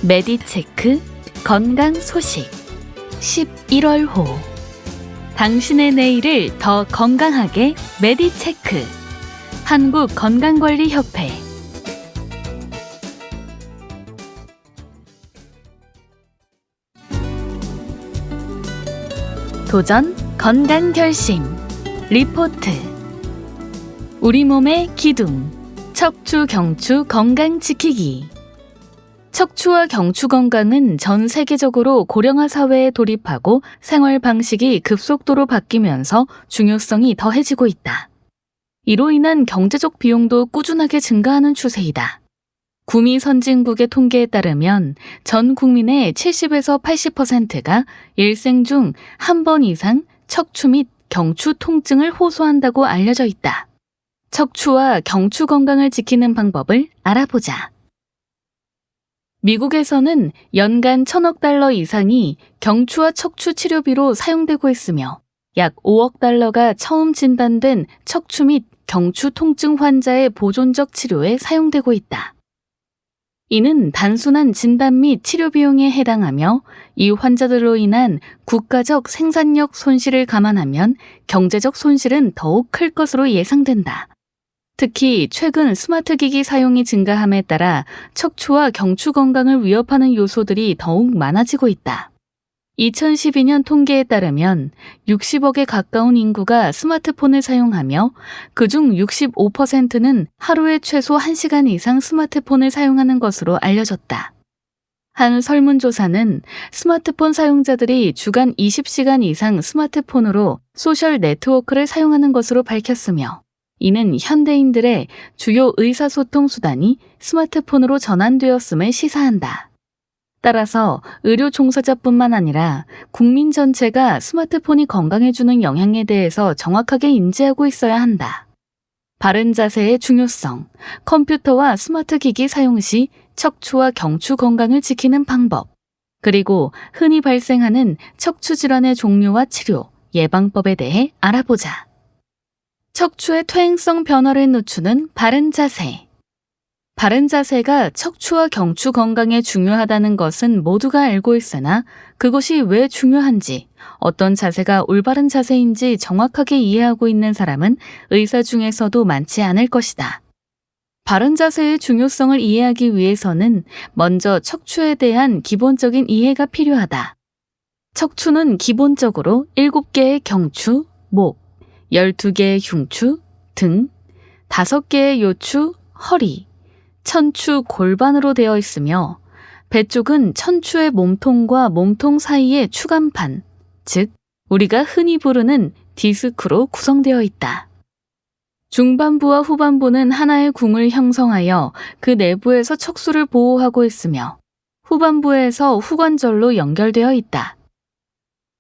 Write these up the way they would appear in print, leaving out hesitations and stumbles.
메디체크 건강 소식 11월호 당신의 내일을 더 건강하게 메디체크 한국건강관리협회 도전 건강결심 리포트 우리 몸의 기둥 척추 경추 건강 지키기 척추와 경추 건강은 전 세계적으로 고령화 사회에 돌입하고 생활 방식이 급속도로 바뀌면서 중요성이 더해지고 있다. 이로 인한 경제적 비용도 꾸준하게 증가하는 추세이다. 구미 선진국의 통계에 따르면 전 국민의 70에서 80%가 일생 중 한 번 이상 척추 및 경추 통증을 호소한다고 알려져 있다. 척추와 경추 건강을 지키는 방법을 알아보자. 미국에서는 연간 1,000억 달러 이상이 경추와 척추 치료비로 사용되고 있으며 약 5억 달러가 처음 진단된 척추 및 경추 통증 환자의 보존적 치료에 사용되고 있다. 이는 단순한 진단 및 치료 비용에 해당하며 이 환자들로 인한 국가적 생산력 손실을 감안하면 경제적 손실은 더욱 클 것으로 예상된다. 특히 최근 스마트 기기 사용이 증가함에 따라 척추와 경추 건강을 위협하는 요소들이 더욱 많아지고 있다. 2012년 통계에 따르면 60억에 가까운 인구가 스마트폰을 사용하며 그중 65%는 하루에 최소 1시간 이상 스마트폰을 사용하는 것으로 알려졌다. 한 설문조사는 스마트폰 사용자들이 주간 20시간 이상 스마트폰으로 소셜 네트워크를 사용하는 것으로 밝혔으며 이는 현대인들의 주요 의사소통 수단이 스마트폰으로 전환되었음을 시사한다. 따라서 의료 종사자뿐만 아니라 국민 전체가 스마트폰이 건강에 주는 영향에 대해서 정확하게 인지하고 있어야 한다. 바른 자세의 중요성, 컴퓨터와 스마트 기기 사용 시 척추와 경추 건강을 지키는 방법, 그리고 흔히 발생하는 척추 질환의 종류와 치료, 예방법에 대해 알아보자. 척추의 퇴행성 변화를 늦추는 바른 자세. 바른 자세가 척추와 경추 건강에 중요하다는 것은 모두가 알고 있으나 그것이 왜 중요한지, 어떤 자세가 올바른 자세인지 정확하게 이해하고 있는 사람은 의사 중에서도 많지 않을 것이다. 바른 자세의 중요성을 이해하기 위해서는 먼저 척추에 대한 기본적인 이해가 필요하다. 척추는 기본적으로 7개의 경추, 목, 12개의 흉추, 등, 5개의 요추, 허리, 천추, 골반으로 되어 있으며 배 쪽은 천추의 몸통과 몸통 사이의 추간판, 즉 우리가 흔히 부르는 디스크로 구성되어 있다. 중반부와 후반부는 하나의 궁을 형성하여 그 내부에서 척수를 보호하고 있으며 후반부에서 후관절로 연결되어 있다.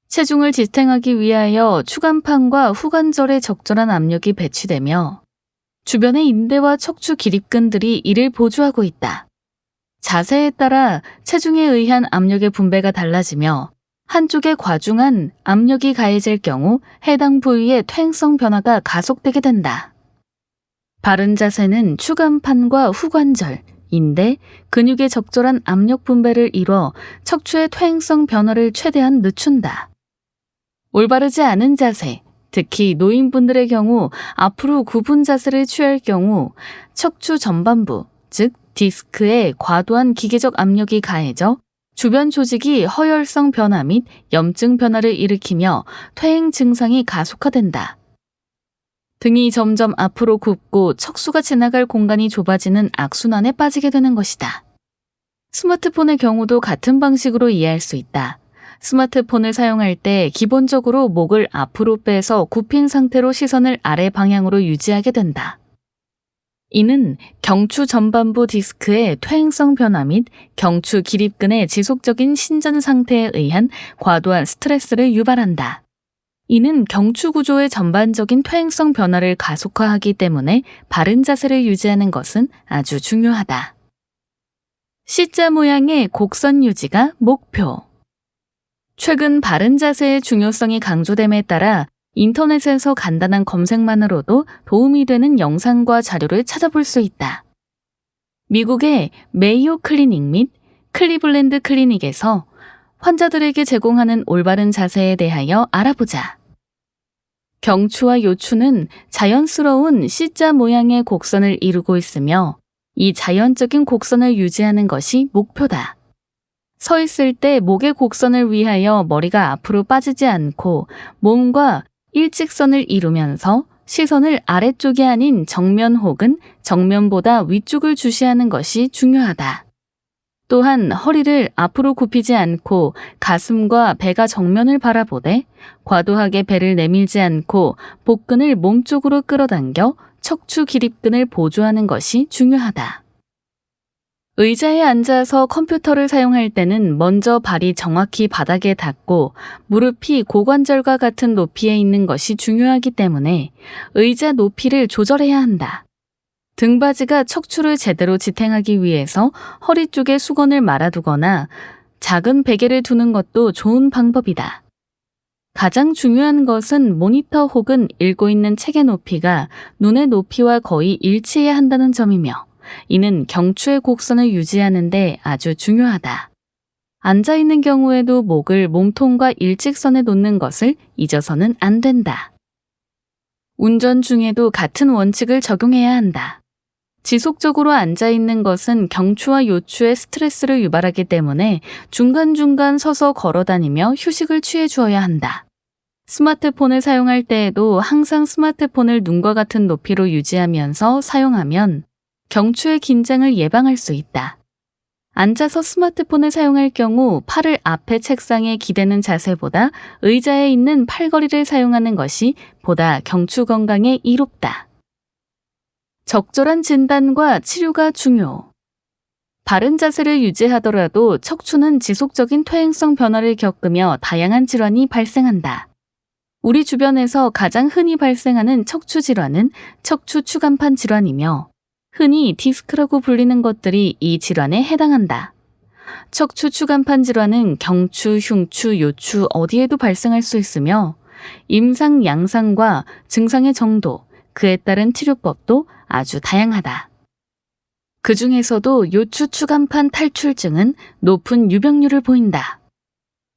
체중을 지탱하기 위하여 추간판과 후관절에 적절한 압력이 배치되며 주변의 인대와 척추 기립근들이 이를 보조하고 있다. 자세에 따라 체중에 의한 압력의 분배가 달라지며 한쪽에 과중한 압력이 가해질 경우 해당 부위의 퇴행성 변화가 가속되게 된다. 바른 자세는 추간판과 후관절, 인대, 근육의 적절한 압력 분배를 이뤄 척추의 퇴행성 변화를 최대한 늦춘다. 올바르지 않은 자세, 특히 노인분들의 경우 앞으로 굽은 자세를 취할 경우 척추 전반부, 즉 디스크에 과도한 기계적 압력이 가해져 주변 조직이 허혈성 변화 및 염증 변화를 일으키며 퇴행 증상이 가속화된다. 등이 점점 앞으로 굽고 척수가 지나갈 공간이 좁아지는 악순환에 빠지게 되는 것이다. 스마트폰의 경우도 같은 방식으로 이해할 수 있다. 스마트폰을 사용할 때 기본적으로 목을 앞으로 빼서 굽힌 상태로 시선을 아래 방향으로 유지하게 된다. 이는 경추 전반부 디스크의 퇴행성 변화 및 경추 기립근의 지속적인 신전 상태에 의한 과도한 스트레스를 유발한다. 이는 경추 구조의 전반적인 퇴행성 변화를 가속화하기 때문에 바른 자세를 유지하는 것은 아주 중요하다. C자 모양의 곡선 유지가 목표. 최근 바른 자세의 중요성이 강조됨에 따라 인터넷에서 간단한 검색만으로도 도움이 되는 영상과 자료를 찾아볼 수 있다. 미국의 메이오 클리닉 및 클리블랜드 클리닉에서 환자들에게 제공하는 올바른 자세에 대하여 알아보자. 경추와 요추는 자연스러운 C자 모양의 곡선을 이루고 있으며 이 자연적인 곡선을 유지하는 것이 목표다. 서 있을 때 목의 곡선을 위하여 머리가 앞으로 빠지지 않고 몸과 일직선을 이루면서 시선을 아래쪽이 아닌 정면 혹은 정면보다 위쪽을 주시하는 것이 중요하다. 또한 허리를 앞으로 굽히지 않고 가슴과 배가 정면을 바라보되 과도하게 배를 내밀지 않고 복근을 몸쪽으로 끌어당겨 척추 기립근을 보조하는 것이 중요하다. 의자에 앉아서 컴퓨터를 사용할 때는 먼저 발이 정확히 바닥에 닿고 무릎이 고관절과 같은 높이에 있는 것이 중요하기 때문에 의자 높이를 조절해야 한다. 등받이가 척추를 제대로 지탱하기 위해서 허리 쪽에 수건을 말아두거나 작은 베개를 두는 것도 좋은 방법이다. 가장 중요한 것은 모니터 혹은 읽고 있는 책의 높이가 눈의 높이와 거의 일치해야 한다는 점이며 이는 경추의 곡선을 유지하는 데 아주 중요하다. 앉아있는 경우에도 목을 몸통과 일직선에 놓는 것을 잊어서는 안 된다. 운전 중에도 같은 원칙을 적용해야 한다. 지속적으로 앉아있는 것은 경추와 요추에 스트레스를 유발하기 때문에 중간중간 서서 걸어다니며 휴식을 취해 주어야 한다. 스마트폰을 사용할 때에도 항상 스마트폰을 눈과 같은 높이로 유지하면서 사용하면 경추의 긴장을 예방할 수 있다. 앉아서 스마트폰을 사용할 경우 팔을 앞에 책상에 기대는 자세보다 의자에 있는 팔걸이를 사용하는 것이 보다 경추 건강에 이롭다. 적절한 진단과 치료가 중요. 바른 자세를 유지하더라도 척추는 지속적인 퇴행성 변화를 겪으며 다양한 질환이 발생한다. 우리 주변에서 가장 흔히 발생하는 척추 질환은 척추 추간판 질환이며 흔히 디스크라고 불리는 것들이 이 질환에 해당한다. 척추 추간판 질환은 경추, 흉추, 요추 어디에도 발생할 수 있으며 임상, 양상과 증상의 정도, 그에 따른 치료법도 아주 다양하다. 그 중에서도 요추 추간판 탈출증은 높은 유병률을 보인다.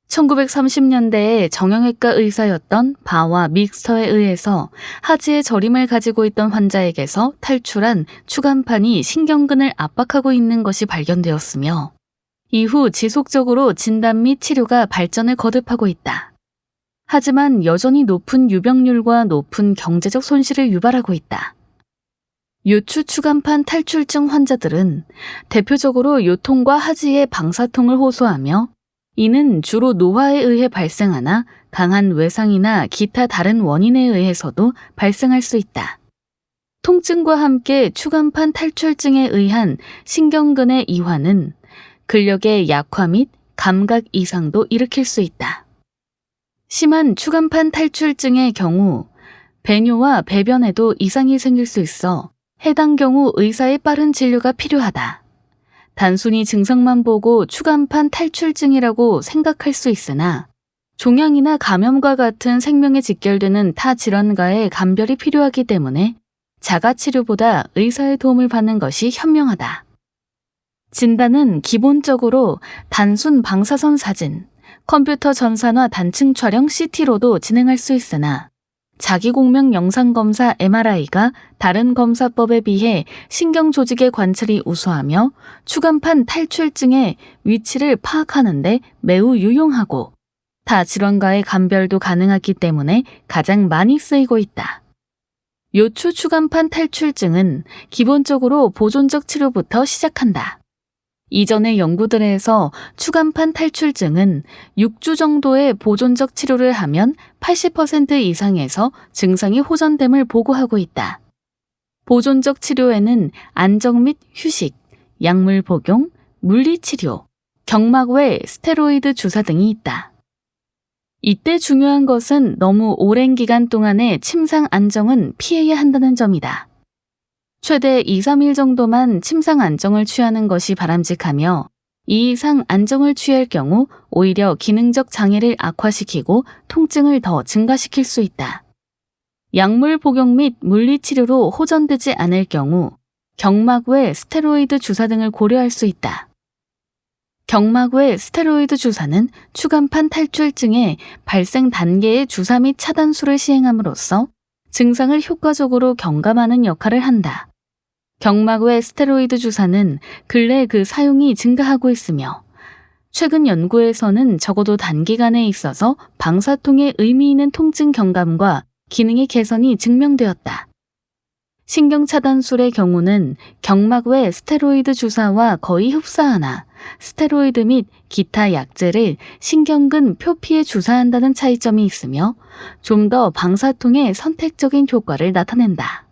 1930년대에 정형외과 의사였던 바와 믹스터에 의해서 하지의 저림을 가지고 있던 환자에게서 탈출한 추간판이 신경근을 압박하고 있는 것이 발견되었으며 이후 지속적으로 진단 및 치료가 발전을 거듭하고 있다. 하지만 여전히 높은 유병률과 높은 경제적 손실을 유발하고 있다. 요추 추간판 탈출증 환자들은 대표적으로 요통과 하지의 방사통을 호소하며 이는 주로 노화에 의해 발생하나 강한 외상이나 기타 다른 원인에 의해서도 발생할 수 있다. 통증과 함께 추간판 탈출증에 의한 신경근의 이완은 근력의 약화 및 감각 이상도 일으킬 수 있다. 심한 추간판 탈출증의 경우 배뇨와 배변에도 이상이 생길 수 있어 해당 경우 의사의 빠른 진료가 필요하다. 단순히 증상만 보고 추간판 탈출증이라고 생각할 수 있으나 종양이나 감염과 같은 생명에 직결되는 타 질환과의 감별이 필요하기 때문에 자가치료보다 의사의 도움을 받는 것이 현명하다. 진단은 기본적으로 단순 방사선 사진, 컴퓨터 전산화 단층 촬영 CT로도 진행할 수 있으나 자기공명 영상검사 MRI가 다른 검사법에 비해 신경조직의 관찰이 우수하며 추간판 탈출증의 위치를 파악하는 데 매우 유용하고 타 질환과의 감별도 가능하기 때문에 가장 많이 쓰이고 있다. 요추 추간판 탈출증은 기본적으로 보존적 치료부터 시작한다. 이전의 연구들에서 추간판 탈출증은 6주 정도의 보존적 치료를 하면 80% 이상에서 증상이 호전됨을 보고하고 있다. 보존적 치료에는 안정 및 휴식, 약물 복용, 물리치료, 경막 외 스테로이드 주사 등이 있다. 이때 중요한 것은 너무 오랜 기간 동안의 침상 안정은 피해야 한다는 점이다. 최대 2, 3일 정도만 침상 안정을 취하는 것이 바람직하며 이 이상 안정을 취할 경우 오히려 기능적 장애를 악화시키고 통증을 더 증가시킬 수 있다. 약물 복용 및 물리치료로 호전되지 않을 경우 경막 외 스테로이드 주사 등을 고려할 수 있다. 경막 외 스테로이드 주사는 추간판 탈출증의 발생 단계의 주사 및 차단술을 시행함으로써 증상을 효과적으로 경감하는 역할을 한다. 경막 외 스테로이드 주사는 근래 그 사용이 증가하고 있으며 최근 연구에서는 적어도 단기간에 있어서 방사통의 의미 있는 통증 경감과 기능의 개선이 증명되었다. 신경차단술의 경우는 경막 외 스테로이드 주사와 거의 흡사하나 스테로이드 및 기타 약제를 신경근 표피에 주사한다는 차이점이 있으며 좀 더 방사통의 선택적인 효과를 나타낸다.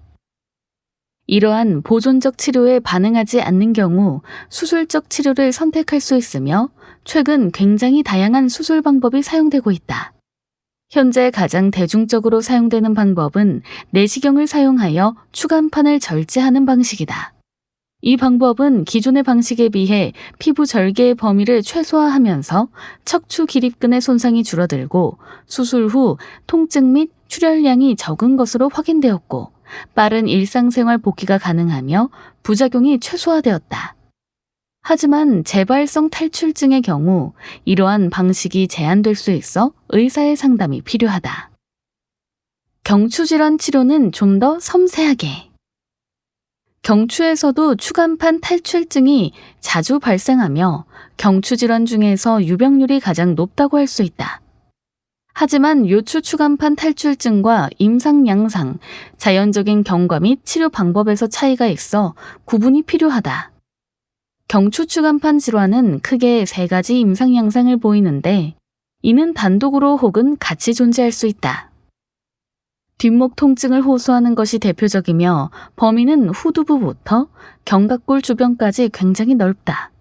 이러한 보존적 치료에 반응하지 않는 경우 수술적 치료를 선택할 수 있으며 최근 굉장히 다양한 수술 방법이 사용되고 있다. 현재 가장 대중적으로 사용되는 방법은 내시경을 사용하여 추간판을 절제하는 방식이다. 이 방법은 기존의 방식에 비해 피부 절개의 범위를 최소화하면서 척추 기립근의 손상이 줄어들고 수술 후 통증 및 출혈량이 적은 것으로 확인되었고 빠른 일상생활 복귀가 가능하며 부작용이 최소화되었다. 하지만 재발성 탈출증의 경우 이러한 방식이 제한될 수 있어 의사의 상담이 필요하다. 경추질환 치료는 좀 더 섬세하게. 경추에서도 추간판 탈출증이 자주 발생하며 경추질환 중에서 유병률이 가장 높다고 할 수 있다. 하지만 요추 추간판 탈출증과 임상 양상, 자연적인 경과 및 치료 방법에서 차이가 있어 구분이 필요하다. 경추 추간판 질환은 크게 3가지 임상 양상을 보이는데 이는 단독으로 혹은 같이 존재할 수 있다. 뒷목 통증을 호소하는 것이 대표적이며 범위는 후두부부터 견갑골 주변까지 굉장히 넓다.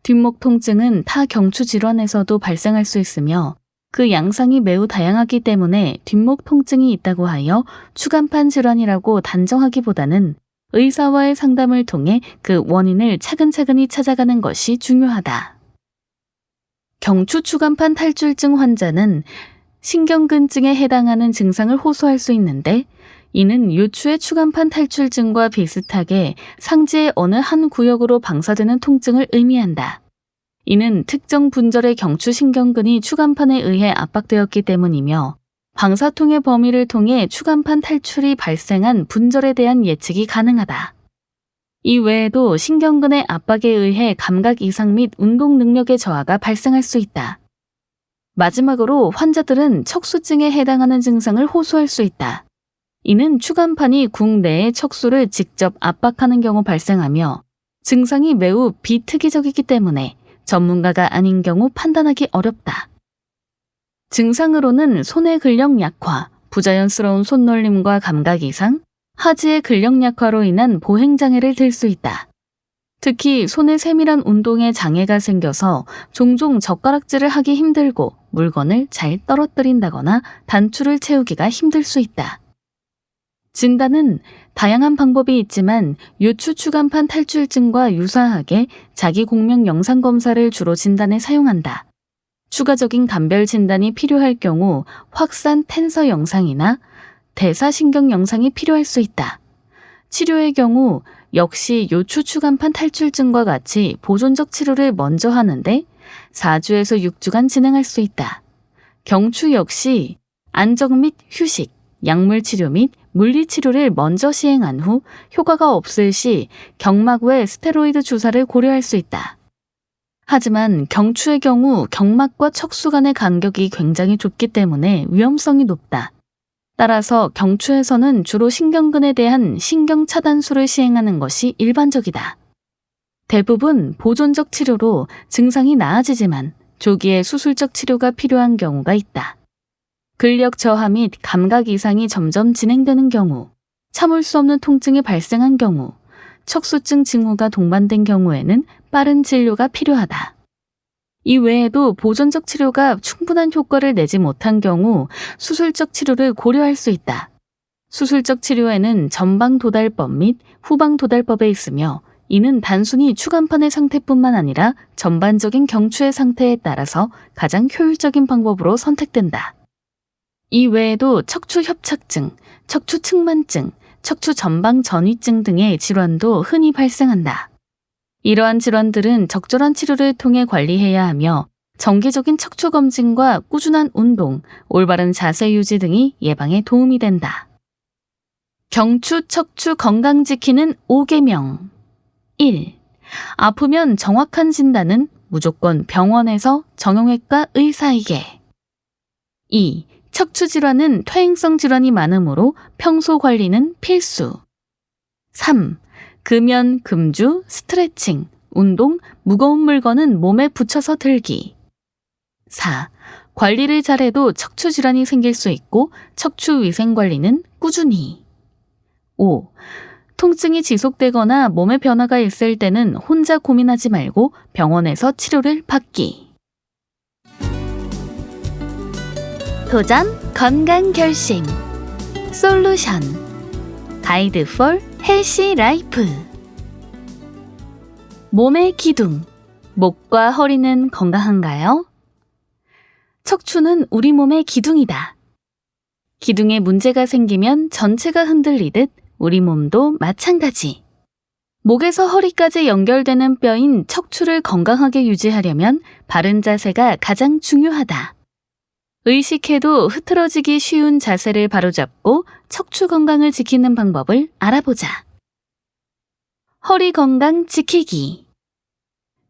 뒷목 통증은 타 경추 질환에서도 발생할 수 있으며 그 양상이 매우 다양하기 때문에 뒷목 통증이 있다고 하여 추간판 질환이라고 단정하기보다는 의사와의 상담을 통해 그 원인을 차근차근히 찾아가는 것이 중요하다. 경추 추간판 탈출증 환자는 신경근증에 해당하는 증상을 호소할 수 있는데 이는 요추의 추간판 탈출증과 비슷하게 상지의 어느 한 구역으로 방사되는 통증을 의미한다. 이는 특정 분절의 경추 신경근이 추간판에 의해 압박되었기 때문이며 방사통의 범위를 통해 추간판 탈출이 발생한 분절에 대한 예측이 가능하다. 이 외에도 신경근의 압박에 의해 감각 이상 및 운동 능력의 저하가 발생할 수 있다. 마지막으로 환자들은 척수증에 해당하는 증상을 호소할 수 있다. 이는 추간판이 궁 내의 척수를 직접 압박하는 경우 발생하며 증상이 매우 비특이적이기 때문에 전문가가 아닌 경우 판단하기 어렵다. 증상으로는 손의 근력 약화, 부자연스러운 손놀림과 감각 이상, 하지의 근력 약화로 인한 보행장애를 들 수 있다. 특히 손의 세밀한 운동에 장애가 생겨서 종종 젓가락질을 하기 힘들고 물건을 잘 떨어뜨린다거나 단추를 채우기가 힘들 수 있다. 진단은 다양한 방법이 있지만 요추 추간판 탈출증과 유사하게 자기 공명 영상 검사를 주로 진단에 사용한다. 추가적인 감별 진단이 필요할 경우 확산 텐서 영상이나 대사신경 영상이 필요할 수 있다. 치료의 경우 역시 요추 추간판 탈출증과 같이 보존적 치료를 먼저 하는데 4주에서 6주간 진행할 수 있다. 경추 역시 안정 및 휴식, 약물 치료 및 물리 치료를 먼저 시행한 후 효과가 없을 시 경막 외 스테로이드 주사를 고려할 수 있다. 하지만 경추의 경우 경막과 척수 간의 간격이 굉장히 좁기 때문에 위험성이 높다. 따라서 경추에서는 주로 신경근에 대한 신경차단술을 시행하는 것이 일반적이다. 대부분 보존적 치료로 증상이 나아지지만 조기에 수술적 치료가 필요한 경우가 있다. 근력 저하 및 감각 이상이 점점 진행되는 경우, 참을 수 없는 통증이 발생한 경우, 척수증 징후가 동반된 경우에는 빠른 진료가 필요하다. 이 외에도 보존적 치료가 충분한 효과를 내지 못한 경우 수술적 치료를 고려할 수 있다. 수술적 치료에는 전방 도달법 및 후방 도달법에 있으며 이는 단순히 추간판의 상태뿐만 아니라 전반적인 경추의 상태에 따라서 가장 효율적인 방법으로 선택된다. 이 외에도 척추 협착증, 척추 측만증, 척추 전방 전위증 등의 질환도 흔히 발생한다. 이러한 질환들은 적절한 치료를 통해 관리해야 하며 정기적인 척추 검진과 꾸준한 운동, 올바른 자세 유지 등이 예방에 도움이 된다. 경추, 척추 건강 지키는 5계명 1. 아프면 정확한 진단은 무조건 병원에서 정형외과 의사에게. 2. 척추 질환은 퇴행성 질환이 많으므로 평소 관리는 필수. 3. 금연, 금주, 스트레칭, 운동, 무거운 물건은 몸에 붙여서 들기. 4. 관리를 잘해도 척추 질환이 생길 수 있고 척추 위생 관리는 꾸준히. 5. 통증이 지속되거나 몸에 변화가 있을 때는 혼자 고민하지 말고 병원에서 치료를 받기. 도전 건강 결심 솔루션 가이드 for 헬시 라이프. 몸의 기둥, 목과 허리는 건강한가요? 척추는 우리 몸의 기둥이다. 기둥에 문제가 생기면 전체가 흔들리듯 우리 몸도 마찬가지. 목에서 허리까지 연결되는 뼈인 척추를 건강하게 유지하려면 바른 자세가 가장 중요하다. 의식해도 흐트러지기 쉬운 자세를 바로잡고 척추 건강을 지키는 방법을 알아보자. 허리 건강 지키기.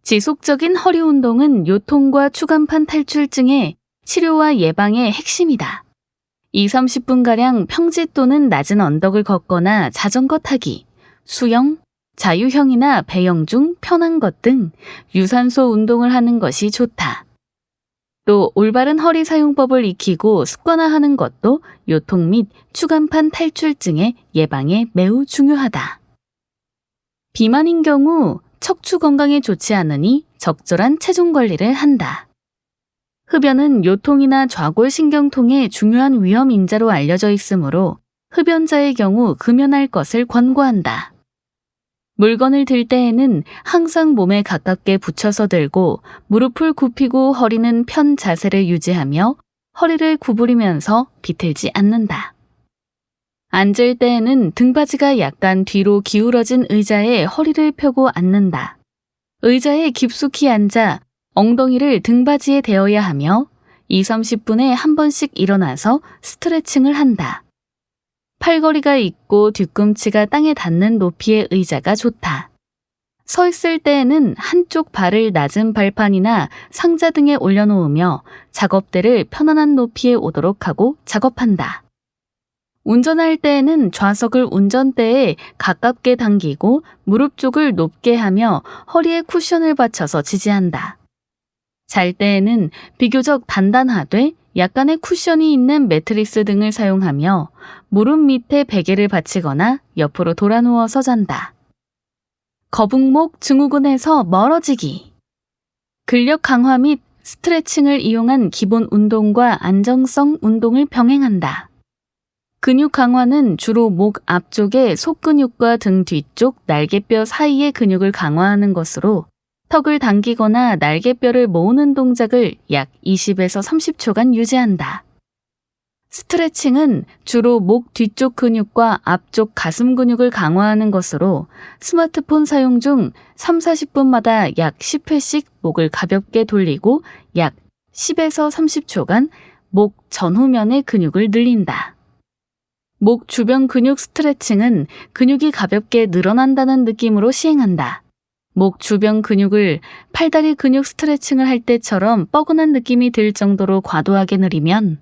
지속적인 허리 운동은 요통과 추간판 탈출증의 치료와 예방의 핵심이다. 20-30분가량 평지 또는 낮은 언덕을 걷거나 자전거 타기, 수영, 자유형이나 배영 중 편한 것 등 유산소 운동을 하는 것이 좋다. 또 올바른 허리 사용법을 익히고 습관화하는 것도 요통 및 추간판 탈출증의 예방에 매우 중요하다. 비만인 경우 척추 건강에 좋지 않으니 적절한 체중 관리를 한다. 흡연은 요통이나 좌골신경통의 중요한 위험 인자로 알려져 있으므로 흡연자의 경우 금연할 것을 권고한다. 물건을 들 때에는 항상 몸에 가깝게 붙여서 들고 무릎을 굽히고 허리는 편 자세를 유지하며 허리를 구부리면서 비틀지 않는다. 앉을 때에는 등받이가 약간 뒤로 기울어진 의자에 허리를 펴고 앉는다. 의자에 깊숙이 앉아 엉덩이를 등받이에 대어야 하며 20-30분에 한 번씩 일어나서 스트레칭을 한다. 팔걸이가 있고 뒤꿈치가 땅에 닿는 높이의 의자가 좋다. 서 있을 때에는 한쪽 발을 낮은 발판이나 상자 등에 올려놓으며 작업대를 편안한 높이에 오도록 하고 작업한다. 운전할 때에는 좌석을 운전대에 가깝게 당기고 무릎 쪽을 높게 하며 허리에 쿠션을 받쳐서 지지한다. 잘 때에는 비교적 단단하되 약간의 쿠션이 있는 매트리스 등을 사용하며 무릎 밑에 베개를 받치거나 옆으로 돌아 누워서 잔다. 거북목 증후군에서 멀어지기. 근력 강화 및 스트레칭을 이용한 기본 운동과 안정성 운동을 병행한다. 근육 강화는 주로 목 앞쪽의 속근육과 등 뒤쪽 날개뼈 사이의 근육을 강화하는 것으로 턱을 당기거나 날개뼈를 모으는 동작을 약 20에서 30초간 유지한다. 스트레칭은 주로 목 뒤쪽 근육과 앞쪽 가슴 근육을 강화하는 것으로 스마트폰 사용 중 3-40분마다 약 10회씩 목을 가볍게 돌리고 약 10에서 30초간 목 전후면의 근육을 늘린다. 목 주변 근육 스트레칭은 근육이 가볍게 늘어난다는 느낌으로 시행한다. 목 주변 근육을 팔다리 근육 스트레칭을 할 때처럼 뻐근한 느낌이 들 정도로 과도하게 늘리면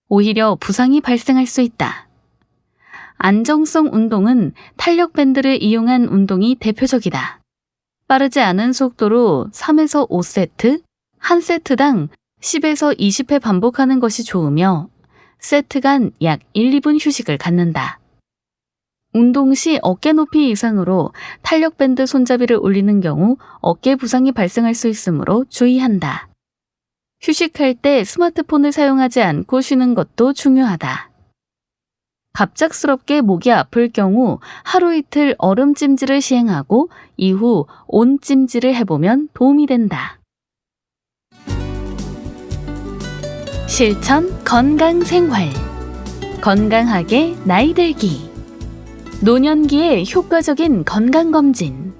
오히려 부상이 발생할 수 있다. 안정성 운동은 탄력 밴드를 이용한 운동이 대표적이다. 빠르지 않은 속도로 3에서 5세트, 한 세트당 10에서 20회 반복하는 것이 좋으며 세트 간 약 1-2분 휴식을 갖는다. 운동 시 어깨 높이 이상으로 탄력 밴드 손잡이를 올리는 경우 어깨 부상이 발생할 수 있으므로 주의한다. 휴식할 때 스마트폰을 사용하지 않고 쉬는 것도 중요하다. 갑작스럽게 목이 아플 경우 하루 이틀 얼음 찜질을 시행하고 이후 온 찜질을 해보면 도움이 된다. 실천 건강 생활. 건강하게 나이 들기. 노년기에 효과적인 건강검진.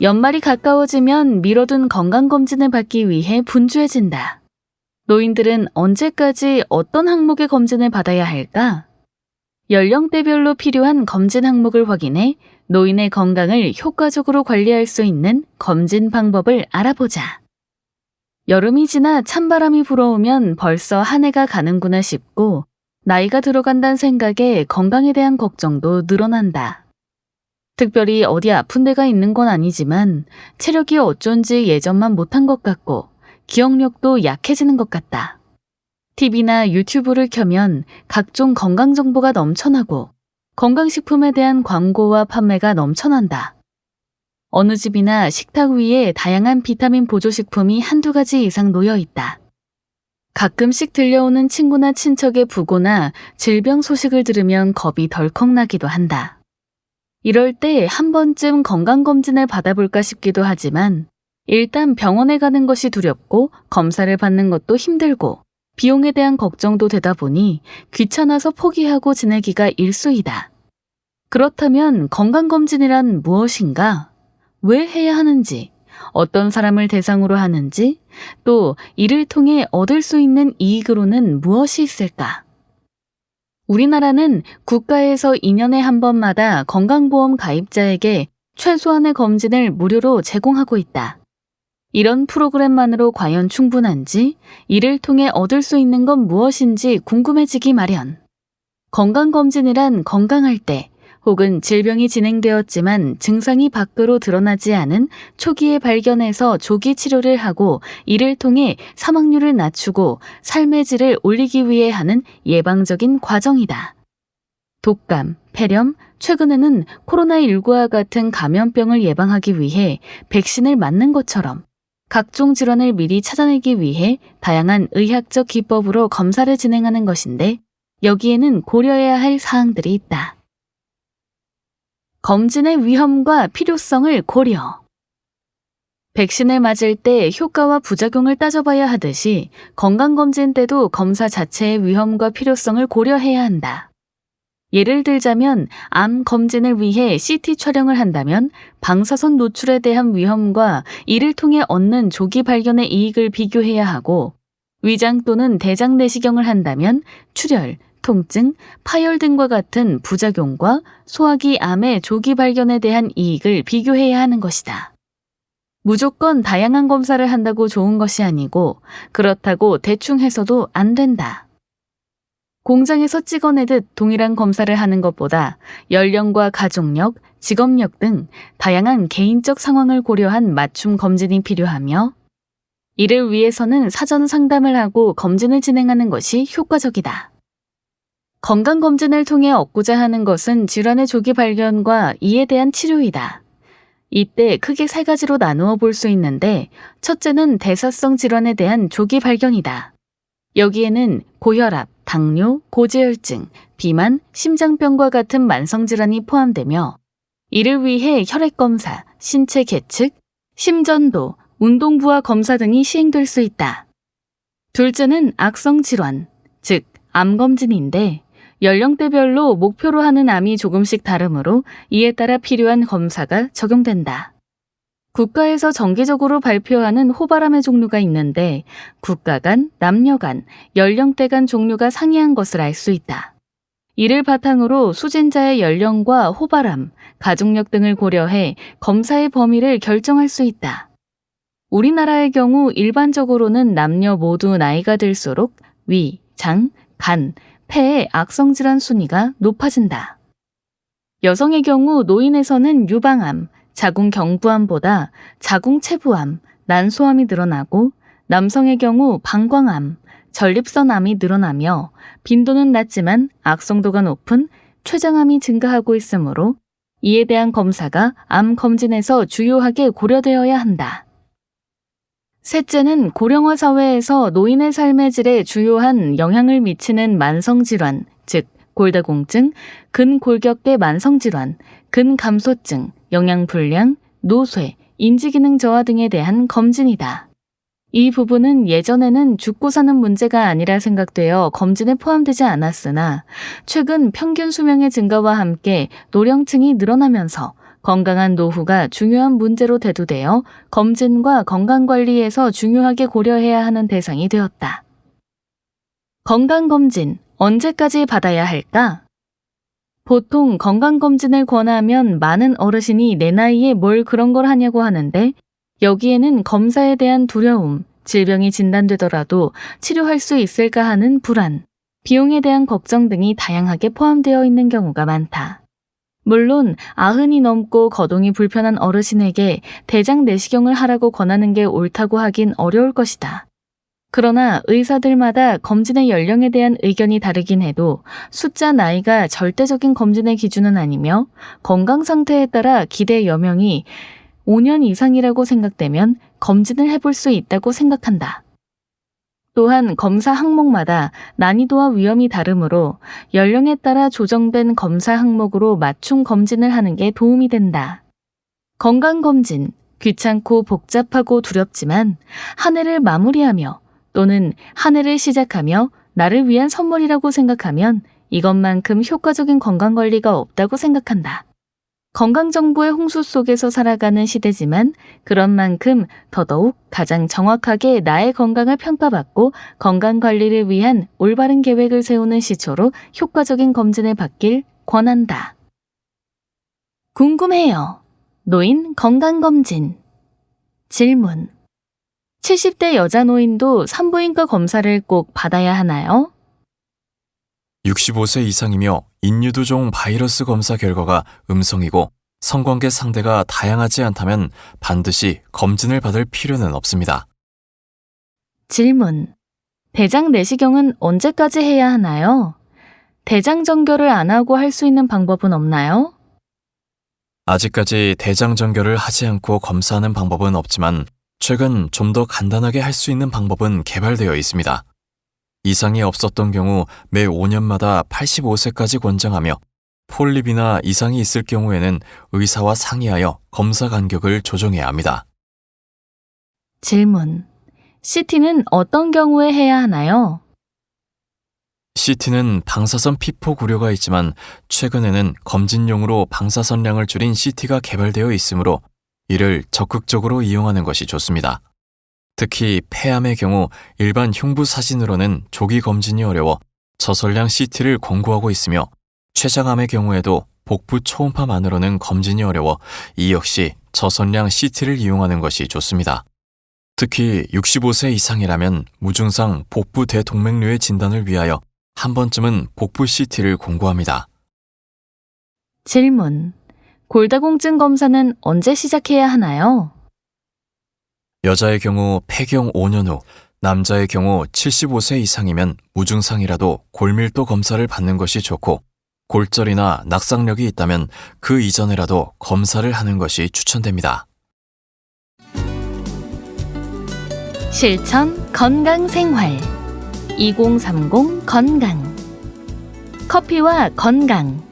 연말이 가까워지면 미뤄둔 건강검진을 받기 위해 분주해진다. 노인들은 언제까지 어떤 항목의 검진을 받아야 할까? 연령대별로 필요한 검진 항목을 확인해 노인의 건강을 효과적으로 관리할 수 있는 검진 방법을 알아보자. 여름이 지나 찬바람이 불어오면 벌써 한 해가 가는구나 싶고 나이가 들어간다는 생각에 건강에 대한 걱정도 늘어난다. 특별히 어디 아픈 데가 있는 건 아니지만 체력이 어쩐지 예전만 못한 것 같고 기억력도 약해지는 것 같다. TV나 유튜브를 켜면 각종 건강 정보가 넘쳐나고 건강식품에 대한 광고와 판매가 넘쳐난다. 어느 집이나 식탁 위에 다양한 비타민 보조식품이 한두 가지 이상 놓여 있다. 가끔씩 들려오는 친구나 친척의 부고나 질병 소식을 들으면 겁이 덜컥 나기도 한다. 이럴 때 한 번쯤 건강검진을 받아볼까 싶기도 하지만 일단 병원에 가는 것이 두렵고 검사를 받는 것도 힘들고 비용에 대한 걱정도 되다 보니 귀찮아서 포기하고 지내기가 일쑤이다. 그렇다면 건강검진이란 무엇인가? 왜 해야 하는지, 어떤 사람을 대상으로 하는지, 또 이를 통해 얻을 수 있는 이익으로는 무엇이 있을까? 우리나라는 국가에서 2년에 한 번마다 건강보험 가입자에게 최소한의 검진을 무료로 제공하고 있다. 이런 프로그램만으로 과연 충분한지, 이를 통해 얻을 수 있는 건 무엇인지 궁금해지기 마련. 건강검진이란 건강할 때 혹은 질병이 진행되었지만 증상이 밖으로 드러나지 않은 초기에 발견해서 조기 치료를 하고 이를 통해 사망률을 낮추고 삶의 질을 올리기 위해 하는 예방적인 과정이다. 독감, 폐렴, 최근에는 코로나19와 같은 감염병을 예방하기 위해 백신을 맞는 것처럼 각종 질환을 미리 찾아내기 위해 다양한 의학적 기법으로 검사를 진행하는 것인데 여기에는 고려해야 할 사항들이 있다. 검진의 위험과 필요성을 고려. 백신을 맞을 때 효과와 부작용을 따져봐야 하듯이 건강검진 때도 검사 자체의 위험과 필요성을 고려해야 한다. 예를 들자면 암 검진을 위해 CT 촬영을 한다면 방사선 노출에 대한 위험과 이를 통해 얻는 조기 발견의 이익을 비교해야 하고 위장 또는 대장 내시경을 한다면 출혈, 통증, 파열 등과 같은 부작용과 소화기 암의 조기 발견에 대한 이익을 비교해야 하는 것이다. 무조건 다양한 검사를 한다고 좋은 것이 아니고 그렇다고 대충 해서도 안 된다. 공장에서 찍어내듯 동일한 검사를 하는 것보다 연령과 가족력, 직업력 등 다양한 개인적 상황을 고려한 맞춤 검진이 필요하며 이를 위해서는 사전 상담을 하고 검진을 진행하는 것이 효과적이다. 건강검진을 통해 얻고자 하는 것은 질환의 조기 발견과 이에 대한 치료이다. 이때 크게 세 가지로 나누어 볼 수 있는데 첫째는 대사성 질환에 대한 조기 발견이다. 여기에는 고혈압, 당뇨, 고지혈증, 비만, 심장병과 같은 만성질환이 포함되며 이를 위해 혈액검사, 신체 계측, 심전도, 운동부하 검사 등이 시행될 수 있다. 둘째는 악성 질환, 즉 암검진인데 연령대별로 목표로 하는 암이 조금씩 다르므로 이에 따라 필요한 검사가 적용된다. 국가에서 정기적으로 발표하는 호발암의 종류가 있는데 국가 간, 남녀 간, 연령대 간 종류가 상이한 것을 알 수 있다. 이를 바탕으로 수진자의 연령과 호발암, 가족력 등을 고려해 검사의 범위를 결정할 수 있다. 우리나라의 경우 일반적으로는 남녀 모두 나이가 들수록 위, 장, 간, 폐의 악성질환 순위가 높아진다. 여성의 경우 노인에서는 유방암, 자궁경부암보다 자궁체부암, 난소암이 늘어나고 남성의 경우 방광암, 전립선암이 늘어나며 빈도는 낮지만 악성도가 높은 췌장암이 증가하고 있으므로 이에 대한 검사가 암 검진에서 주요하게 고려되어야 한다. 셋째는 고령화 사회에서 노인의 삶의 질에 주요한 영향을 미치는 만성질환, 즉 골다공증, 근골격계 만성질환, 근감소증, 영양불량, 노쇠, 인지기능 저하 등에 대한 검진이다. 이 부분은 예전에는 죽고 사는 문제가 아니라 생각되어 검진에 포함되지 않았으나 최근 평균 수명의 증가와 함께 노령층이 늘어나면서 건강한 노후가 중요한 문제로 대두되어 검진과 건강관리에서 중요하게 고려해야 하는 대상이 되었다. 건강검진, 언제까지 받아야 할까? 보통 건강검진을 권하면 많은 어르신이 내 나이에 뭘 그런 걸 하냐고 하는데 여기에는 검사에 대한 두려움, 질병이 진단되더라도 치료할 수 있을까 하는 불안, 비용에 대한 걱정 등이 다양하게 포함되어 있는 경우가 많다. 물론 90이 넘고 거동이 불편한 어르신에게 대장 내시경을 하라고 권하는 게 옳다고 하긴 어려울 것이다. 그러나 의사들마다 검진의 연령에 대한 의견이 다르긴 해도 숫자 나이가 절대적인 검진의 기준은 아니며 건강 상태에 따라 기대 여명이 5년 이상이라고 생각되면 검진을 해볼 수 있다고 생각한다. 또한 검사 항목마다 난이도와 위험이 다르므로 연령에 따라 조정된 검사 항목으로 맞춤 검진을 하는 게 도움이 된다. 건강검진, 귀찮고 복잡하고 두렵지만 한 해를 마무리하며 또는 한 해를 시작하며 나를 위한 선물이라고 생각하면 이것만큼 효과적인 건강관리가 없다고 생각한다. 건강정보의 홍수 속에서 살아가는 시대지만 그런 만큼 더더욱 가장 정확하게 나의 건강을 평가받고 건강관리를 위한 올바른 계획을 세우는 시초로 효과적인 검진을 받길 권한다. 궁금해요. 노인 건강검진. 질문. 70대 여자 노인도 산부인과 검사를 꼭 받아야 하나요? 65세 이상이며 인유두종 바이러스 검사 결과가 음성이고 성관계 상대가 다양하지 않다면 반드시 검진을 받을 필요는 없습니다. 질문. 대장 내시경은 언제까지 해야 하나요? 대장 정결을 안 하고 할 수 있는 방법은 없나요? 아직까지 대장 정결을 하지 않고 검사하는 방법은 없지만 최근 좀 더 간단하게 할 수 있는 방법은 개발되어 있습니다. 이상이 없었던 경우 매 5년마다 85세까지 권장하며 폴립이나 이상이 있을 경우에는 의사와 상의하여 검사 간격을 조정해야 합니다. 질문. CT는 어떤 경우에 해야 하나요? CT는 방사선 피폭 우려가 있지만 최근에는 검진용으로 방사선량을 줄인 CT가 개발되어 있으므로 이를 적극적으로 이용하는 것이 좋습니다. 특히 폐암의 경우 일반 흉부 사진으로는 조기 검진이 어려워 저설량 CT를 권고하고 있으며 췌장암의 경우에도 복부 초음파만으로는 검진이 어려워 이 역시 저선량 CT를 이용하는 것이 좋습니다. 특히 65세 이상이라면 무증상 복부 대동맥류의 진단을 위하여 한 번쯤은 복부 CT를 권고합니다. 질문. 골다공증 검사는 언제 시작해야 하나요? 여자의 경우 폐경 5년 후, 남자의 경우 75세 이상이면 무증상이라도 골밀도 검사를 받는 것이 좋고 골절이나 낙상력이 있다면 그 이전에라도 검사를 하는 것이 추천됩니다. 실천 건강생활 2030 건강. 커피와 건강.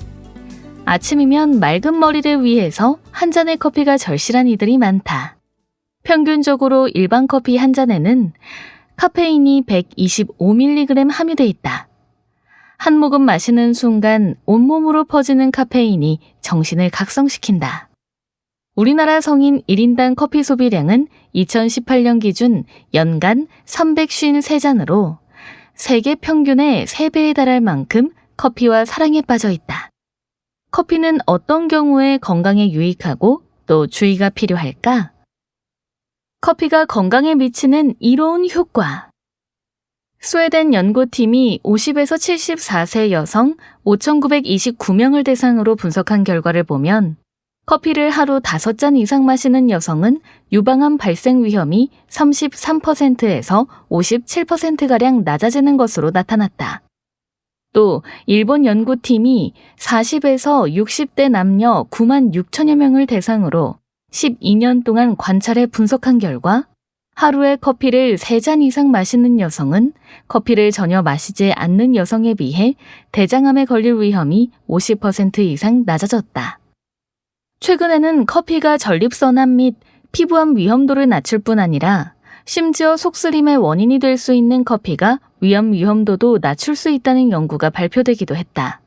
아침이면 맑은 머리를 위해서 한 잔의 커피가 절실한 이들이 많다. 평균적으로 일반 커피 한 잔에는 카페인이 125mg 함유돼 있다. 한 모금 마시는 순간 온몸으로 퍼지는 카페인이 정신을 각성시킨다. 우리나라 성인 1인당 커피 소비량은 2018년 기준 연간 353잔으로 세계 평균의 3배에 달할 만큼 커피와 사랑에 빠져 있다. 커피는 어떤 경우에 건강에 유익하고 또 주의가 필요할까? 커피가 건강에 미치는 이로운 효과. 스웨덴 연구팀이 50에서 74세 여성 5,929명을 대상으로 분석한 결과를 보면 커피를 하루 5잔 이상 마시는 여성은 유방암 발생 위험이 33%에서 57%가량 낮아지는 것으로 나타났다. 또 일본 연구팀이 40에서 60대 남녀 9만 6천여 명을 대상으로 12년 동안 관찰해 분석한 결과 하루에 커피를 3잔 이상 마시는 여성은 커피를 전혀 마시지 않는 여성에 비해 대장암에 걸릴 위험이 50% 이상 낮아졌다. 최근에는 커피가 전립선암 및 피부암 위험도를 낮출 뿐 아니라 심지어 속쓰림의 원인이 될 수 있는 커피가 위암 위험도도 낮출 수 있다는 연구가 발표되기도 했다.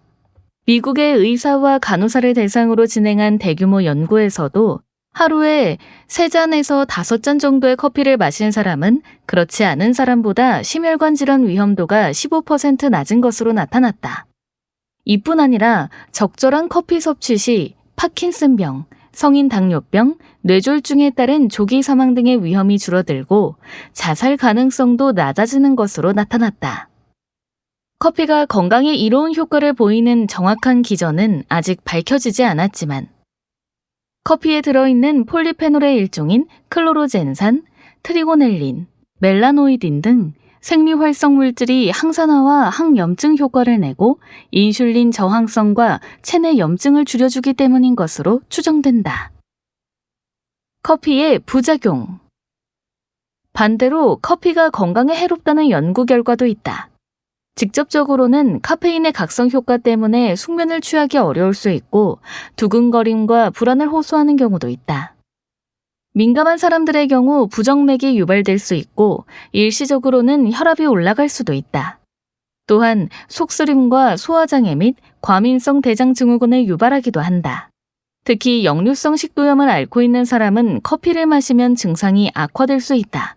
미국의 의사와 간호사를 대상으로 진행한 대규모 연구에서도 하루에 3잔에서 5잔 정도의 커피를 마신 사람은 그렇지 않은 사람보다 심혈관 질환 위험도가 15% 낮은 것으로 나타났다. 이뿐 아니라 적절한 커피 섭취 시 파킨슨병, 성인 당뇨병, 뇌졸중에 따른 조기 사망 등의 위험이 줄어들고 자살 가능성도 낮아지는 것으로 나타났다. 커피가 건강에 이로운 효과를 보이는 정확한 기전은 아직 밝혀지지 않았지만 커피에 들어있는 폴리페놀의 일종인 클로로젠산, 트리고넬린, 멜라노이딘 등 생리활성 물질이 항산화와 항염증 효과를 내고 인슐린 저항성과 체내 염증을 줄여주기 때문인 것으로 추정된다. 커피의 부작용. 반대로 커피가 건강에 해롭다는 연구 결과도 있다. 직접적으로는 카페인의 각성 효과 때문에 숙면을 취하기 어려울 수 있고 두근거림과 불안을 호소하는 경우도 있다. 민감한 사람들의 경우 부정맥이 유발될 수 있고 일시적으로는 혈압이 올라갈 수도 있다. 또한 속쓰림과 소화장애 및 과민성 대장증후군을 유발하기도 한다. 특히 역류성 식도염을 앓고 있는 사람은 커피를 마시면 증상이 악화될 수 있다.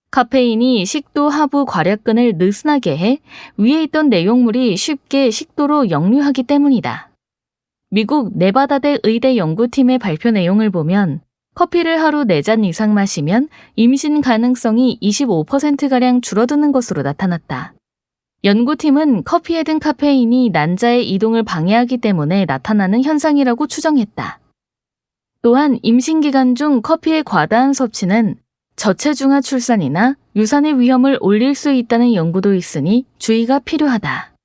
카페인이 식도 하부 괄약근을 느슨하게 해 위에 있던 내용물이 쉽게 식도로 역류하기 때문이다. 미국 네바다대 의대 연구팀의 발표 내용을 보면 커피를 하루 4잔 이상 마시면 임신 가능성이 25%가량 줄어드는 것으로 나타났다. 연구팀은 커피에 든 카페인이 난자의 이동을 방해하기 때문에 나타나는 현상이라고 추정했다. 또한 임신 기간 중 커피의 과다한 섭취는 저체중아 출산이나 유산의 위험을 올릴 수 있다는 연구도 있으니 주의가 필요하다.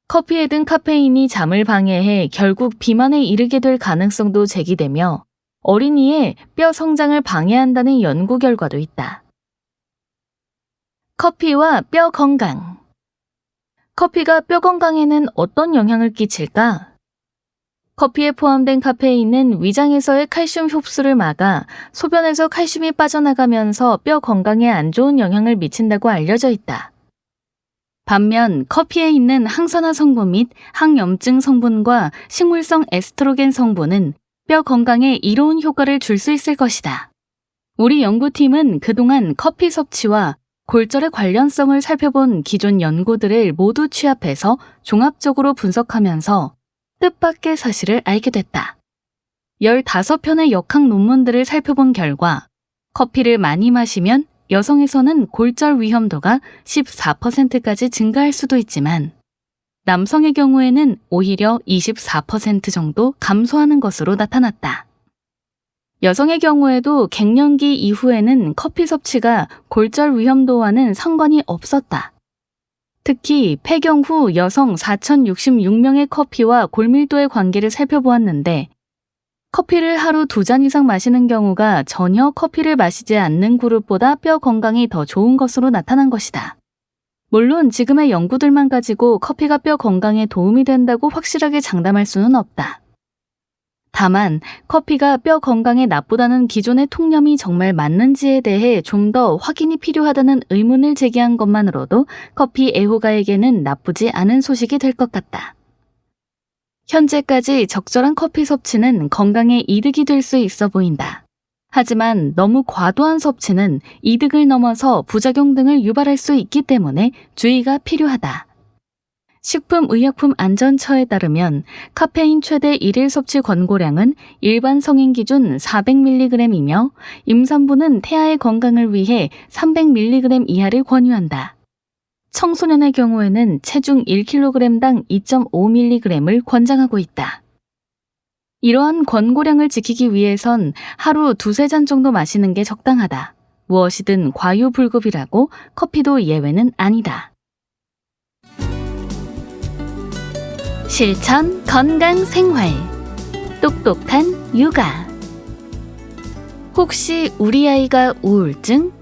커피에 든 카페인이 잠을 방해해 결국 비만에 이르게 될 가능성도 제기되며 어린이의 뼈 성장을 방해한다는 연구 결과도 있다. 커피와 뼈 건강. 커피가 뼈 건강에는 어떤 영향을 끼칠까? 커피에 포함된 카페인은 위장에서의 칼슘 흡수를 막아 소변에서 칼슘이 빠져나가면서 뼈 건강에 안 좋은 영향을 미친다고 알려져 있다. 반면 커피에 있는 항산화 성분 및 항염증 성분과 식물성 에스트로겐 성분은 뼈 건강에 이로운 효과를 줄 수 있을 것이다. 우리 연구팀은 그동안 커피 섭취와 골절의 관련성을 살펴본 기존 연구들을 모두 취합해서 종합적으로 분석하면서 뜻밖의 사실을 알게 됐다. 15편의 역학 논문들을 살펴본 결과 커피를 많이 마시면 여성에서는 골절 위험도가 14%까지 증가할 수도 있지만 남성의 경우에는 오히려 24% 정도 감소하는 것으로 나타났다. 여성의 경우에도 갱년기 이후에는 커피 섭취가 골절 위험도와는 상관이 없었다. 특히 폐경 후 여성 4,066명의 커피와 골밀도의 관계를 살펴보았는데 커피를 하루 2잔 이상 마시는 경우가 전혀 커피를 마시지 않는 그룹보다 뼈 건강이 더 좋은 것으로 나타난 것이다. 물론 지금의 연구들만 가지고 커피가 뼈 건강에 도움이 된다고 확실하게 장담할 수는 없다. 다만 커피가 뼈 건강에 나쁘다는 기존의 통념이 정말 맞는지에 대해 좀 더 확인이 필요하다는 의문을 제기한 것만으로도 커피 애호가에게는 나쁘지 않은 소식이 될 것 같다. 현재까지 적절한 커피 섭취는 건강에 이득이 될 수 있어 보인다. 하지만 너무 과도한 섭취는 이득을 넘어서 부작용 등을 유발할 수 있기 때문에 주의가 필요하다. 식품의약품안전처에 따르면 카페인 최대 1일 섭취 권고량은 일반 성인 기준 400mg이며 임산부는 태아의 건강을 위해 300mg 이하를 권유한다. 청소년의 경우에는 체중 1kg당 2.5mg을 권장하고 있다. 이러한 권고량을 지키기 위해선 하루 2-3잔 정도 마시는 게 적당하다. 무엇이든 과유불급이라고 커피도 예외는 아니다. 실천 건강 생활 똑똑한 육아. 혹시 우리 아이가 우울증?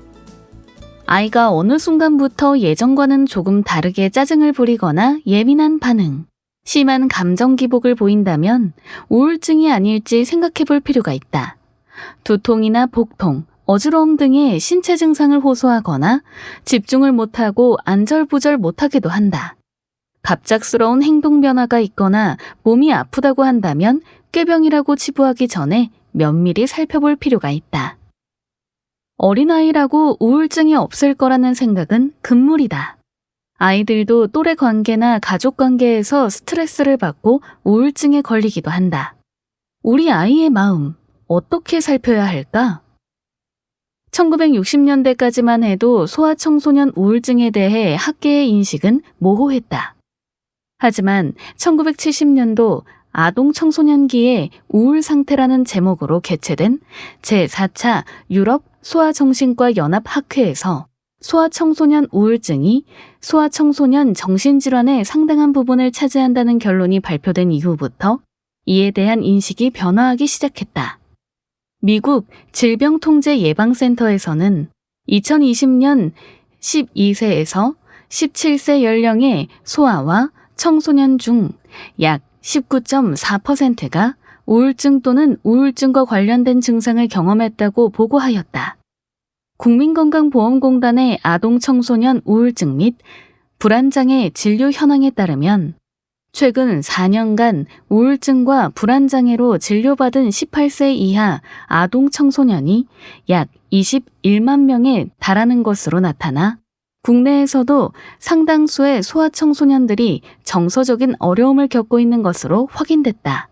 아이가 어느 순간부터 예전과는 조금 다르게 짜증을 부리거나 예민한 반응, 심한 감정 기복을 보인다면 우울증이 아닐지 생각해 볼 필요가 있다. 두통이나 복통, 어지러움 등의 신체 증상을 호소하거나 집중을 못하고 안절부절 못하기도 한다. 갑작스러운 행동 변화가 있거나 몸이 아프다고 한다면 꾀병이라고 치부하기 전에 면밀히 살펴볼 필요가 있다. 어린아이라고 우울증이 없을 거라는 생각은 금물이다. 아이들도 또래 관계나 가족 관계에서 스트레스를 받고 우울증에 걸리기도 한다. 우리 아이의 마음, 어떻게 살펴야 할까? 1960년대까지만 해도 소아청소년 우울증에 대해 학계의 인식은 모호했다. 하지만 1970년도 아동 청소년기의 우울 상태라는 제목으로 개최된 제4차 유럽 소아정신과 연합학회에서 소아청소년 우울증이 소아청소년 정신질환의 상당한 부분을 차지한다는 결론이 발표된 이후부터 이에 대한 인식이 변화하기 시작했다. 미국 질병통제예방센터에서는 2020년 12세에서 17세 연령의 소아와 청소년 중 약 19.4%가 우울증 또는 우울증과 관련된 증상을 경험했다고 보고하였다. 국민건강보험공단의 아동 청소년 우울증 및 불안장애 진료 현황에 따르면 최근 4년간 우울증과 불안장애로 진료받은 18세 이하 아동 청소년이 약 21만 명에 달하는 것으로 나타나 국내에서도 상당수의 소아청소년들이 정서적인 어려움을 겪고 있는 것으로 확인됐다.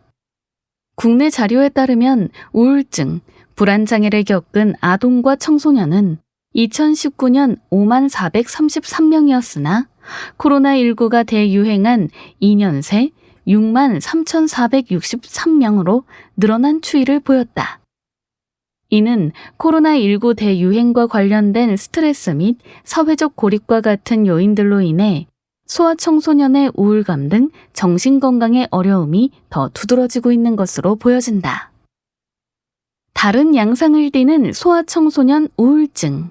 국내 자료에 따르면 우울증, 불안장애를 겪은 아동과 청소년은 2019년 5만 433명이었으나 코로나19가 대유행한 2년 새 6만 3,463명으로 늘어난 추이를 보였다. 이는 코로나19 대유행과 관련된 스트레스 및 사회적 고립과 같은 요인들로 인해 소아청소년의 우울감 등 정신건강의 어려움이 더 두드러지고 있는 것으로 보여진다. 다른 양상을 띠는 소아청소년 우울증.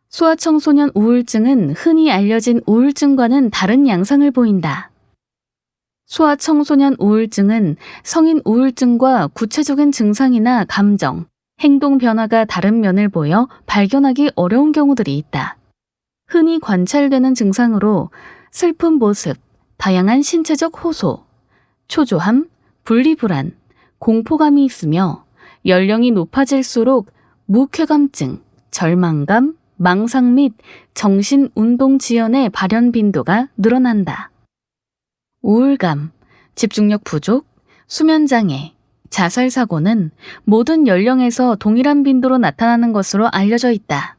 소아청소년 우울증은 흔히 알려진 우울증과는 다른 양상을 보인다. 소아청소년 우울증은 성인 우울증과 구체적인 증상이나 감정, 행동 변화가 다른 면을 보여 발견하기 어려운 경우들이 있다. 흔히 관찰되는 증상으로 슬픈 모습, 다양한 신체적 호소, 초조함, 분리불안, 공포감이 있으며 연령이 높아질수록 무쾌감증, 절망감, 망상 및 정신운동지연의 발현 빈도가 늘어난다. 우울감, 집중력 부족, 수면장애, 자살사고는 모든 연령에서 동일한 빈도로 나타나는 것으로 알려져 있다.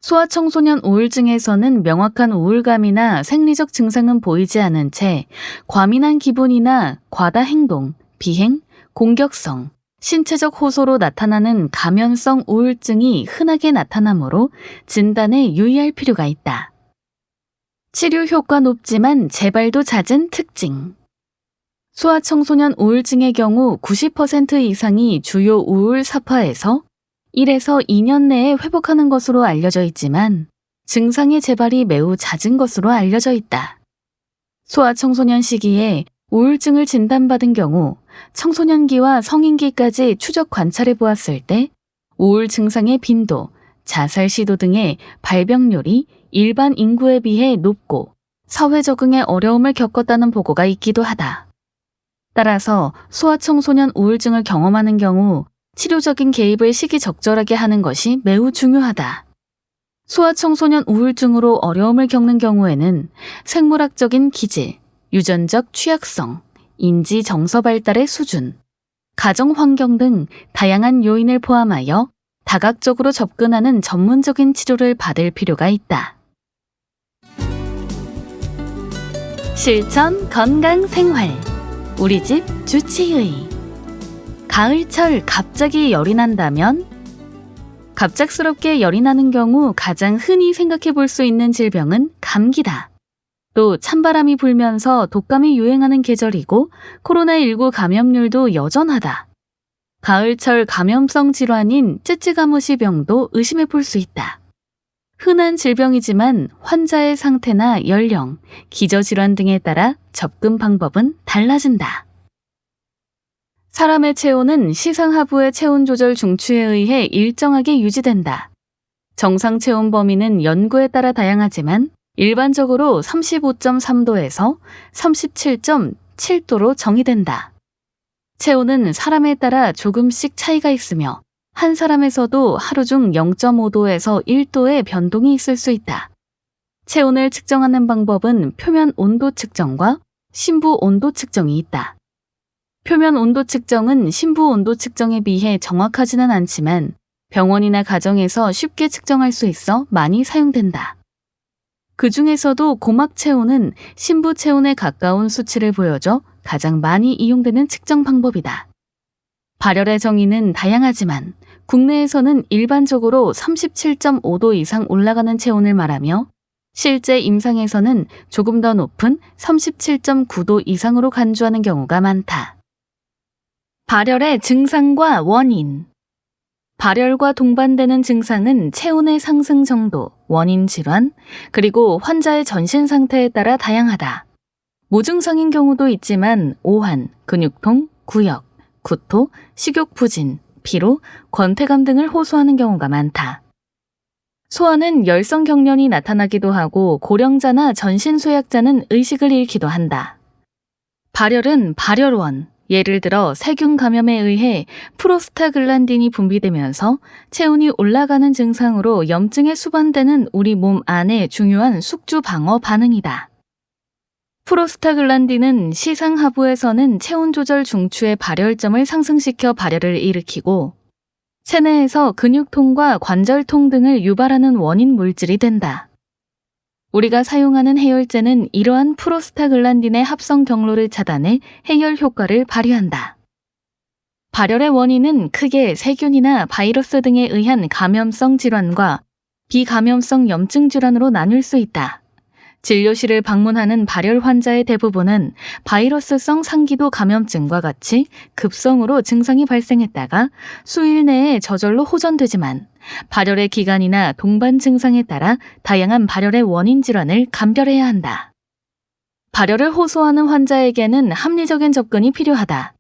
소아청소년 우울증에서는 명확한 우울감이나 생리적 증상은 보이지 않은 채 과민한 기분이나 과다 행동, 비행, 공격성, 신체적 호소로 나타나는 가면성 우울증이 흔하게 나타나므로 진단에 유의할 필요가 있다. 치료 효과 높지만 재발도 잦은 특징. 소아청소년 우울증의 경우 90% 이상이 주요 우울 사파에서 1에서 2년 내에 회복하는 것으로 알려져 있지만 증상의 재발이 매우 잦은 것으로 알려져 있다. 소아청소년 시기에 우울증을 진단받은 경우 청소년기와 성인기까지 추적 관찰해 보았을 때 우울 증상의 빈도, 자살 시도 등의 발병률이 일반 인구에 비해 높고 사회 적응에 어려움을 겪었다는 보고가 있기도 하다. 따라서 소아청소년 우울증을 경험하는 경우 치료적인 개입을 시기적절하게 하는 것이 매우 중요하다. 소아청소년 우울증으로 어려움을 겪는 경우에는 생물학적인 기질, 유전적 취약성, 인지 정서 발달의 수준, 가정 환경 등 다양한 요인을 포함하여 다각적으로 접근하는 전문적인 치료를 받을 필요가 있다. 실천 건강 생활. 우리 집 주치의. 가을철 갑자기 열이 난다면? 갑작스럽게 열이 나는 경우 가장 흔히 생각해 볼 수 있는 질병은 감기다. 또 찬바람이 불면서 독감이 유행하는 계절이고 코로나19 감염률도 여전하다. 가을철 감염성 질환인 쯔쯔가무시병도 의심해 볼 수 있다. 흔한 질병이지만 환자의 상태나 연령, 기저질환 등에 따라 접근 방법은 달라진다. 사람의 체온은 시상하부의 체온 조절 중추에 의해 일정하게 유지된다. 정상 체온 범위는 연구에 따라 다양하지만 일반적으로 35.3도에서 37.7도로 정의된다. 체온은 사람에 따라 조금씩 차이가 있으며 한 사람에서도 하루 중 0.5도에서 1도의 변동이 있을 수 있다. 체온을 측정하는 방법은 표면 온도 측정과 심부 온도 측정이 있다. 표면 온도 측정은 심부 온도 측정에 비해 정확하지는 않지만 병원이나 가정에서 쉽게 측정할 수 있어 많이 사용된다. 그 중에서도 고막 체온은 심부 체온에 가까운 수치를 보여줘 가장 많이 이용되는 측정 방법이다. 발열의 정의는 다양하지만 국내에서는 일반적으로 37.5도 이상 올라가는 체온을 말하며 실제 임상에서는 조금 더 높은 37.9도 이상으로 간주하는 경우가 많다. 발열의 증상과 원인. 발열과 동반되는 증상은 체온의 상승 정도, 원인 질환, 그리고 환자의 전신 상태에 따라 다양하다. 무증상인 경우도 있지만 오한, 근육통, 구역, 구토, 식욕 부진, 피로, 권태감 등을 호소하는 경우가 많다. 소아는 열성 경련이 나타나기도 하고 고령자나 전신쇠약자는 의식을 잃기도 한다. 발열은 발열원, 예를 들어 세균 감염에 의해 프로스타글란딘이 분비되면서 체온이 올라가는 증상으로 염증에 수반되는 우리 몸 안의 중요한 숙주 방어 반응이다. 프로스타글란딘은 시상하부에서는 체온 조절 중추의 발열점을 상승시켜 발열을 일으키고 체내에서 근육통과 관절통 등을 유발하는 원인 물질이 된다. 우리가 사용하는 해열제는 이러한 프로스타글란딘의 합성 경로를 차단해 해열 효과를 발휘한다. 발열의 원인은 크게 세균이나 바이러스 등에 의한 감염성 질환과 비감염성 염증 질환으로 나뉠 수 있다. 진료실을 방문하는 발열 환자의 대부분은 바이러스성 상기도 감염증과 같이 급성으로 증상이 발생했다가 수일 내에 저절로 호전되지만 발열의 기간이나 동반 증상에 따라 다양한 발열의 원인 질환을 감별해야 한다. 발열을 호소하는 환자에게는 합리적인 접근이 필요하다.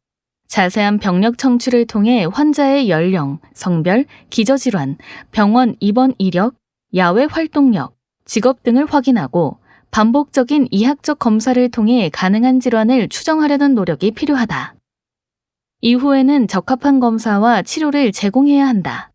자세한 병력 청취를 통해 환자의 연령, 성별, 기저질환, 병원 입원 이력, 야외 활동력, 직업 등을 확인하고 반복적인 이학적 검사를 통해 가능한 질환을 추정하려는 노력이 필요하다. 이후에는 적합한 검사와 치료를 제공해야 한다.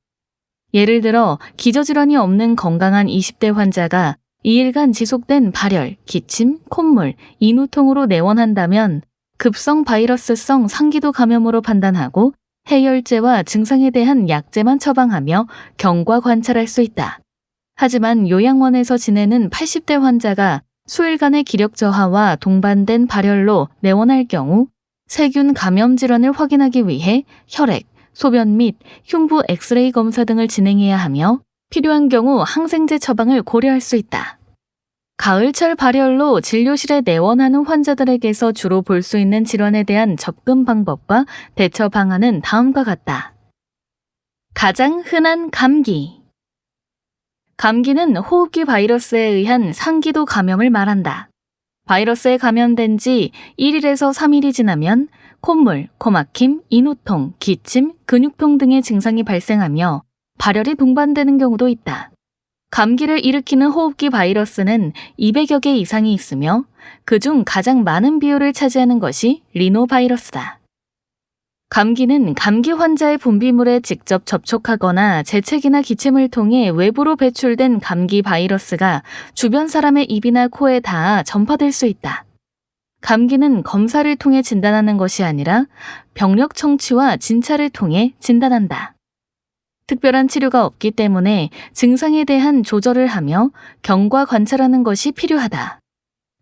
예를 들어 기저질환이 없는 건강한 20대 환자가 2일간 지속된 발열, 기침, 콧물, 인후통으로 내원한다면 급성 바이러스성 상기도 감염으로 판단하고 해열제와 증상에 대한 약제만 처방하며 경과 관찰할 수 있다. 하지만 요양원에서 지내는 80대 환자가 수일간의 기력 저하와 동반된 발열로 내원할 경우 세균 감염 질환을 확인하기 위해 혈액, 소변 및 흉부 엑스레이 검사 등을 진행해야 하며 필요한 경우 항생제 처방을 고려할 수 있다. 가을철 발열로 진료실에 내원하는 환자들에게서 주로 볼 수 있는 질환에 대한 접근 방법과 대처 방안은 다음과 같다. 가장 흔한 감기. 감기는 호흡기 바이러스에 의한 상기도 감염을 말한다. 바이러스에 감염된 지 1일에서 3일이 지나면 콧물, 코막힘, 인후통, 기침, 근육통 등의 증상이 발생하며 발열이 동반되는 경우도 있다. 감기를 일으키는 호흡기 바이러스는 200여 개 이상이 있으며 그중 가장 많은 비율을 차지하는 것이 리노바이러스다. 감기는 감기 환자의 분비물에 직접 접촉하거나 재채기나 기침을 통해 외부로 배출된 감기 바이러스가 주변 사람의 입이나 코에 닿아 전파될 수 있다. 감기는 검사를 통해 진단하는 것이 아니라 병력 청취와 진찰을 통해 진단한다. 특별한 치료가 없기 때문에 증상에 대한 조절을 하며 경과 관찰하는 것이 필요하다.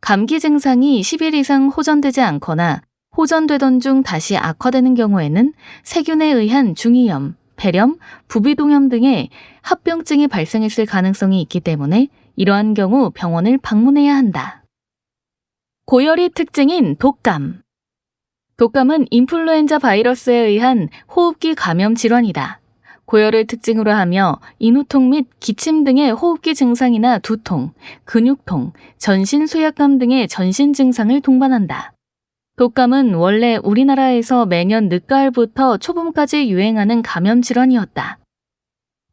감기 증상이 10일 이상 호전되지 않거나 호전되던 중 다시 악화되는 경우에는 세균에 의한 중이염, 폐렴, 부비동염 등의 합병증이 발생했을 가능성이 있기 때문에 이러한 경우 병원을 방문해야 한다. 고열이 특징인 독감. 독감은 인플루엔자 바이러스에 의한 호흡기 감염 질환이다. 고열을 특징으로 하며 인후통 및 기침 등의 호흡기 증상이나 두통, 근육통, 전신 쇠약감 등의 전신 증상을 동반한다. 독감은 원래 우리나라에서 매년 늦가을부터 초봄까지 유행하는 감염 질환이었다.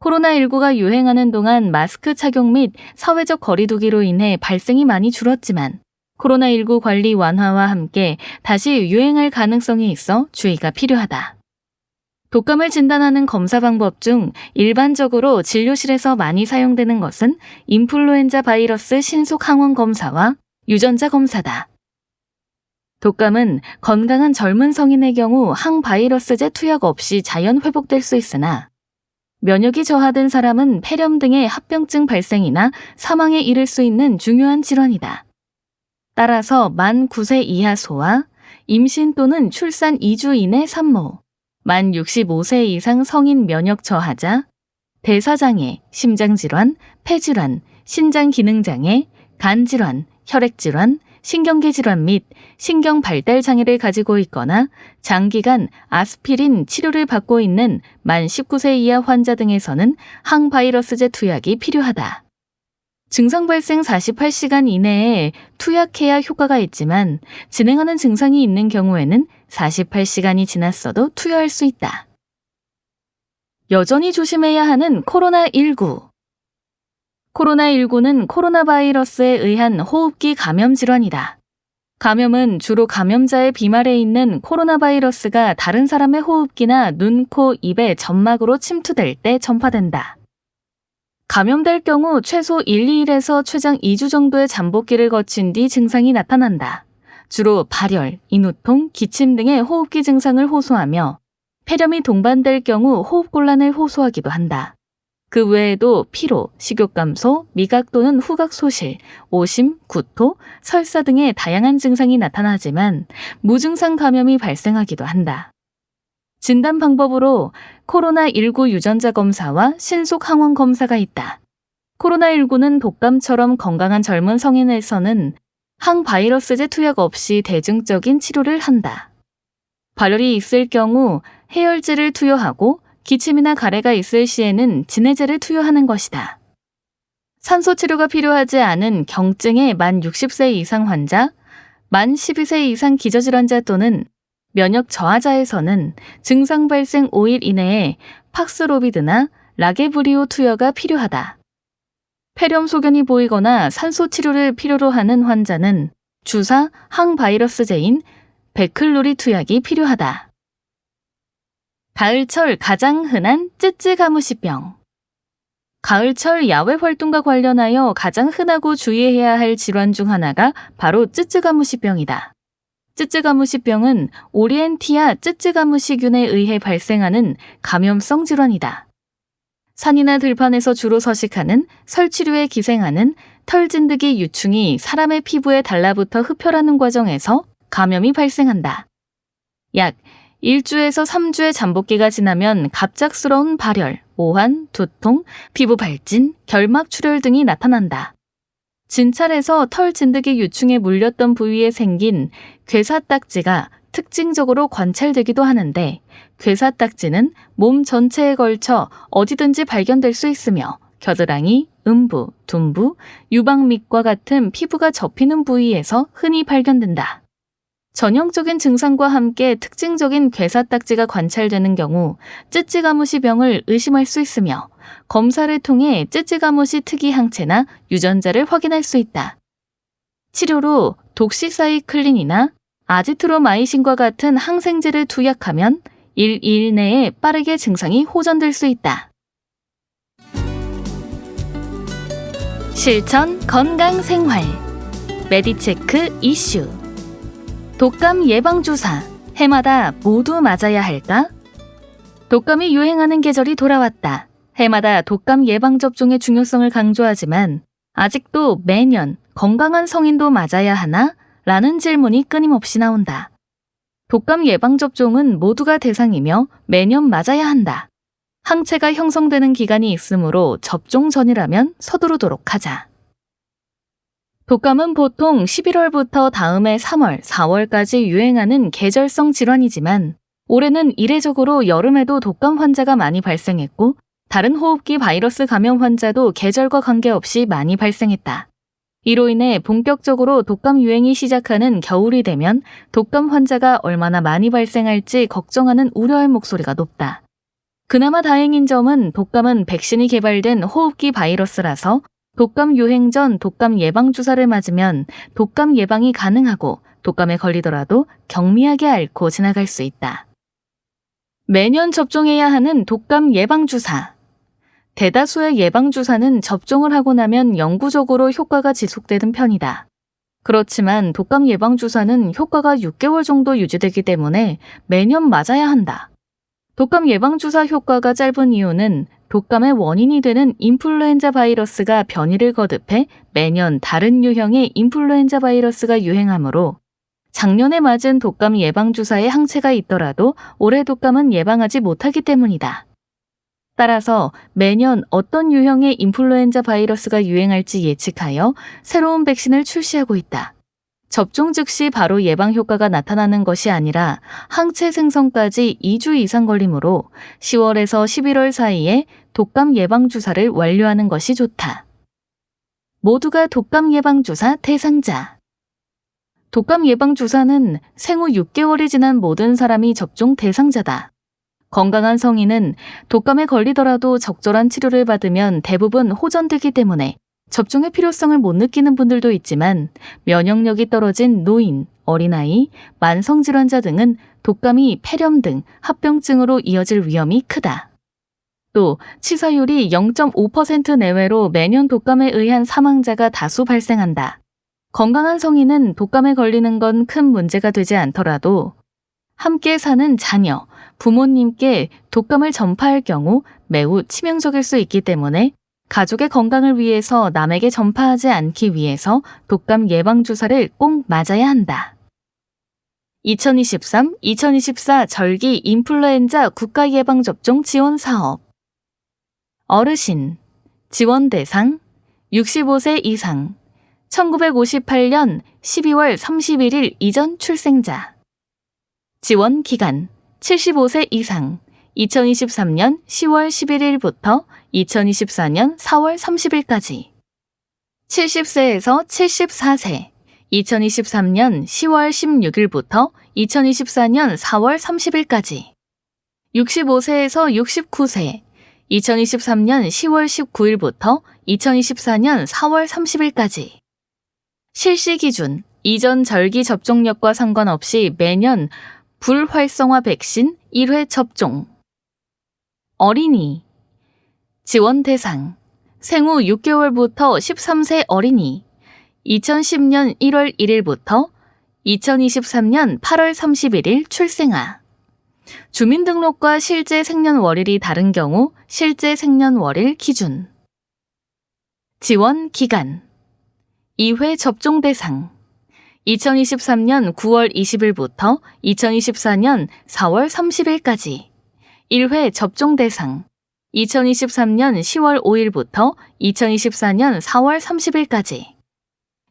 코로나19가 유행하는 동안 마스크 착용 및 사회적 거리두기로 인해 발생이 많이 줄었지만 코로나19 관리 완화와 함께 다시 유행할 가능성이 있어 주의가 필요하다. 독감을 진단하는 검사 방법 중 일반적으로 진료실에서 많이 사용되는 것은 인플루엔자 바이러스 신속 항원 검사와 유전자 검사다. 독감은 건강한 젊은 성인의 경우 항바이러스제 투약 없이 자연 회복될 수 있으나 면역이 저하된 사람은 폐렴 등의 합병증 발생이나 사망에 이를 수 있는 중요한 질환이다. 따라서 만 9세 이하 소아, 임신 또는 출산 2주 이내 산모, 만 65세 이상 성인 면역 저하자, 대사장애, 심장질환, 폐질환, 신장기능장애, 간질환, 혈액질환, 신경계 질환 및 신경 발달 장애를 가지고 있거나 장기간 아스피린 치료를 받고 있는 만 19세 이하 환자 등에서는 항바이러스제 투약이 필요하다. 증상 발생 48시간 이내에 투약해야 효과가 있지만 진행하는 증상이 있는 경우에는 48시간이 지났어도 투여할 수 있다. 여전히 조심해야 하는 코로나19. 코로나19는 코로나 바이러스에 의한 호흡기 감염 질환이다. 감염은 주로 감염자의 비말에 있는 코로나 바이러스가 다른 사람의 호흡기나 눈, 코, 입의 점막으로 침투될 때 전파된다. 감염될 경우 최소 1, 2일에서 최장 2주 정도의 잠복기를 거친 뒤 증상이 나타난다. 주로 발열, 인후통, 기침 등의 호흡기 증상을 호소하며 폐렴이 동반될 경우 호흡곤란을 호소하기도 한다. 그 외에도 피로, 식욕 감소, 미각 또는 후각 소실, 오심, 구토, 설사 등의 다양한 증상이 나타나지만 무증상 감염이 발생하기도 한다. 진단 방법으로 코로나19 유전자 검사와 신속 항원 검사가 있다. 코로나19는 독감처럼 건강한 젊은 성인에서는 항바이러스제 투약 없이 대증적인 치료를 한다. 발열이 있을 경우 해열제를 투여하고 기침이나 가래가 있을 시에는 진해제를 투여하는 것이다. 산소 치료가 필요하지 않은 경증의 만 60세 이상 환자, 만 12세 이상 기저질환자 또는 면역 저하자에서는 증상 발생 5일 이내에 팍스로비드나 라게브리오 투여가 필요하다. 폐렴 소견이 보이거나 산소 치료를 필요로 하는 환자는 주사 항바이러스제인 베클로리 투약이 필요하다. 가을철 가장 흔한 쯔쯔가무시병. 가을철 야외 활동과 관련하여 가장 흔하고 주의해야 할 질환 중 하나가 바로 쯔쯔가무시병이다. 쯔쯔가무시병은 오리엔티아 쯔쯔가무시균에 의해 발생하는 감염성 질환이다. 산이나 들판에서 주로 서식하는 설치류에 기생하는 털진드기 유충이 사람의 피부에 달라붙어 흡혈하는 과정에서 감염이 발생한다. 약 1주에서 3주의 잠복기가 지나면 갑작스러운 발열, 오한, 두통, 피부 발진, 결막 출혈 등이 나타난다. 진찰에서 털 진드기 유충에 물렸던 부위에 생긴 괴사딱지가 특징적으로 관찰되기도 하는데 괴사딱지는 몸 전체에 걸쳐 어디든지 발견될 수 있으며 겨드랑이, 음부, 둔부, 유방밑과 같은 피부가 접히는 부위에서 흔히 발견된다. 전형적인 증상과 함께 특징적인 괴사딱지가 관찰되는 경우 쯔쯔가무시병을 의심할 수 있으며 검사를 통해 쯔쯔가무시 특이 항체나 유전자를 확인할 수 있다. 치료로 독시사이클린이나 아지트로마이신과 같은 항생제를 투약하면 1, 2일 내에 빠르게 증상이 호전될 수 있다. 실천 건강생활 메디체크 이슈 독감 예방주사, 해마다 모두 맞아야 할까? 독감이 유행하는 계절이 돌아왔다. 해마다 독감 예방접종의 중요성을 강조하지만 아직도 매년 건강한 성인도 맞아야 하나? 라는 질문이 끊임없이 나온다. 독감 예방접종은 모두가 대상이며 매년 맞아야 한다. 항체가 형성되는 기간이 있으므로 접종 전이라면 서두르도록 하자. 독감은 보통 11월부터 다음해 3월, 4월까지 유행하는 계절성 질환이지만 올해는 이례적으로 여름에도 독감 환자가 많이 발생했고 다른 호흡기 바이러스 감염 환자도 계절과 관계없이 많이 발생했다. 이로 인해 본격적으로 독감 유행이 시작하는 겨울이 되면 독감 환자가 얼마나 많이 발생할지 걱정하는 우려의 목소리가 높다. 그나마 다행인 점은 독감은 백신이 개발된 호흡기 바이러스라서 독감 유행 전 독감 예방 주사를 맞으면 독감 예방이 가능하고 독감에 걸리더라도 경미하게 앓고 지나갈 수 있다. 매년 접종해야 하는 독감 예방 주사. 대다수의 예방 주사는 접종을 하고 나면 영구적으로 효과가 지속되는 편이다. 그렇지만 독감 예방 주사는 효과가 6개월 정도 유지되기 때문에 매년 맞아야 한다. 독감 예방 주사 효과가 짧은 이유는 독감의 원인이 되는 인플루엔자 바이러스가 변이를 거듭해 매년 다른 유형의 인플루엔자 바이러스가 유행하므로 작년에 맞은 독감 예방 주사에 항체가 있더라도 올해 독감은 예방하지 못하기 때문이다. 따라서 매년 어떤 유형의 인플루엔자 바이러스가 유행할지 예측하여 새로운 백신을 출시하고 있다. 접종 즉시 바로 예방 효과가 나타나는 것이 아니라 항체 생성까지 2주 이상 걸리므로 10월에서 11월 사이에 독감 예방 주사를 완료하는 것이 좋다. 모두가 독감 예방 주사 대상자. 독감 예방 주사는 생후 6개월이 지난 모든 사람이 접종 대상자다. 건강한 성인은 독감에 걸리더라도 적절한 치료를 받으면 대부분 호전되기 때문에 접종의 필요성을 못 느끼는 분들도 있지만 면역력이 떨어진 노인, 어린아이, 만성질환자 등은 독감이 폐렴 등 합병증으로 이어질 위험이 크다. 또 치사율이 0.5% 내외로 매년 독감에 의한 사망자가 다수 발생한다. 건강한 성인은 독감에 걸리는 건 큰 문제가 되지 않더라도 함께 사는 자녀, 부모님께 독감을 전파할 경우 매우 치명적일 수 있기 때문에 가족의 건강을 위해서 남에게 전파하지 않기 위해서 독감 예방주사를 꼭 맞아야 한다. 2023-2024 절기 인플루엔자 국가예방접종 지원 사업. 어르신, 지원 대상, 65세 이상, 1958년 12월 31일 이전 출생자. 지원 기간, 75세 이상, 2023년 10월 11일부터 2024년 4월 30일까지. 70세에서 74세, 2023년 10월 16일부터 2024년 4월 30일까지. 65세에서 69세, 2023년 10월 19일부터 2024년 4월 30일까지. 실시 기준, 이전 절기 접종력과 상관없이 매년 불활성화 백신 1회 접종. 어린이. 지원 대상. 생후 6개월부터 13세 어린이. 2010년 1월 1일부터 2023년 8월 31일 출생아. 주민등록과 실제 생년월일이 다른 경우 실제 생년월일 기준. 지원 기간. 2회 접종 대상. 2023년 9월 20일부터 2024년 4월 30일까지. 1회 접종 대상. 2023년 10월 5일부터 2024년 4월 30일까지.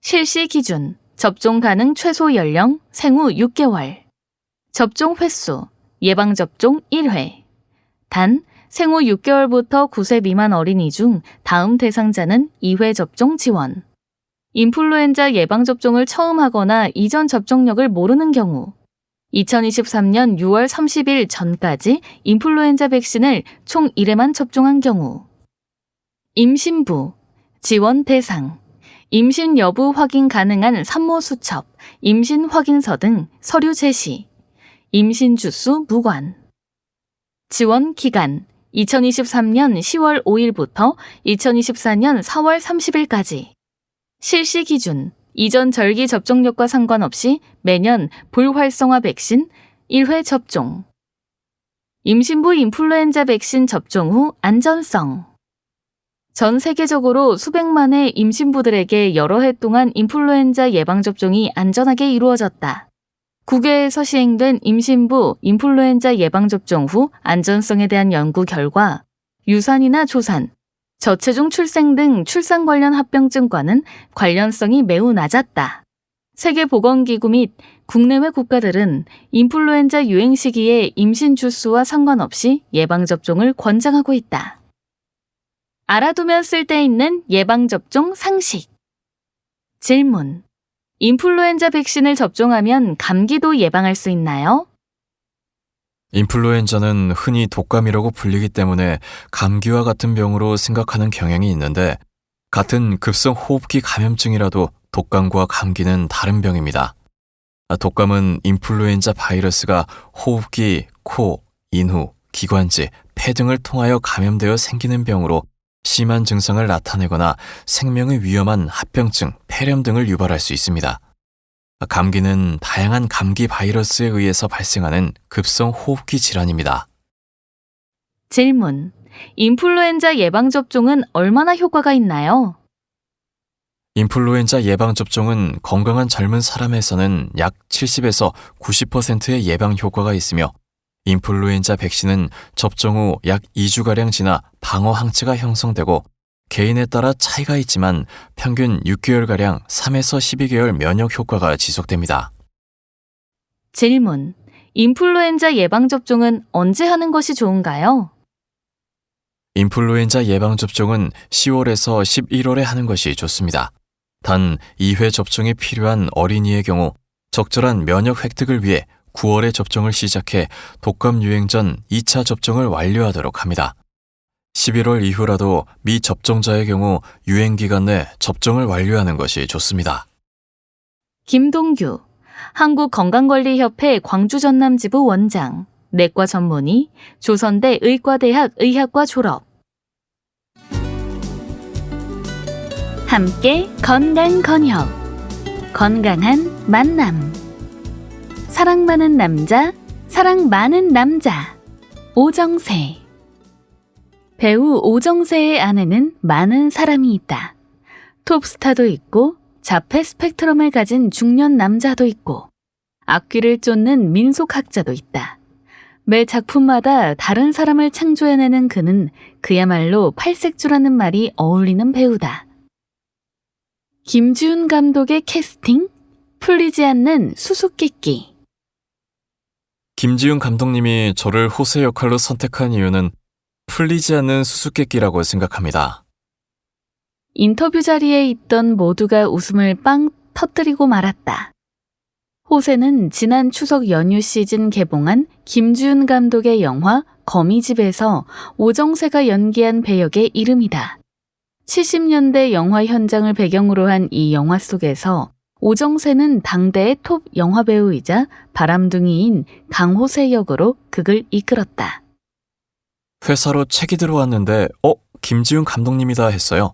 실시 기준. 접종 가능 최소 연령 생후 6개월. 접종 횟수. 예방접종 1회. 단, 생후 6개월부터 9세 미만 어린이 중 다음 대상자는 2회 접종 지원. 인플루엔자 예방접종을 처음 하거나 이전 접종력을 모르는 경우 2023년 6월 30일 전까지 인플루엔자 백신을 총 1회만 접종한 경우. 임신부, 지원 대상, 임신 여부 확인 가능한 산모 수첩, 임신 확인서 등 서류 제시, 임신 주수 무관. 지원 기간, 2023년 10월 5일부터 2024년 4월 30일까지. 실시 기준, 이전 절기 접종력과 상관없이 매년 불활성화 백신 1회 접종. 임신부 인플루엔자 백신 접종 후 안전성. 전 세계적으로 수백만의 임신부들에게 여러 해 동안 인플루엔자 예방접종이 안전하게 이루어졌다. 국외에서 시행된 임신부 인플루엔자 예방접종 후 안전성에 대한 연구 결과 유산이나 조산, 저체중 출생 등 출산 관련 합병증과는 관련성이 매우 낮았다. 세계보건기구 및 국내외 국가들은 인플루엔자 유행 시기에 임신 주수와 상관없이 예방접종을 권장하고 있다. 알아두면 쓸데있는 예방접종 상식. 질문. 인플루엔자 백신을 접종하면 감기도 예방할 수 있나요? 인플루엔자는 흔히 독감이라고 불리기 때문에 감기와 같은 병으로 생각하는 경향이 있는데 같은 급성 호흡기 감염증이라도 독감과 감기는 다른 병입니다. 독감은 인플루엔자 바이러스가 호흡기, 코, 인후, 기관지, 폐 등을 통하여 감염되어 생기는 병으로 심한 증상을 나타내거나 생명에 위험한 합병증, 폐렴 등을 유발할 수 있습니다. 감기는 다양한 감기 바이러스에 의해서 발생하는 급성 호흡기 질환입니다. 질문. 인플루엔자 예방접종은 얼마나 효과가 있나요? 인플루엔자 예방접종은 건강한 젊은 사람에서는 약 70에서 90%의 예방 효과가 있으며 인플루엔자 백신은 접종 후 약 2주가량 지나 방어 항체가 형성되고 개인에 따라 차이가 있지만 평균 6개월가량 3에서 12개월 면역 효과가 지속됩니다. 질문. 인플루엔자 예방접종은 언제 하는 것이 좋은가요? 인플루엔자 예방접종은 10월에서 11월에 하는 것이 좋습니다. 단 2회 접종이 필요한 어린이의 경우 적절한 면역 획득을 위해 9월에 접종을 시작해 독감 유행 전 2차 접종을 완료하도록 합니다. 11월 이후라도 미접종자의 경우 유행 기간 내 접종을 완료하는 것이 좋습니다. 김동규. 한국건강관리협회 광주전남지부 원장, 내과 전문의, 조선대 의과대학 의학과 졸업. 함께 건강건협. 건강한 만남. 사랑 많은 남자, 사랑 많은 남자. 오정세. 배우 오정세의 아내는 많은 사람이 있다. 톱스타도 있고 자폐 스펙트럼을 가진 중년 남자도 있고 악귀를 쫓는 민속학자도 있다. 매 작품마다 다른 사람을 창조해내는 그는 그야말로 팔색조라는 말이 어울리는 배우다. 김지훈 감독의 캐스팅? 풀리지 않는 수수께끼. 김지훈 감독님이 저를 호세 역할로 선택한 이유는 풀리지 않는 수수께끼라고 생각합니다. 인터뷰 자리에 있던 모두가 웃음을 빵 터뜨리고 말았다. 호세는 지난 추석 연휴 시즌 개봉한 김지훈 감독의 영화 거미집에서 오정세가 연기한 배역의 이름이다. 70년대 영화 현장을 배경으로 한 이 영화 속에서 오정세는 당대의 톱 영화배우이자 바람둥이인 강호세 역으로 극을 이끌었다. 회사로 책이 들어왔는데 김지훈 감독님이다 했어요.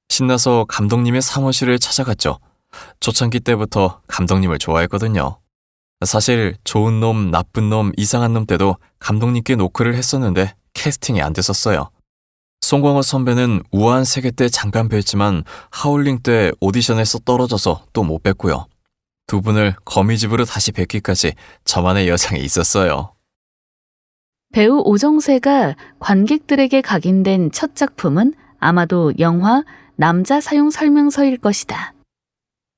신나서 감독님의 사무실을 찾아갔죠. 초창기 때부터 감독님을 좋아했거든요. 사실 좋은 놈, 나쁜 놈, 이상한 놈 때도 감독님께 노크를 했었는데 캐스팅이 안 됐었어요. 송광호 선배는 우아한 세계 때 잠깐 뵀지만 하울링 때 오디션에서 떨어져서 또 못 뵀고요. 두 분을 거미집으로 다시 뵙기까지 저만의 여정이 있었어요. 배우 오정세가 관객들에게 각인된 첫 작품은 아마도 영화 남자 사용 설명서일 것이다.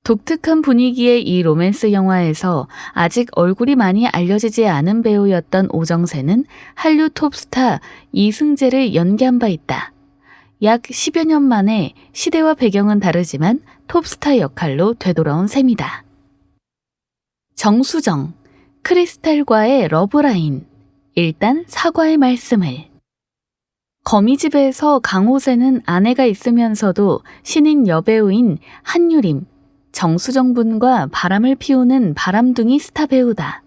독특한 분위기의 이 로맨스 영화에서 아직 얼굴이 많이 알려지지 않은 배우였던 오정세는 한류 톱스타 이승재를 연기한 바 있다. 약 10여 년 만에 시대와 배경은 다르지만 톱스타 역할로 되돌아온 셈이다. 정수정, 크리스탈과의 러브라인. 일단 사과의 말씀을. 거미집에서 강호세는 아내가 있으면서도 신인 여배우인 한유림, 정수정 분과 바람을 피우는 바람둥이 스타 배우다.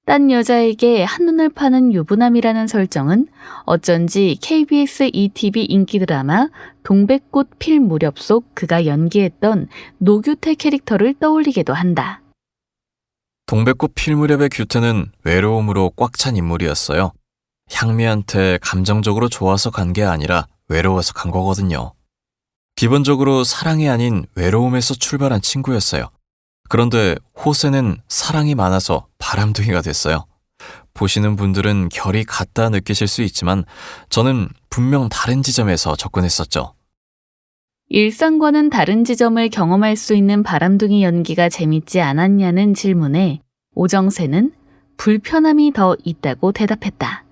딴 여자에게 한눈을 파는 유부남이라는 설정은 어쩐지 KBS ETV 인기 드라마 동백꽃 필 무렵 속 그가 연기했던 노규태 캐릭터를 떠올리게도 한다. 동백꽃 필 무렵의 규태는 외로움으로 꽉 찬 인물이었어요. 향미한테 감정적으로 좋아서 간 게 아니라 외로워서 간 거거든요. 기본적으로 사랑이 아닌 외로움에서 출발한 친구였어요. 그런데 호세는 사랑이 많아서 바람둥이가 됐어요. 보시는 분들은 결이 같다 느끼실 수 있지만 저는 분명 다른 지점에서 접근했었죠. 일상과는 다른 지점을 경험할 수 있는 바람둥이 연기가 재밌지 않았냐는 질문에 오정세는 불편함이 더 있다고 대답했다.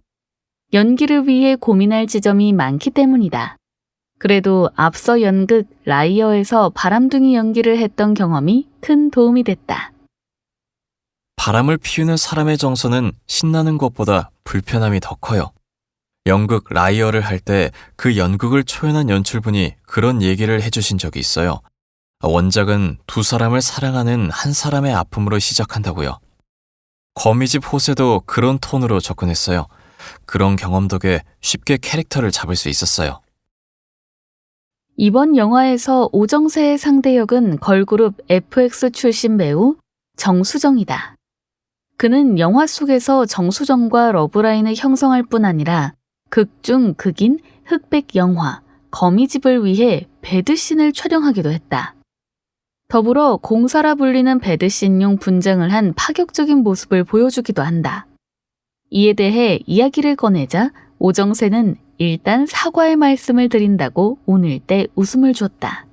연기를 위해 고민할 지점이 많기 때문이다. 그래도 앞서 연극 라이어에서 바람둥이 연기를 했던 경험이 큰 도움이 됐다. 바람을 피우는 사람의 정서는 신나는 것보다 불편함이 더 커요. 연극 라이어를 할 때 그 연극을 초연한 연출분이 그런 얘기를 해주신 적이 있어요. 원작은 두 사람을 사랑하는 한 사람의 아픔으로 시작한다고요. 거미집 호세도 그런 톤으로 접근했어요. 그런 경험 덕에 쉽게 캐릭터를 잡을 수 있었어요. 이번 영화에서 오정세의 상대 역은 걸그룹 FX 출신 배우 정수정이다. 그는 영화 속에서 정수정과 러브라인을 형성할 뿐 아니라 극중 극인 흑백 영화 거미집을 위해 배드신을 촬영하기도 했다. 더불어 공사라 불리는 배드신용 분장을 한 파격적인 모습을 보여주기도 한다. 이에 대해 이야기를 꺼내자 오정세는 일단 사과의 말씀을 드린다고 오늘 때 웃음을 줬다.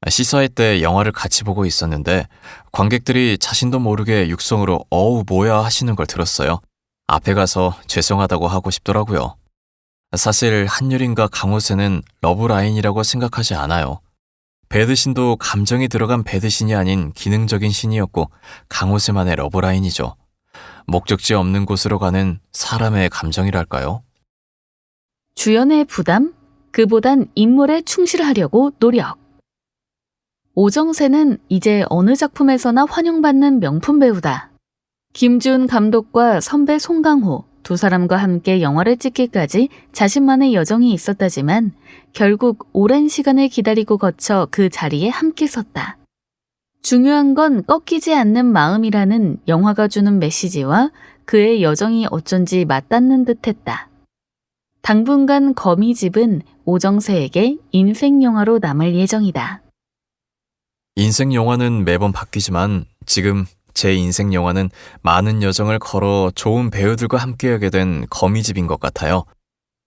시사회 때 영화를 같이 보고 있었는데 관객들이 자신도 모르게 육성으로 어우 뭐야 하시는 걸 들었어요. 앞에 가서 죄송하다고 하고 싶더라고요. 사실 한유린과 강호세는 러브라인이라고 생각하지 않아요. 배드신도 감정이 들어간 배드신이 아닌 기능적인 신이었고 강호세만의 러브라인이죠. 목적지 없는 곳으로 가는 사람의 감정이랄까요? 주연의 부담? 그보단 인물에 충실하려고 노력. 오정세는 이제 어느 작품에서나 환영받는 명품 배우다. 김주은 감독과 선배 송강호 두 사람과 함께 영화를 찍기까지 자신만의 여정이 있었다지만 결국 오랜 시간을 기다리고 거쳐 그 자리에 함께 섰다. 중요한 건 꺾이지 않는 마음이라는 영화가 주는 메시지와 그의 여정이 어쩐지 맞닿는 듯했다. 당분간 거미집은 오정세에게 인생 영화로 남을 예정이다. 인생 영화는 매번 바뀌지만 지금 제 인생 영화는 많은 여정을 걸어 좋은 배우들과 함께하게 된 거미집인 것 같아요.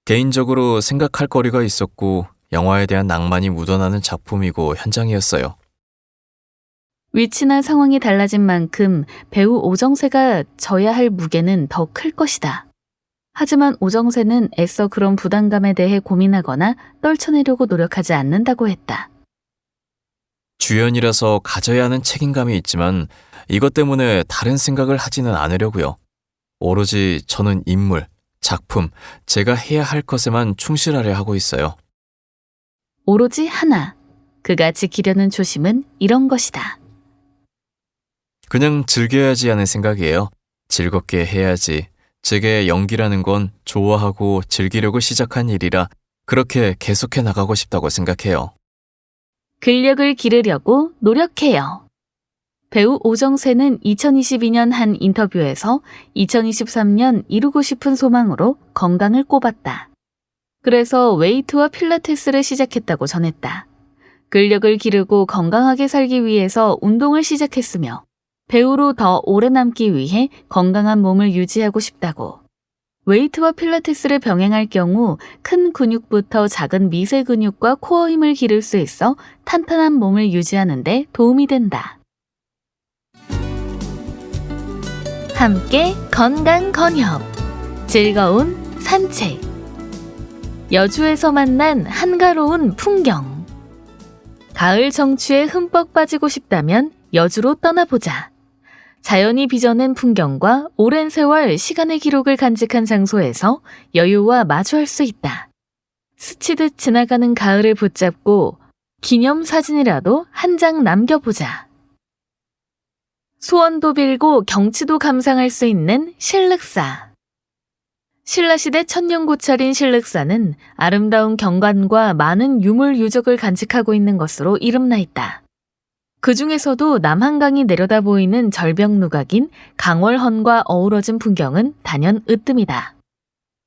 개인적으로 생각할 거리가 있었고 영화에 대한 낭만이 묻어나는 작품이고 현장이었어요. 위치나 상황이 달라진 만큼 배우 오정세가 져야 할 무게는 더 클 것이다. 하지만 오정세는 애써 그런 부담감에 대해 고민하거나 떨쳐내려고 노력하지 않는다고 했다. 주연이라서 가져야 하는 책임감이 있지만 이것 때문에 다른 생각을 하지는 않으려고요. 오로지 저는 인물, 작품, 제가 해야 할 것에만 충실하려 하고 있어요. 오로지 하나, 그가 지키려는 초심은 이런 것이다. 그냥 즐겨야지 하는 생각이에요. 즐겁게 해야지. 제게 연기라는 건 좋아하고 즐기려고 시작한 일이라 그렇게 계속해 나가고 싶다고 생각해요. 근력을 기르려고 노력해요. 배우 오정세는 2022년 한 인터뷰에서 2023년 이루고 싶은 소망으로 건강을 꼽았다. 그래서 웨이트와 필라테스를 시작했다고 전했다. 근력을 기르고 건강하게 살기 위해서 운동을 시작했으며 배우로 더 오래 남기 위해 건강한 몸을 유지하고 싶다고. 웨이트와 필라테스를 병행할 경우 큰 근육부터 작은 미세 근육과 코어 힘을 기를 수 있어 탄탄한 몸을 유지하는 데 도움이 된다. 함께 건강 건협, 즐거운 산책. 여주에서 만난 한가로운 풍경. 가을 정취에 흠뻑 빠지고 싶다면 여주로 떠나보자. 자연이 빚어낸 풍경과 오랜 세월 시간의 기록을 간직한 장소에서 여유와 마주할 수 있다. 스치듯 지나가는 가을을 붙잡고 기념사진이라도 한 장 남겨보자. 소원도 빌고 경치도 감상할 수 있는 신륵사. 신라시대 천년고찰인 신륵사는 아름다운 경관과 많은 유물 유적을 간직하고 있는 것으로 이름나 있다. 그 중에서도 남한강이 내려다 보이는 절벽누각인 강월헌과 어우러진 풍경은 단연 으뜸이다.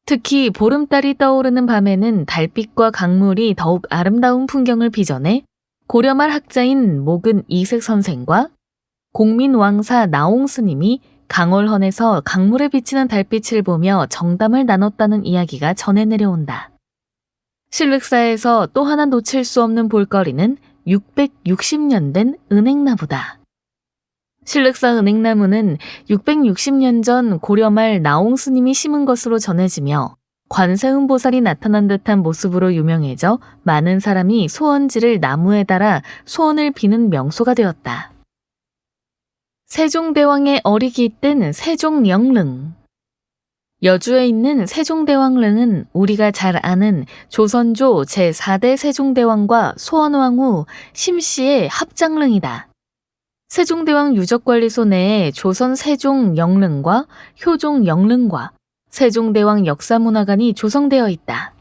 특히 보름달이 떠오르는 밤에는 달빛과 강물이 더욱 아름다운 풍경을 빚어내 고려말 학자인 목은 이색 선생과 공민왕사 나홍 스님이 강월헌에서 강물에 비치는 달빛을 보며 정담을 나눴다는 이야기가 전해 내려온다. 신륵사에서 또 하나 놓칠 수 없는 볼거리는 660년 된 은행나무다. 신륵사 은행나무는 660년 전 고려말 나홍 스님이 심은 것으로 전해지며 관세음 보살이 나타난 듯한 모습으로 유명해져 많은 사람이 소원지를 나무에 달아 소원을 비는 명소가 되었다. 세종대왕의 어리기 뜬 세종영릉. 여주에 있는 세종대왕릉은 우리가 잘 아는 조선조 제4대 세종대왕과 소원왕후 심씨의 합장릉이다. 세종대왕 유적관리소 내에 조선 세종영릉과 효종영릉과 세종대왕 역사문화관이 조성되어 있다.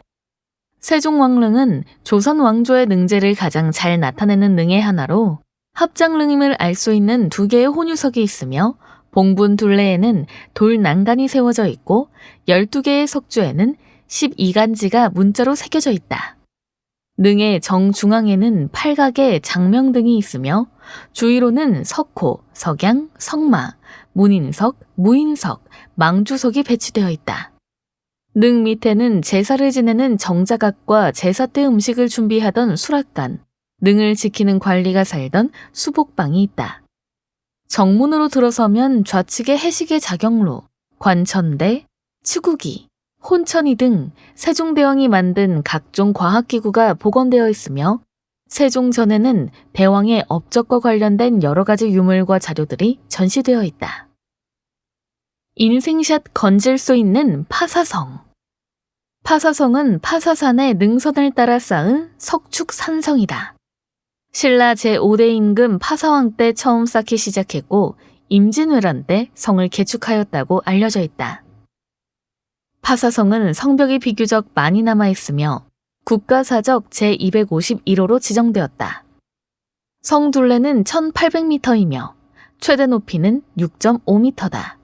세종왕릉은 조선 왕조의 능제를 가장 잘 나타내는 능의 하나로 합장릉임을 알 수 있는 2개의 혼유석이 있으며 봉분 둘레에는 돌 난간이 세워져 있고 12개의 석주에는 12간지가 문자로 새겨져 있다. 능의 정중앙에는 8각의 장명등이 있으며 주위로는 석호, 석양, 석마, 문인석, 무인석, 망주석이 배치되어 있다. 능 밑에는 제사를 지내는 정자각과 제사 때 음식을 준비하던 수락관, 능을 지키는 관리가 살던 수복방이 있다. 정문으로 들어서면 좌측에 해식의 자경로, 관천대, 치국이, 혼천이 등 세종대왕이 만든 각종 과학기구가 복원되어 있으며 세종전에는 대왕의 업적과 관련된 여러 가지 유물과 자료들이 전시되어 있다. 인생샷 건질 수 있는 파사성. 파사성은 파사산의 능선을 따라 쌓은 석축 산성이다. 신라 제5대 임금 파사왕 때 처음 쌓기 시작했고 임진왜란 때 성을 개축하였다고 알려져 있다. 파사성은 성벽이 비교적 많이 남아있으며 국가사적 제251호로 지정되었다. 성 둘레는 1800m이며 최대 높이는 6.5m다.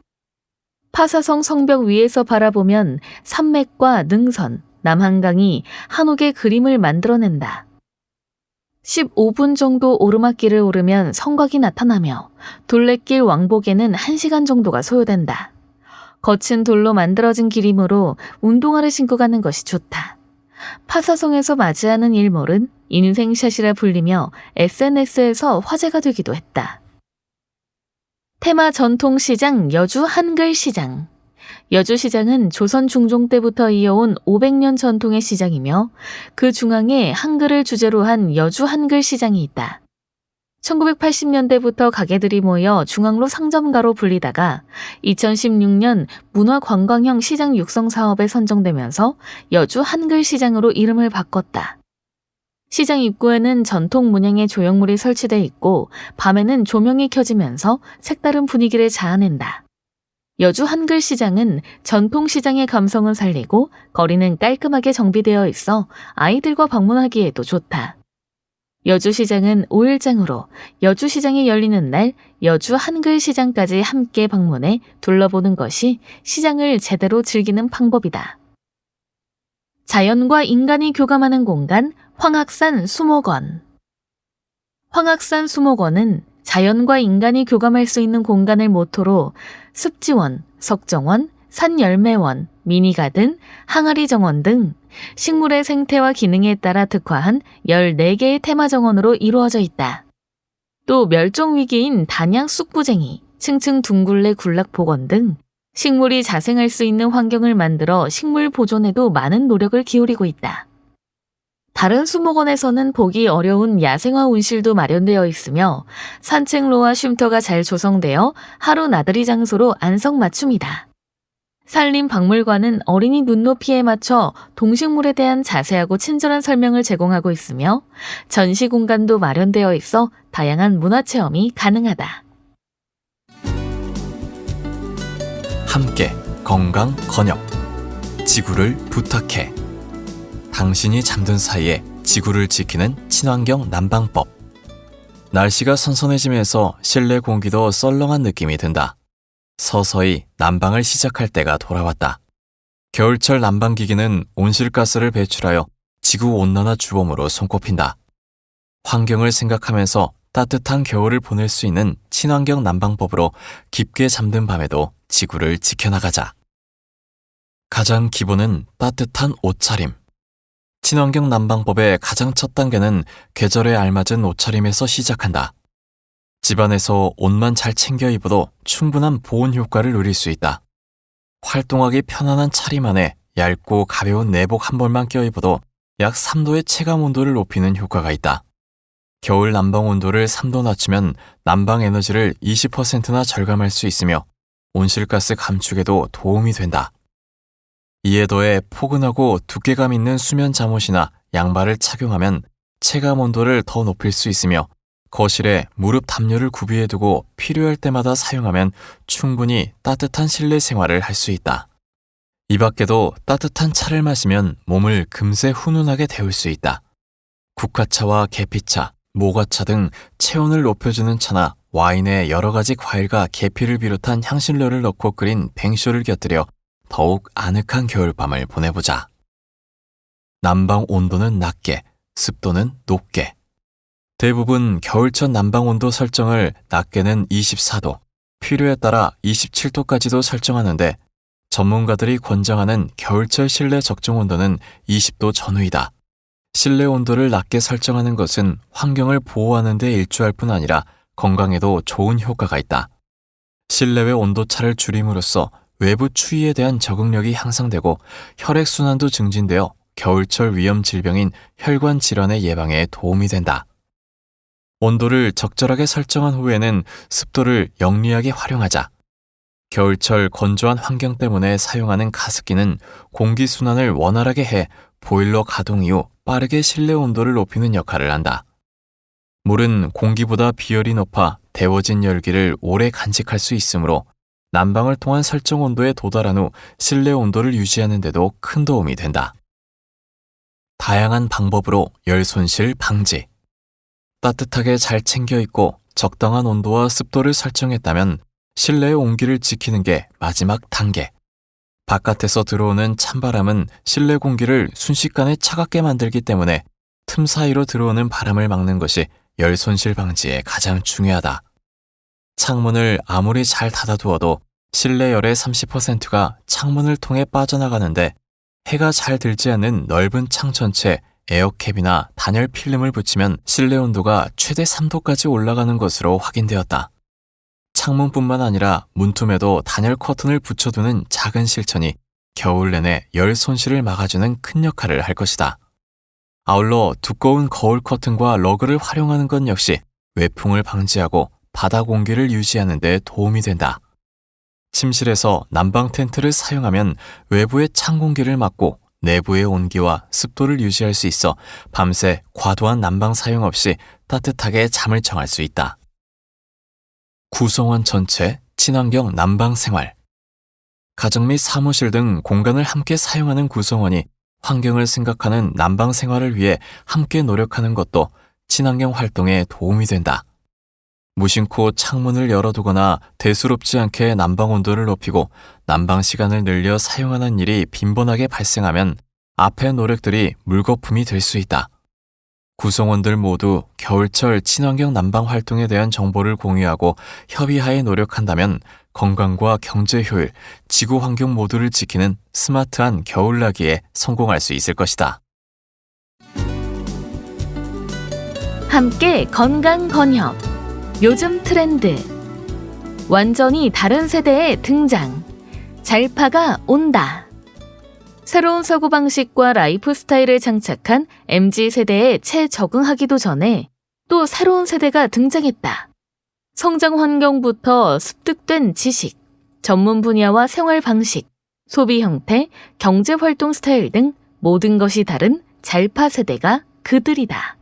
파사성 성벽 위에서 바라보면 산맥과 능선, 남한강이 한옥의 그림을 만들어낸다. 15분 정도 오르막길을 오르면 성곽이 나타나며 둘레길 왕복에는 1시간 정도가 소요된다. 거친 돌로 만들어진 길이므로 운동화를 신고 가는 것이 좋다. 파사성에서 맞이하는 일몰은 인생샷이라 불리며 SNS에서 화제가 되기도 했다. 테마 전통시장 여주 한글시장. 여주시장은 조선 중종 때부터 이어온 500년 전통의 시장이며 그 중앙에 한글을 주제로 한 여주 한글시장이 있다. 1980년대부터 가게들이 모여 중앙로 상점가로 불리다가 2016년 문화관광형 시장 육성 사업에 선정되면서 여주 한글시장으로 이름을 바꿨다. 시장 입구에는 전통 문양의 조형물이 설치돼 있고 밤에는 조명이 켜지면서 색다른 분위기를 자아낸다. 여주 한글시장은 전통시장의 감성을 살리고 거리는 깔끔하게 정비되어 있어 아이들과 방문하기에도 좋다. 여주시장은 5일장으로 여주시장이 열리는 날 여주 한글시장까지 함께 방문해 둘러보는 것이 시장을 제대로 즐기는 방법이다. 자연과 인간이 교감하는 공간 황학산 수목원. 황학산 수목원은 자연과 인간이 교감할 수 있는 공간을 모토로 습지원, 석정원, 산열매원, 미니가든, 항아리정원 등 식물의 생태와 기능에 따라 특화한 14개의 테마정원으로 이루어져 있다. 또 멸종위기인 단양 쑥부쟁이, 층층 둥굴레 군락복원 등 식물이 자생할 수 있는 환경을 만들어 식물 보존에도 많은 노력을 기울이고 있다. 다른 수목원에서는 보기 어려운 야생화 온실도 마련되어 있으며 산책로와 쉼터가 잘 조성되어 하루 나들이 장소로 안성맞춤이다. 산림박물관은 어린이 눈높이에 맞춰 동식물에 대한 자세하고 친절한 설명을 제공하고 있으며 전시 공간도 마련되어 있어 다양한 문화체험이 가능하다. 함께 건강 건협 지구를 부탁해. 당신이 잠든 사이에 지구를 지키는 친환경 난방법. 날씨가 선선해지면서 실내 공기도 썰렁한 느낌이 든다. 서서히 난방을 시작할 때가 돌아왔다. 겨울철 난방기기는 온실가스를 배출하여 지구온난화 주범으로 손꼽힌다. 환경을 생각하면서 따뜻한 겨울을 보낼 수 있는 친환경 난방법으로 깊게 잠든 밤에도 지구를 지켜나가자. 가장 기본은 따뜻한 옷차림. 친환경 난방법의 가장 첫 단계는 계절에 알맞은 옷차림에서 시작한다. 집안에서 옷만 잘 챙겨 입어도 충분한 보온 효과를 누릴 수 있다. 활동하기 편안한 차림 안에 얇고 가벼운 내복 한 벌만 껴입어도 약 3도의 체감 온도를 높이는 효과가 있다. 겨울 난방 온도를 3도 낮추면 난방 에너지를 20%나 절감할 수 있으며 온실가스 감축에도 도움이 된다. 이에 더해 포근하고 두께감 있는 수면 잠옷이나 양말을 착용하면 체감 온도를 더 높일 수 있으며 거실에 무릎 담요를 구비해두고 필요할 때마다 사용하면 충분히 따뜻한 실내 생활을 할 수 있다. 이 밖에도 따뜻한 차를 마시면 몸을 금세 훈훈하게 데울 수 있다. 국화차와 계피차, 모과차 등 체온을 높여주는 차나 와인에 여러 가지 과일과 계피를 비롯한 향신료를 넣고 끓인 뱅쇼를 곁들여 더욱 아늑한 겨울밤을 보내보자. 난방 온도는 낮게, 습도는 높게. 대부분 겨울철 난방 온도 설정을 낮게는 24도, 필요에 따라 27도까지도 설정하는데 전문가들이 권장하는 겨울철 실내 적정 온도는 20도 전후이다. 실내 온도를 낮게 설정하는 것은 환경을 보호하는 데 일조할 뿐 아니라 건강에도 좋은 효과가 있다. 실내외 온도차를 줄임으로써 외부 추위에 대한 적응력이 향상되고 혈액순환도 증진되어 겨울철 위험 질병인 혈관 질환의 예방에 도움이 된다. 온도를 적절하게 설정한 후에는 습도를 영리하게 활용하자. 겨울철 건조한 환경 때문에 사용하는 가습기는 공기순환을 원활하게 해 보일러 가동 이후 빠르게 실내 온도를 높이는 역할을 한다. 물은 공기보다 비열이 높아 데워진 열기를 오래 간직할 수 있으므로 난방을 통한 설정 온도에 도달한 후 실내 온도를 유지하는 데도 큰 도움이 된다. 다양한 방법으로 열 손실 방지. 따뜻하게 잘 챙겨 입고 적당한 온도와 습도를 설정했다면 실내의 온기를 지키는 게 마지막 단계. 바깥에서 들어오는 찬바람은 실내 공기를 순식간에 차갑게 만들기 때문에 틈 사이로 들어오는 바람을 막는 것이 열 손실 방지에 가장 중요하다. 창문을 아무리 잘 닫아두어도 실내 열의 30%가 창문을 통해 빠져나가는데 해가 잘 들지 않는 넓은 창 전체에 에어캡이나 단열 필름을 붙이면 실내 온도가 최대 3도까지 올라가는 것으로 확인되었다. 창문뿐만 아니라 문틈에도 단열 커튼을 붙여두는 작은 실천이 겨울 내내 열 손실을 막아주는 큰 역할을 할 것이다. 아울러 두꺼운 거울 커튼과 러그를 활용하는 것 역시 외풍을 방지하고 바닥 온기를 유지하는 데 도움이 된다. 침실에서 난방 텐트를 사용하면 외부의 찬 공기를 막고 내부의 온기와 습도를 유지할 수 있어 밤새 과도한 난방 사용 없이 따뜻하게 잠을 청할 수 있다. 구성원 전체 친환경 난방 생활. 가정 및 사무실 등 공간을 함께 사용하는 구성원이 환경을 생각하는 난방 생활을 위해 함께 노력하는 것도 친환경 활동에 도움이 된다. 무심코 창문을 열어두거나 대수롭지 않게 난방 온도를 높이고 난방 시간을 늘려 사용하는 일이 빈번하게 발생하면 앞의 노력들이 물거품이 될 수 있다. 구성원들 모두 겨울철 친환경 난방 활동에 대한 정보를 공유하고 협의하에 노력한다면 건강과 경제 효율, 지구 환경 모두를 지키는 스마트한 겨울나기에 성공할 수 있을 것이다. 함께 건강 건협. 요즘 트렌드. 완전히 다른 세대의 등장. 잘파가 온다. 새로운 사고방식과 라이프 스타일을 장착한 MZ세대에 채 적응하기도 전에 또 새로운 세대가 등장했다. 성장 환경부터 습득된 지식, 전문 분야와 생활 방식, 소비 형태, 경제 활동 스타일 등 모든 것이 다른 잘파 세대가 그들이다.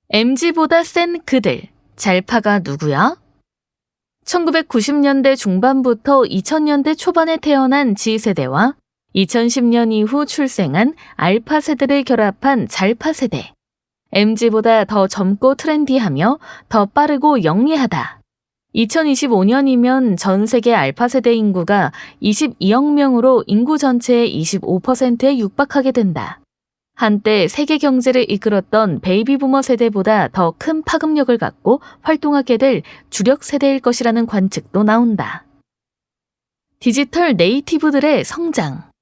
MZ보다 센 그들, 잘파가 누구야? 1990년대 중반부터 2000년대 초반에 태어난 G세대와 2010년 이후 출생한 알파 세대를 결합한 잘파 세대. MZ보다 더 젊고 트렌디하며 더 빠르고 영리하다. 2025년이면 전 세계 알파 세대 인구가 22억 명으로 인구 전체의 25%에 육박하게 된다. 한때 세계 경제를 이끌었던 베이비부머 세대보다 더 큰 파급력을 갖고 활동하게 될 주력 세대일 것이라는 관측도 나온다. 디지털 네이티브들의 성장.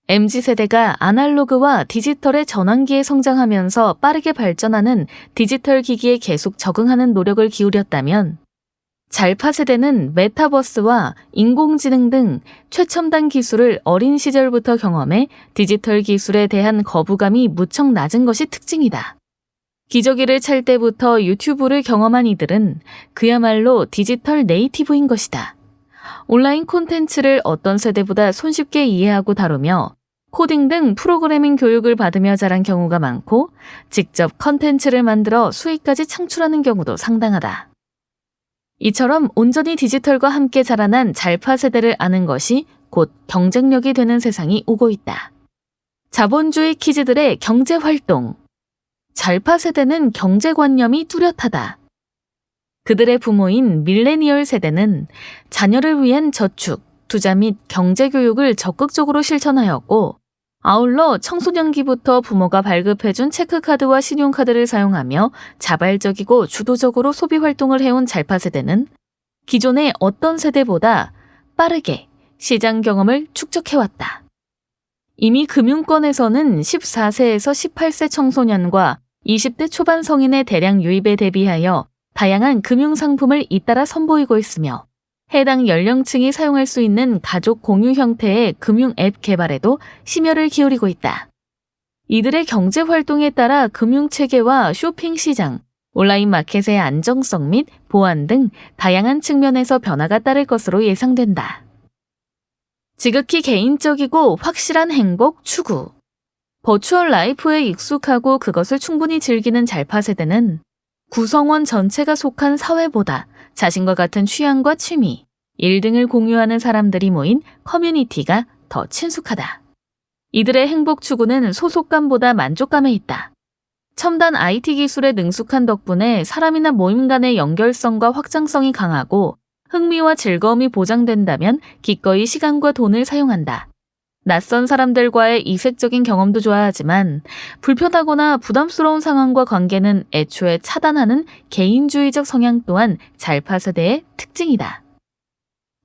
MZ세대가 아날로그와 디지털의 전환기에 성장하면서 빠르게 발전하는 디지털 기기에 계속 적응하는 노력을 기울였다면 잘파 세대는 메타버스와 인공지능 등 최첨단 기술을 어린 시절부터 경험해 디지털 기술에 대한 거부감이 무척 낮은 것이 특징이다. 기저귀를 찰 때부터 유튜브를 경험한 이들은 그야말로 디지털 네이티브인 것이다. 온라인 콘텐츠를 어떤 세대보다 손쉽게 이해하고 다루며 코딩 등 프로그래밍 교육을 받으며 자란 경우가 많고 직접 컨텐츠를 만들어 수익까지 창출하는 경우도 상당하다. 이처럼 온전히 디지털과 함께 자라난 잘파 세대를 아는 것이 곧 경쟁력이 되는 세상이 오고 있다. 자본주의 키즈들의 경제활동. 잘파 세대는 경제관념이 뚜렷하다. 그들의 부모인 밀레니얼 세대는 자녀를 위한 저축, 투자 및 경제교육을 적극적으로 실천하였고 아울러 청소년기부터 부모가 발급해준 체크카드와 신용카드를 사용하며 자발적이고 주도적으로 소비활동을 해온 잘파 세대는 기존의 어떤 세대보다 빠르게 시장 경험을 축적해왔다. 이미 금융권에서는 14세에서 18세 청소년과 20대 초반 성인의 대량 유입에 대비하여 다양한 금융상품을 잇따라 선보이고 있으며 해당 연령층이 사용할 수 있는 가족 공유 형태의 금융 앱 개발에도 심혈을 기울이고 있다. 이들의 경제활동에 따라 금융체계와 쇼핑시장, 온라인 마켓의 안정성 및 보안 등 다양한 측면에서 변화가 따를 것으로 예상된다. 지극히 개인적이고 확실한 행복 추구. 버추얼 라이프에 익숙하고 그것을 충분히 즐기는 잘파 세대는 구성원 전체가 속한 사회보다 자신과 같은 취향과 취미, 일 등을 공유하는 사람들이 모인 커뮤니티가 더 친숙하다. 이들의 행복 추구는 소속감보다 만족감에 있다. 첨단 IT 기술에 능숙한 덕분에 사람이나 모임 간의 연결성과 확장성이 강하고 흥미와 즐거움이 보장된다면 기꺼이 시간과 돈을 사용한다. 낯선 사람들과의 이색적인 경험도 좋아하지만 불편하거나 부담스러운 상황과 관계는 애초에 차단하는 개인주의적 성향 또한 잘파 세대의 특징이다.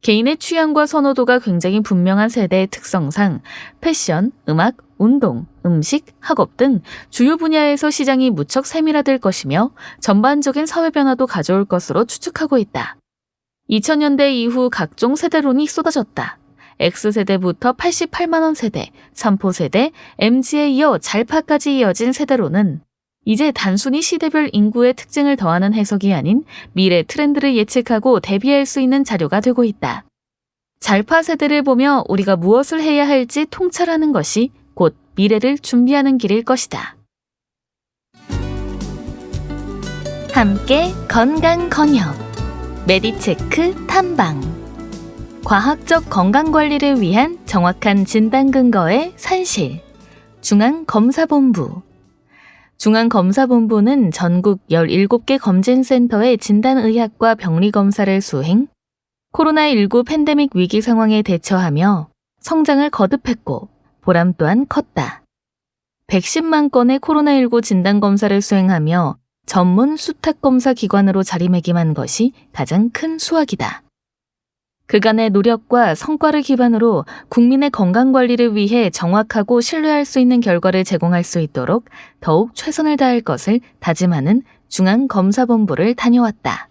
개인의 취향과 선호도가 굉장히 분명한 세대의 특성상 패션, 음악, 운동, 음식, 학업 등 주요 분야에서 시장이 무척 세밀화될 것이며 전반적인 사회 변화도 가져올 것으로 추측하고 있다. 2000년대 이후 각종 세대론이 쏟아졌다. X세대부터 88만원 세대, 3포 세대, MZ에 이어 잘파까지 이어진 세대로는 이제 단순히 시대별 인구의 특징을 더하는 해석이 아닌 미래 트렌드를 예측하고 대비할 수 있는 자료가 되고 있다. 잘파 세대를 보며 우리가 무엇을 해야 할지 통찰하는 것이 곧 미래를 준비하는 길일 것이다. 함께 건강 건협 메디체크 탐방. 과학적 건강관리를 위한 정확한 진단 근거의 산실. 중앙검사본부. 중앙검사본부는 전국 17개 검진센터의 진단의학과 병리검사를 수행, 코로나19 팬데믹 위기 상황에 대처하며 성장을 거듭했고 보람 또한 컸다. 110만 건의 코로나19 진단검사를 수행하며 전문 수탁검사 기관으로 자리매김한 것이 가장 큰 수확이다. 그간의 노력과 성과를 기반으로 국민의 건강관리를 위해 정확하고 신뢰할 수 있는 결과를 제공할 수 있도록 더욱 최선을 다할 것을 다짐하는 중앙검사본부를 다녀왔다.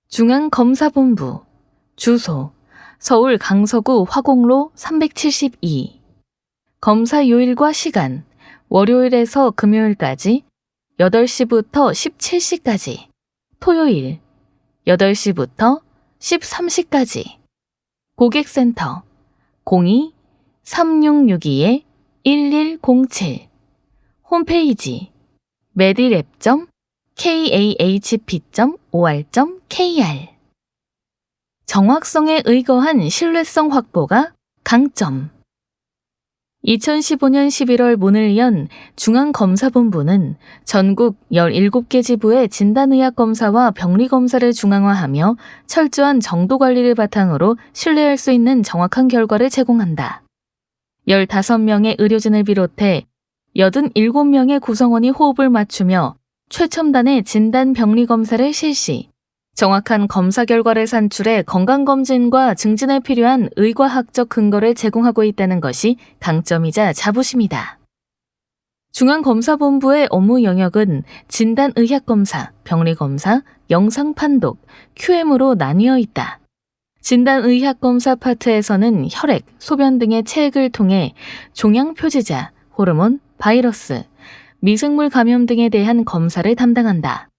중앙검사본부 주소 서울 강서구 화곡로 372. 검사 요일과 시간 월요일에서 금요일까지 8시부터 17시까지, 토요일 8시부터 13시까지. 고객센터 02-3662-1107. 홈페이지 medilab.kahp.or.kr. 정확성에 의거한 신뢰성 확보가 강점. 2015년 11월 문을 연 중앙검사본부는 전국 17개 지부의 진단의학검사와 병리검사를 중앙화하며 철저한 정도관리를 바탕으로 신뢰할 수 있는 정확한 결과를 제공한다. 15명의 의료진을 비롯해 87명의 구성원이 호흡을 맞추며 최첨단의 진단 병리검사를 실시, 정확한 검사 결과를 산출해 건강검진과 증진에 필요한 의과학적 근거를 제공하고 있다는 것이 강점이자 자부심이다. 중앙검사본부의 업무 영역은 진단의학검사, 병리검사, 영상판독, QM으로 나뉘어 있다. 진단의학검사 파트에서는 혈액, 소변 등의 체액을 통해 종양표지자, 호르몬, 바이러스, 미생물 감염 등에 대한 검사를 담당한다.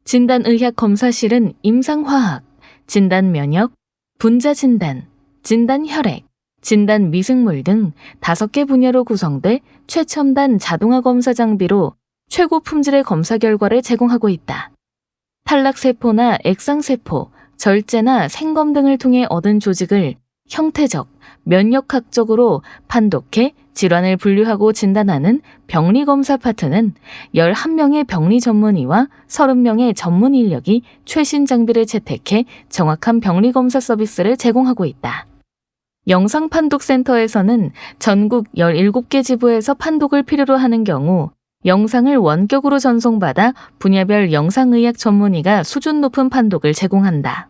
진단의학검사실은 임상화학, 진단면역, 분자진단, 진단혈액, 진단미생물 등 5개 분야로 구성돼 최첨단 자동화 검사 장비로 최고 품질의 검사 결과를 제공하고 있다. 탈락세포나 액상세포, 절제나 생검 등을 통해 얻은 조직을 형태적, 면역학적으로 판독해 질환을 분류하고 진단하는 병리검사 파트는 11명의 병리 전문의와 30명의 전문 인력이 최신 장비를 채택해 정확한 병리검사 서비스를 제공하고 있다. 영상판독센터에서는 전국 17개 지부에서 판독을 필요로 하는 경우 영상을 원격으로 전송받아 분야별 영상의학 전문의가 수준 높은 판독을 제공한다.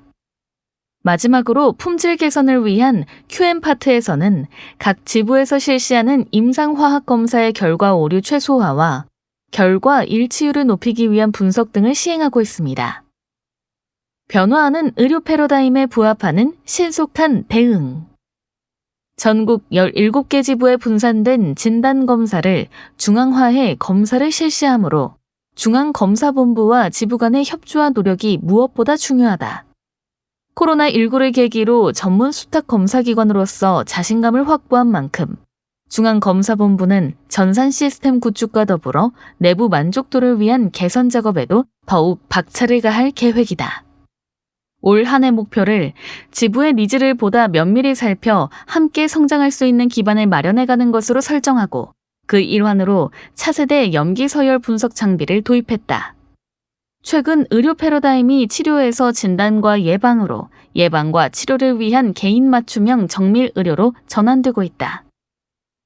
마지막으로 품질 개선을 위한 QM 파트에서는 각 지부에서 실시하는 임상화학 검사의 결과 오류 최소화와 결과 일치율을 높이기 위한 분석 등을 시행하고 있습니다. 변화하는 의료 패러다임에 부합하는 신속한 대응. 전국 17개 지부에 분산된 진단검사를 중앙화해 검사를 실시하므로 중앙검사본부와 지부 간의 협조와 노력이 무엇보다 중요하다. 코로나19를 계기로 전문 수탁 검사기관으로서 자신감을 확보한 만큼 중앙검사본부는 전산 시스템 구축과 더불어 내부 만족도를 위한 개선 작업에도 더욱 박차를 가할 계획이다. 올 한 해 목표를 지부의 니즈를 보다 면밀히 살펴 함께 성장할 수 있는 기반을 마련해가는 것으로 설정하고 그 일환으로 차세대 염기 서열 분석 장비를 도입했다. 최근 의료 패러다임이 치료에서 진단과 예방으로 예방과 치료를 위한 개인 맞춤형 정밀 의료로 전환되고 있다.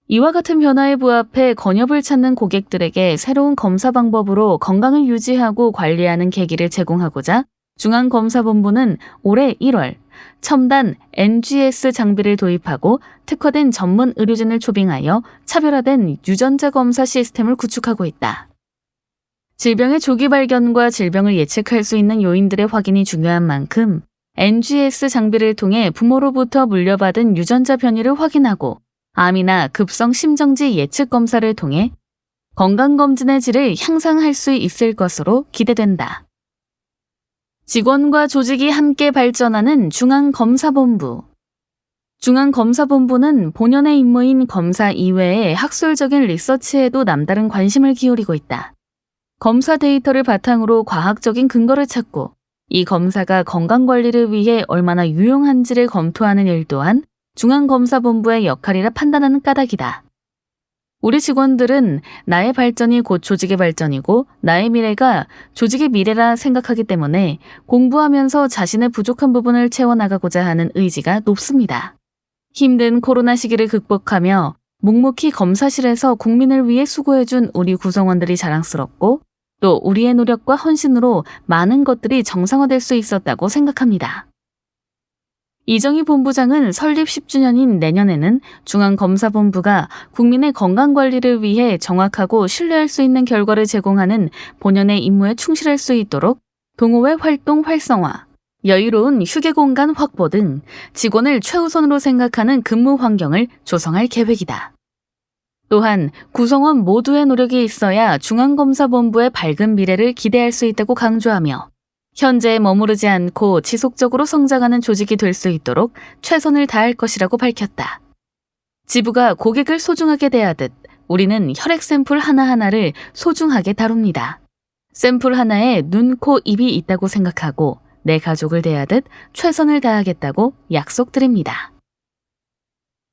이와 같은 변화에 부합해 건협을 찾는 고객들에게 새로운 검사 방법으로 건강을 유지하고 관리하는 계기를 제공하고자 중앙검사본부는 올해 1월 첨단 NGS 장비를 도입하고 특화된 전문 의료진을 초빙하여 차별화된 유전자 검사 시스템을 구축하고 있다. 질병의 조기 발견과 질병을 예측할 수 있는 요인들의 확인이 중요한 만큼 NGS 장비를 통해 부모로부터 물려받은 유전자 변이를 확인하고 암이나 급성 심정지 예측 검사를 통해 건강검진의 질을 향상할 수 있을 것으로 기대된다. 직원과 조직이 함께 발전하는 중앙검사본부. 중앙검사본부는 본연의 임무인 검사 이외의 학술적인 리서치에도 남다른 관심을 기울이고 있다. 검사 데이터를 바탕으로 과학적인 근거를 찾고 이 검사가 건강관리를 위해 얼마나 유용한지를 검토하는 일 또한 중앙검사본부의 역할이라 판단하는 까닭이다. 우리 직원들은 나의 발전이 곧 조직의 발전이고 나의 미래가 조직의 미래라 생각하기 때문에 공부하면서 자신의 부족한 부분을 채워나가고자 하는 의지가 높습니다. 힘든 코로나 시기를 극복하며 묵묵히 검사실에서 국민을 위해 수고해준 우리 구성원들이 자랑스럽고 또 우리의 노력과 헌신으로 많은 것들이 정상화될 수 있었다고 생각합니다. 이정희 본부장은 설립 10주년인 내년에는 중앙검사본부가 국민의 건강관리를 위해 정확하고 신뢰할 수 있는 결과를 제공하는 본연의 임무에 충실할 수 있도록 동호회 활동 활성화, 여유로운 휴게 공간 확보 등 직원을 최우선으로 생각하는 근무 환경을 조성할 계획이다. 또한 구성원 모두의 노력이 있어야 중앙검사본부의 밝은 미래를 기대할 수 있다고 강조하며 현재에 머무르지 않고 지속적으로 성장하는 조직이 될 수 있도록 최선을 다할 것이라고 밝혔다. 지부가 고객을 소중하게 대하듯 우리는 혈액 샘플 하나하나를 소중하게 다룹니다. 샘플 하나에 눈, 코, 입이 있다고 생각하고 내 가족을 대하듯 최선을 다하겠다고 약속드립니다.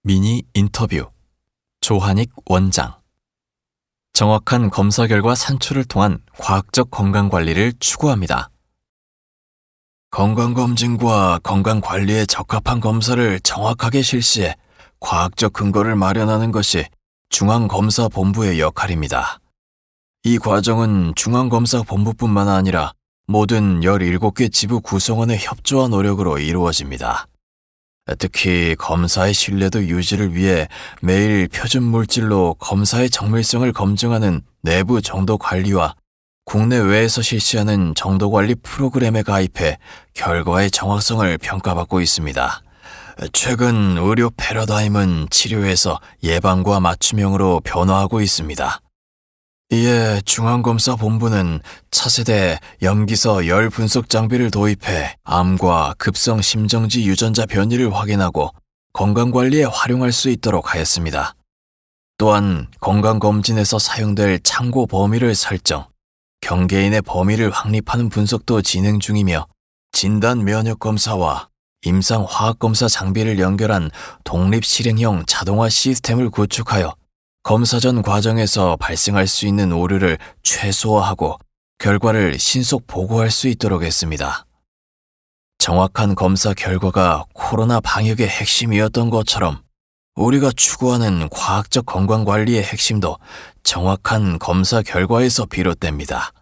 미니 인터뷰. 조한익 원장. 정확한 검사 결과 산출을 통한 과학적 건강관리를 추구합니다. 건강검진과 건강관리에 적합한 검사를 정확하게 실시해 과학적 근거를 마련하는 것이 중앙검사본부의 역할입니다. 이 과정은 중앙검사본부뿐만 아니라 모든 17개 지부 구성원의 협조와 노력으로 이루어집니다. 특히 검사의 신뢰도 유지를 위해 매일 표준 물질로 검사의 정밀성을 검증하는 내부 정도 관리와 국내외에서 실시하는 정도관리 프로그램에 가입해 결과의 정확성을 평가받고 있습니다. 최근 의료 패러다임은 치료에서 예방과 맞춤형으로 변화하고 있습니다. 이에 중앙검사본부는 차세대 염기서 열 분석 장비를 도입해 암과 급성 심정지 유전자 변이를 확인하고 건강관리에 활용할 수 있도록 하였습니다. 또한 건강검진에서 사용될 참고 범위를 설정, 경계인의 범위를 확립하는 분석도 진행 중이며 진단 면역검사와 임상화학검사 장비를 연결한 독립실행형 자동화 시스템을 구축하여 검사 전 과정에서 발생할 수 있는 오류를 최소화하고 결과를 신속 보고할 수 있도록 했습니다. 정확한 검사 결과가 코로나 방역의 핵심이었던 것처럼 우리가 추구하는 과학적 건강관리의 핵심도 정확한 검사 결과에서 비롯됩니다.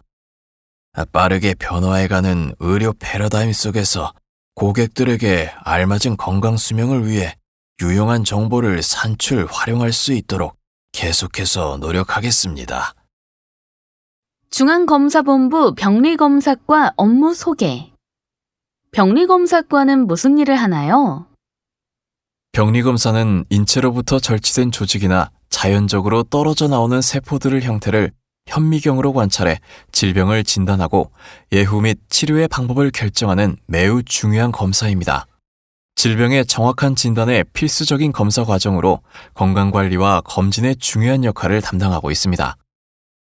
빠르게 변화해가는 의료 패러다임 속에서 고객들에게 알맞은 건강 수명을 위해 유용한 정보를 산출, 활용할 수 있도록 계속해서 노력하겠습니다. 중앙검사본부 병리검사과 업무 소개. 병리검사과는 무슨 일을 하나요? 병리검사는 인체로부터 절취된 조직이나 자연적으로 떨어져 나오는 세포들의 형태를 현미경으로 관찰해 질병을 진단하고 예후 및 치료의 방법을 결정하는 매우 중요한 검사입니다. 질병의 정확한 진단에 필수적인 검사 과정으로 건강관리와 검진의 중요한 역할을 담당하고 있습니다.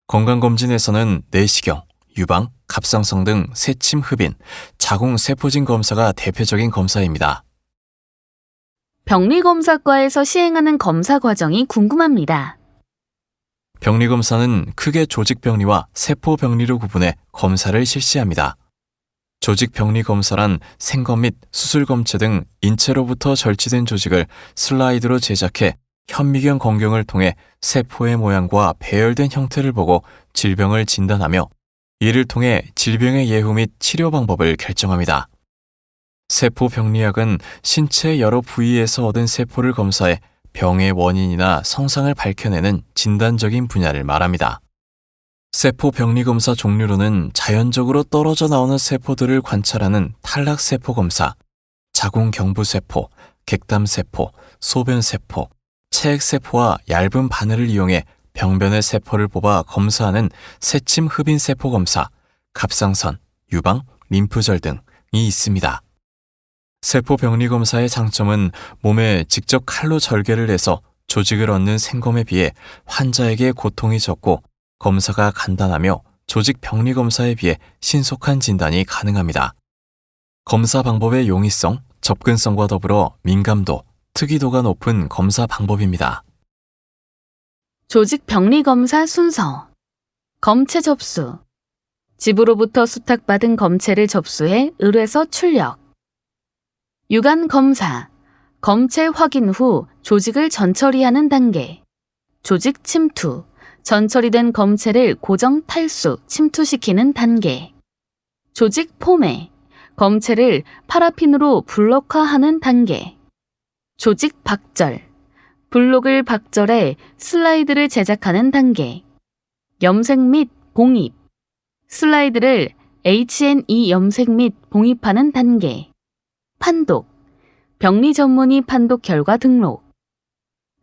건강검진에서는 내시경, 유방, 갑상선 등 세침 흡인, 자궁 세포진 검사가 대표적인 검사입니다. 병리검사과에서 시행하는 검사 과정이 궁금합니다. 병리검사는 크게 조직병리와 세포병리로 구분해 검사를 실시합니다. 조직병리검사란 생검 및 수술검체 등 인체로부터 절취된 조직을 슬라이드로 제작해 현미경 건경을 통해 세포의 모양과 배열된 형태를 보고 질병을 진단하며 이를 통해 질병의 예후 및 치료 방법을 결정합니다. 세포병리학은 신체의 여러 부위에서 얻은 세포를 검사해 병의 원인이나 성상을 밝혀내는 진단적인 분야를 말합니다. 세포병리검사 종류로는 자연적으로 떨어져 나오는 세포들을 관찰하는 탈락세포검사, 자궁경부세포, 객담세포, 소변세포, 체액세포와 얇은 바늘을 이용해 병변의 세포를 뽑아 검사하는 세침 흡인세포검사, 갑상선, 유방, 림프절 등이 있습니다. 세포병리검사의 장점은 몸에 직접 칼로 절개를 해서 조직을 얻는 생검에 비해 환자에게 고통이 적고 검사가 간단하며 조직병리검사에 비해 신속한 진단이 가능합니다. 검사 방법의 용이성, 접근성과 더불어 민감도, 특이도가 높은 검사 방법입니다. 조직병리검사 순서. 검체 접수. 집으로부터 수탁받은 검체를 접수해 의뢰서 출력. 유관검사. 검체 확인 후 조직을 전처리하는 단계. 조직 침투. 전처리된 검체를 고정 탈수, 침투시키는 단계. 조직 포매. 검체를 파라핀으로 블록화하는 단계. 조직 박절. 블록을 박절해 슬라이드를 제작하는 단계. 염색 및 봉입. 슬라이드를 H&E 염색 및 봉입하는 단계. 판독. 병리 전문의 판독 결과 등록.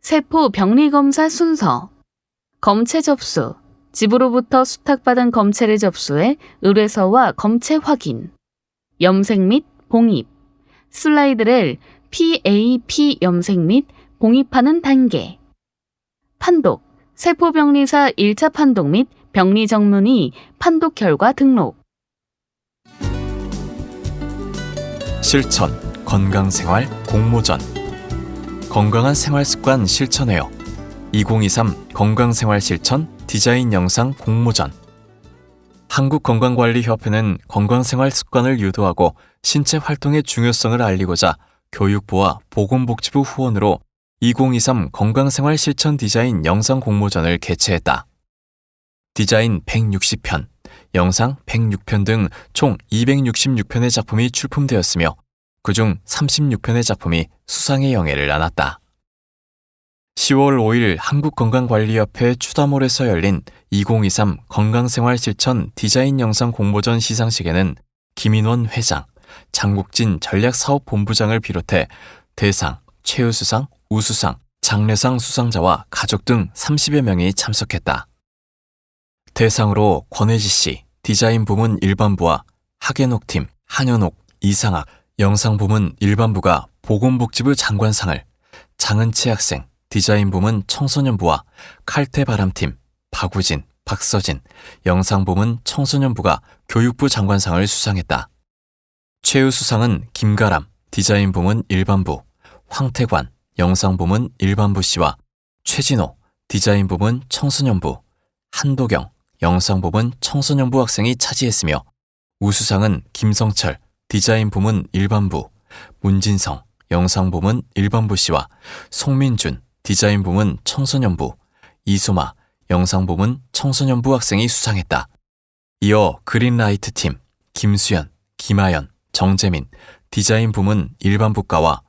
세포 병리검사 순서. 검체 접수. 집으로부터 수탁받은 검체를 접수해 의뢰서와 검체 확인. 염색 및 봉입. 슬라이드를 PAP 염색 및 봉입하는 단계. 판독. 세포병리사 1차 판독 및 병리 전문의 판독 결과 등록. 실천, 건강생활, 공모전. 건강한 생활습관 실천해요. 2023 건강생활 실천 디자인 영상 공모전. 한국건강관리협회는 건강생활 습관을 유도하고 신체 활동의 중요성을 알리고자 교육부와 보건복지부 후원으로 2023 건강생활 실천 디자인 영상 공모전을 개최했다. 디자인 160편, 영상 106편 등 총 266편의 작품이 출품되었으며 그중 36편의 작품이 수상의 영예를 안았다. 10월 5일 한국건강관리협회 추다몰에서 열린 2023 건강생활 실천 디자인 영상 공모전 시상식에는 김인원 회장, 장국진 전략사업본부장을 비롯해 대상, 최우수상, 우수상, 장려상 수상자와 가족 등 30여 명이 참석했다. 대상으로 권혜지 씨, 디자인 부문 일반부와 하계녹팀, 한현옥, 이상학, 영상 부문 일반부가 보건복지부 장관상을, 장은채 학생, 디자인 부문 청소년부와 칼퇴바람팀, 박우진, 박서진, 영상 부문 청소년부가 교육부 장관상을 수상했다. 최우수상은 김가람, 디자인 부문 일반부, 황태관, 영상 부문 일반부 씨와 최진호, 디자인 부문 청소년부, 한도경, 영상 부문 청소년부 학생이 차지했으며 우수상은 김성철, 디자인 부문 일반부, 문진성, 영상 부문 일반부 씨와 송민준, 디자인 부문 청소년부, 이소마, 영상 부문 청소년부 학생이 수상했다. 이어 그린라이트 팀, 김수연, 김아연, 정재민, 디자인 부문 일반부과와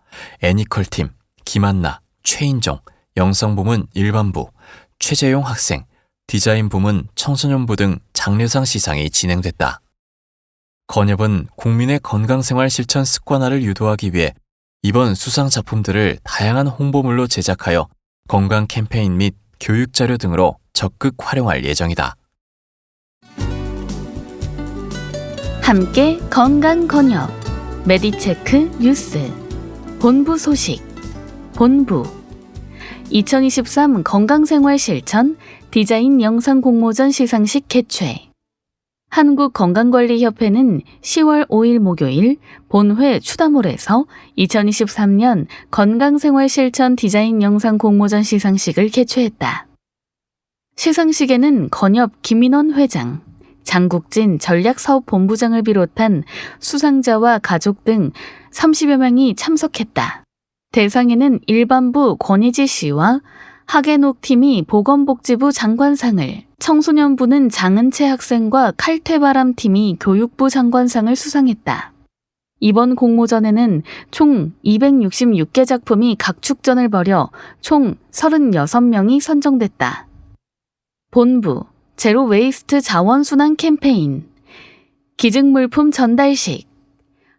애니컬 팀, 김한나, 최인정, 영상 부문 일반부, 최재용 학생, 디자인 부문 청소년부 등 장려상 시상이 진행됐다. 건협은 국민의 건강생활 실천 습관화를 유도하기 위해 이번 수상 작품들을 다양한 홍보물로 제작하여 건강 캠페인 및 교육 자료 등으로 적극 활용할 예정이다. 함께 건강 건협 메디체크 뉴스 본부 소식 본부 2023 건강생활 실천 디자인 영상 공모전 시상식 개최. 한국건강관리협회는 10월 5일 목요일 본회 추다몰에서 2023년 건강생활 실천 디자인 영상 공모전 시상식을 개최했다. 시상식에는 건협 김민원 회장, 장국진 전략사업본부장을 비롯한 수상자와 가족 등 30여 명이 참석했다. 대상에는 일반부 권희지 씨와 하계녹 팀이 보건복지부 장관상을, 청소년부는 장은채 학생과 칼퇴바람 팀이 교육부 장관상을 수상했다. 이번 공모전에는 총 266개 작품이 각축전을 벌여 총 36명이 선정됐다. 본부, 제로 웨이스트 자원순환 캠페인, 기증물품 전달식.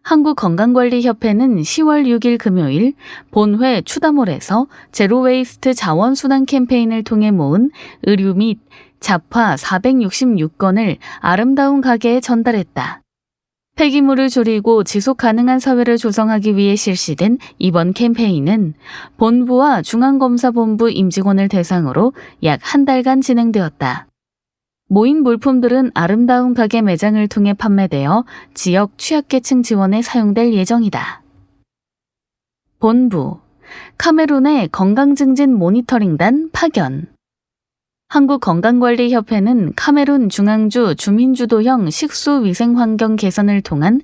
한국건강관리협회는 10월 6일 금요일 본회 추다몰에서 제로웨이스트 자원순환 캠페인을 통해 모은 의류 및 잡화 466건을 아름다운 가게에 전달했다. 폐기물을 줄이고 지속가능한 사회를 조성하기 위해 실시된 이번 캠페인은 본부와 중앙검사본부 임직원을 대상으로 약 한 달간 진행되었다. 모인 물품들은 아름다운 가게 매장을 통해 판매되어 지역 취약계층 지원에 사용될 예정이다. 본부, 카메룬의 건강증진 모니터링단 파견. 한국건강관리협회는 카메룬 중앙주 주민주도형 식수위생환경 개선을 통한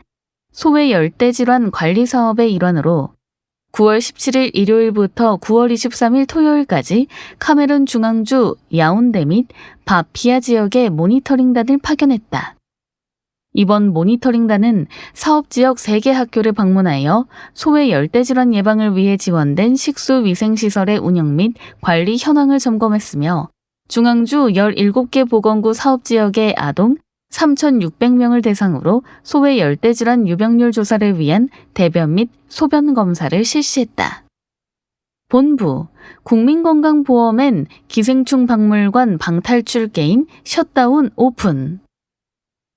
소외 열대질환 관리 사업의 일환으로 9월 17일 일요일부터 9월 23일 토요일까지 카메룬 중앙주 야운데 및 바피아 지역에 모니터링단을 파견했다. 이번 모니터링단은 사업지역 3개 학교를 방문하여 소외 열대질환 예방을 위해 지원된 식수위생시설의 운영 및 관리 현황을 점검했으며 중앙주 17개 보건구 사업지역의 아동 3,600명을 대상으로 소외 열대질환 유병률 조사를 위한 대변 및 소변 검사를 실시했다. 본부, 국민건강보험엔 기생충 박물관 방탈출 게임 셧다운 오픈.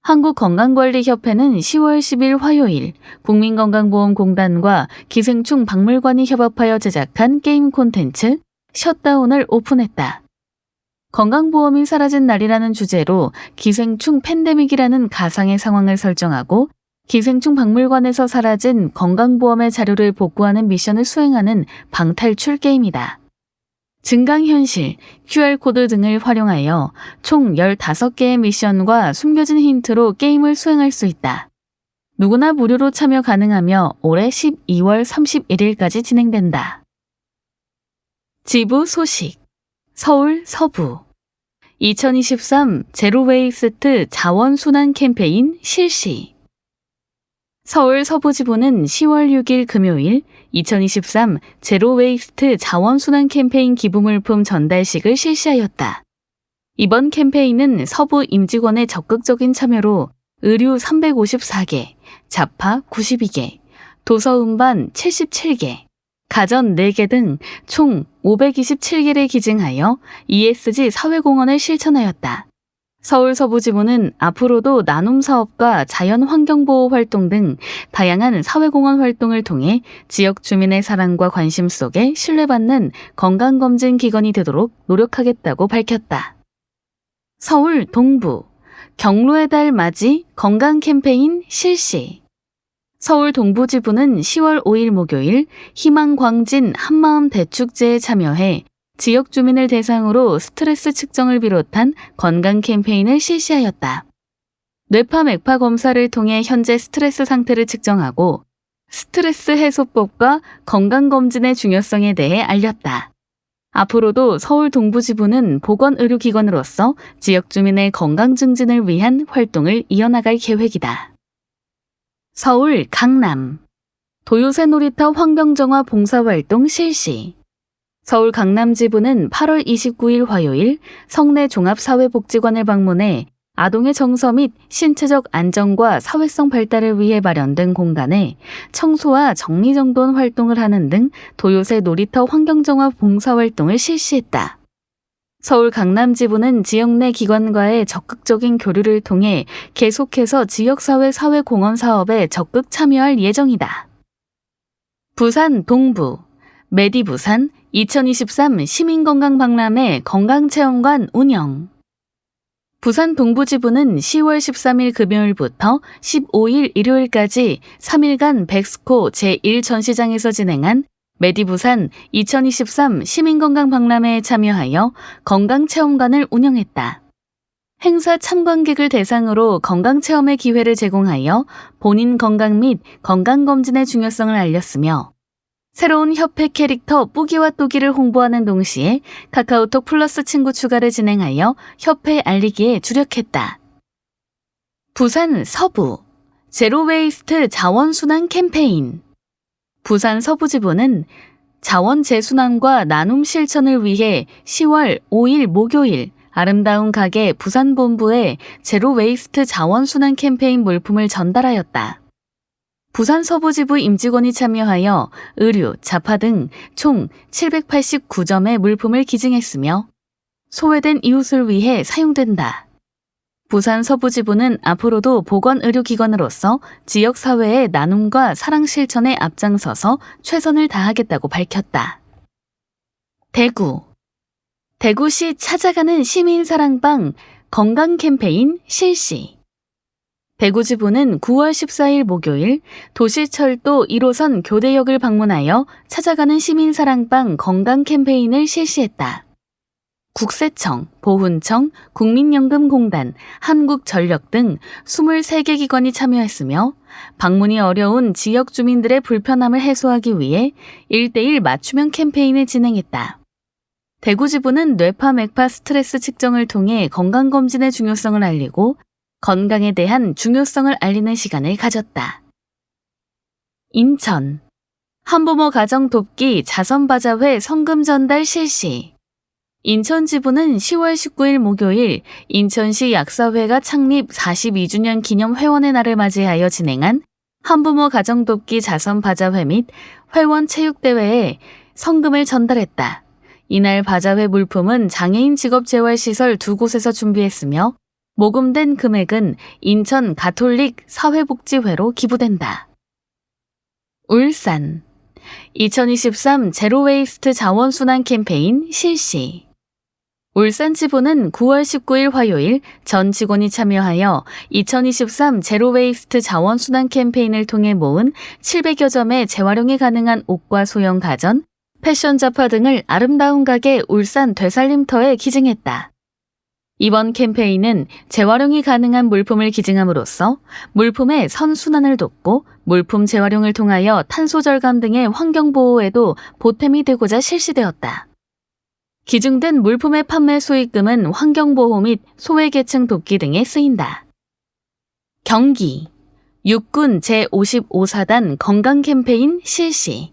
한국건강관리협회는 10월 10일 화요일 국민건강보험공단과 기생충 박물관이 협업하여 제작한 게임 콘텐츠 셧다운을 오픈했다. 건강보험이 사라진 날이라는 주제로 기생충 팬데믹이라는 가상의 상황을 설정하고 기생충 박물관에서 사라진 건강보험의 자료를 복구하는 미션을 수행하는 방탈출 게임이다. 증강현실, QR코드 등을 활용하여 총 15개의 미션과 숨겨진 힌트로 게임을 수행할 수 있다. 누구나 무료로 참여 가능하며 올해 12월 31일까지 진행된다. 지부 소식, 서울 서부 2023 제로웨이스트 자원순환 캠페인 실시. 서울 서부지부는 10월 6일 금요일 2023 제로웨이스트 자원순환 캠페인 기부물품 전달식을 실시하였다. 이번 캠페인은 서부 임직원의 적극적인 참여로 의류 354개, 잡화 92개, 도서 음반 77개, 가전 4개 등 총 527개를 기증하여 ESG 사회공헌을 실천하였다. 서울 서부지부는 앞으로도 나눔 사업과 자연환경보호 활동 등 다양한 사회공헌 활동을 통해 지역 주민의 사랑과 관심 속에 신뢰받는 건강검진 기관이 되도록 노력하겠다고 밝혔다. 서울 동부 경로의 달 맞이 건강 캠페인 실시. 서울 동부지부는 10월 5일 목요일 희망광진 한마음 대축제에 참여해 지역 주민을 대상으로 스트레스 측정을 비롯한 건강 캠페인을 실시하였다. 뇌파 맥파 검사를 통해 현재 스트레스 상태를 측정하고 스트레스 해소법과 건강검진의 중요성에 대해 알렸다. 앞으로도 서울 동부지부는 보건의료기관으로서 지역 주민의 건강 증진을 위한 활동을 이어나갈 계획이다. 서울 강남 도요새 놀이터 환경정화 봉사활동 실시. 서울 강남지부는 8월 29일 화요일 성내 종합사회복지관을 방문해 아동의 정서 및 신체적 안정과 사회성 발달을 위해 마련된 공간에 청소와 정리정돈 활동을 하는 등 도요새 놀이터 환경정화 봉사활동을 실시했다. 서울 강남지부는 지역 내 기관과의 적극적인 교류를 통해 계속해서 지역사회 사회공헌 사업에 적극 참여할 예정이다. 부산 동부 메디부산 2023 시민건강박람회 건강체험관 운영. 부산 동부지부는 10월 13일 금요일부터 15일 일요일까지 3일간 백스코 제1전시장에서 진행한 메디부산 2023 시민건강박람회에 참여하여 건강체험관을 운영했다. 행사 참관객을 대상으로 건강체험의 기회를 제공하여 본인 건강 및 건강검진의 중요성을 알렸으며 새로운 협회 캐릭터 뿌기와 또기를 홍보하는 동시에 카카오톡 플러스 친구 추가를 진행하여 협회 알리기에 주력했다. 부산 서부 제로웨이스트 자원순환 캠페인. 부산 서부지부는 자원 재순환과 나눔 실천을 위해 10월 5일 목요일 아름다운 가게 부산본부에 제로웨이스트 자원순환 캠페인 물품을 전달하였다. 부산 서부지부 임직원이 참여하여 의류, 자파 등 총 789점의 물품을 기증했으며 소외된 이웃을 위해 사용된다. 부산 서부지부는 앞으로도 보건의료기관으로서 지역사회의 나눔과 사랑 실천에 앞장서서 최선을 다하겠다고 밝혔다. 대구시 찾아가는 시민사랑방 건강 캠페인 실시. 대구지부는 9월 14일 목요일 도시철도 1호선 교대역을 방문하여 찾아가는 시민사랑방 건강 캠페인을 실시했다. 국세청, 보훈청, 국민연금공단, 한국전력 등 23개 기관이 참여했으며 방문이 어려운 지역 주민들의 불편함을 해소하기 위해 1:1 맞춤형 캠페인을 진행했다. 대구지부는 뇌파 맥파 스트레스 측정을 통해 건강검진의 중요성을 알리고 건강에 대한 중요성을 알리는 시간을 가졌다. 인천 한부모 가정 돕기 자선바자회 성금 전달 실시. 인천지부는 10월 19일 목요일 인천시 약사회가 창립 42주년 기념 회원의 날을 맞이하여 진행한 한부모 가정 돕기 자선바자회 및 회원 체육대회에 성금을 전달했다. 이날 바자회 물품은 장애인 직업재활시설 2곳에서 준비했으며 모금된 금액은 인천 가톨릭 사회복지회로 기부된다. 울산 2023 제로웨이스트 자원순환 캠페인 실시. 울산지부는 9월 19일 화요일 전 직원이 참여하여 2023 제로웨이스트 자원순환 캠페인을 통해 모은 700여 점의 재활용이 가능한 옷과 소형 가전, 패션 잡화 등을 아름다운 가게 울산 되살림터에 기증했다. 이번 캠페인은 재활용이 가능한 물품을 기증함으로써 물품의 선순환을 돕고 물품 재활용을 통하여 탄소 절감 등의 환경보호에도 보탬이 되고자 실시되었다. 기증된 물품의 판매 수익금은 환경보호 및 소외계층 돕기 등에 쓰인다. 경기 육군 제55사단 건강 캠페인 실시.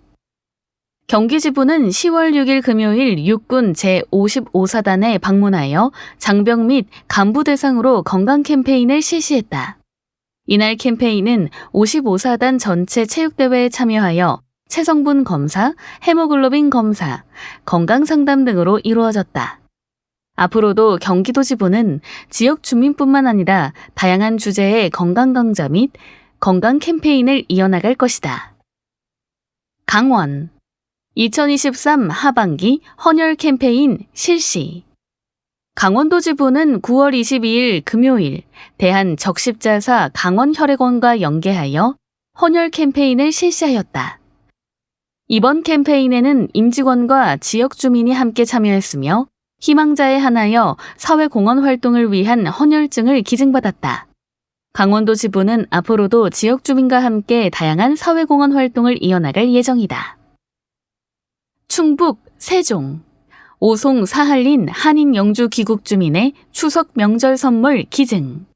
경기지부는 10월 6일 금요일 육군 제55사단에 방문하여 장병 및 간부 대상으로 건강 캠페인을 실시했다. 이날 캠페인은 55사단 전체 체육대회에 참여하여 체성분 검사, 헤모글로빈 검사, 건강상담 등으로 이루어졌다. 앞으로도 경기도 지부는 지역 주민뿐만 아니라 다양한 주제의 건강 강좌 및 건강 캠페인을 이어나갈 것이다. 강원 2023 하반기 헌혈 캠페인 실시. 강원도 지부는 9월 22일 금요일 대한적십자사 강원혈액원과 연계하여 헌혈 캠페인을 실시하였다. 이번 캠페인에는 임직원과 지역 주민이 함께 참여했으며 희망자에 한하여 사회공헌 활동을 위한 헌혈증을 기증받았다. 강원도 지부는 앞으로도 지역 주민과 함께 다양한 사회공헌 활동을 이어나갈 예정이다. 충북 세종 오송 사할린 한인 영주 귀국 주민의 추석 명절 선물 기증.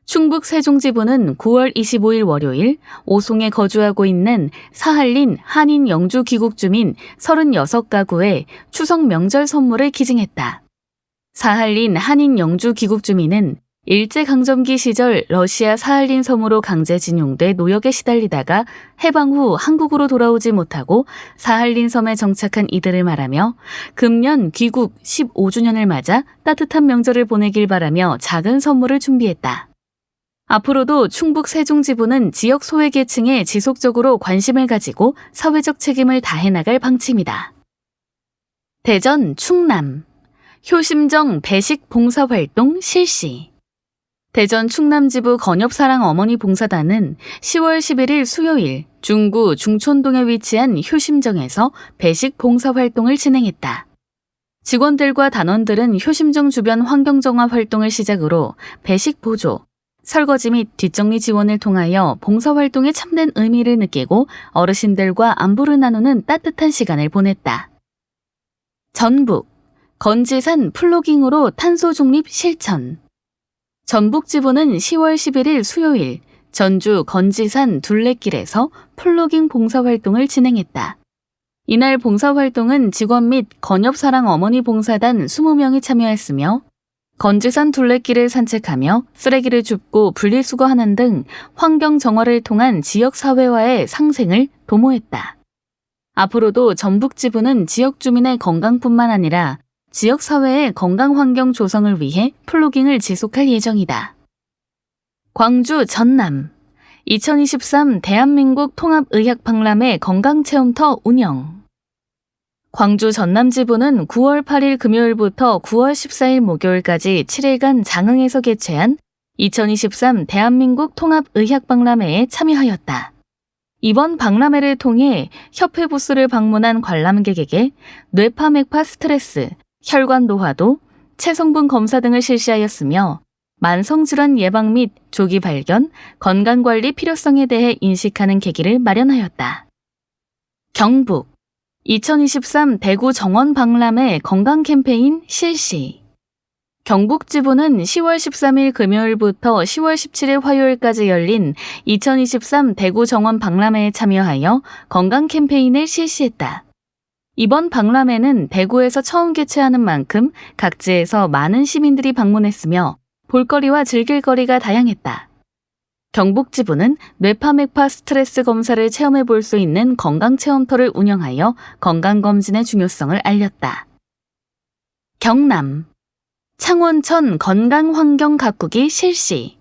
충북 세종지부는 9월 25일 월요일 오송에 거주하고 있는 사할린 한인 영주 귀국 주민 36가구에 추석 명절 선물을 기증했다. 사할린 한인 영주 귀국 주민은 일제강점기 시절 러시아 사할린 섬으로 강제징용돼 노역에 시달리다가 해방 후 한국으로 돌아오지 못하고 사할린 섬에 정착한 이들을 말하며 금년 귀국 15주년을 맞아 따뜻한 명절을 보내길 바라며 작은 선물을 준비했다. 앞으로도 충북 세종지부는 지역 소외계층에 지속적으로 관심을 가지고 사회적 책임을 다해 나갈 방침이다. 대전 충남 효심정 배식 봉사활동 실시. 대전 충남지부 건엽사랑 어머니 봉사단은 10월 11일 수요일 중구 중촌동에 위치한 효심정에서 배식 봉사활동을 진행했다. 직원들과 단원들은 효심정 주변 환경정화 활동을 시작으로 배식 보조, 설거지 및 뒷정리 지원을 통하여 봉사활동에 참된 의미를 느끼고 어르신들과 안부를 나누는 따뜻한 시간을 보냈다. 전북 건지산 플로깅으로 탄소 중립 실천. 전북지부는 10월 11일 수요일 전주 건지산 둘레길에서 플로깅 봉사활동을 진행했다. 이날 봉사활동은 직원 및 건엽사랑 어머니 봉사단 20명이 참여했으며 건지산 둘레길을 산책하며 쓰레기를 줍고 분리수거하는 등 환경 정화를 통한 지역사회와의 상생을 도모했다. 앞으로도 전북지부는 지역 주민의 건강뿐만 아니라 지역사회의 건강환경 조성을 위해 플로깅을 지속할 예정이다. 광주 전남 2023 대한민국 통합의학박람회 건강체험터 운영. 광주 전남지부는 9월 8일 금요일부터 9월 14일 목요일까지 7일간 장흥에서 개최한 2023 대한민국 통합의학박람회에 참여하였다. 이번 박람회를 통해 협회 부스를 방문한 관람객에게 뇌파 맥파 스트레스, 혈관 노화도, 체성분 검사 등을 실시하였으며 만성질환 예방 및 조기 발견, 건강관리 필요성에 대해 인식하는 계기를 마련하였다. 경북 2023 대구 정원 박람회 건강 캠페인 실시. 경북지부는 10월 13일 금요일부터 10월 17일 화요일까지 열린 2023 대구 정원 박람회에 참여하여 건강 캠페인을 실시했다. 이번 박람회는 대구에서 처음 개최하는 만큼 각지에서 많은 시민들이 방문했으며 볼거리와 즐길거리가 다양했다. 경북지부는 뇌파맥파 스트레스 검사를 체험해 볼 수 있는 건강체험터를 운영하여 건강검진의 중요성을 알렸다. 경남 창원천 건강환경 가꾸기 실시.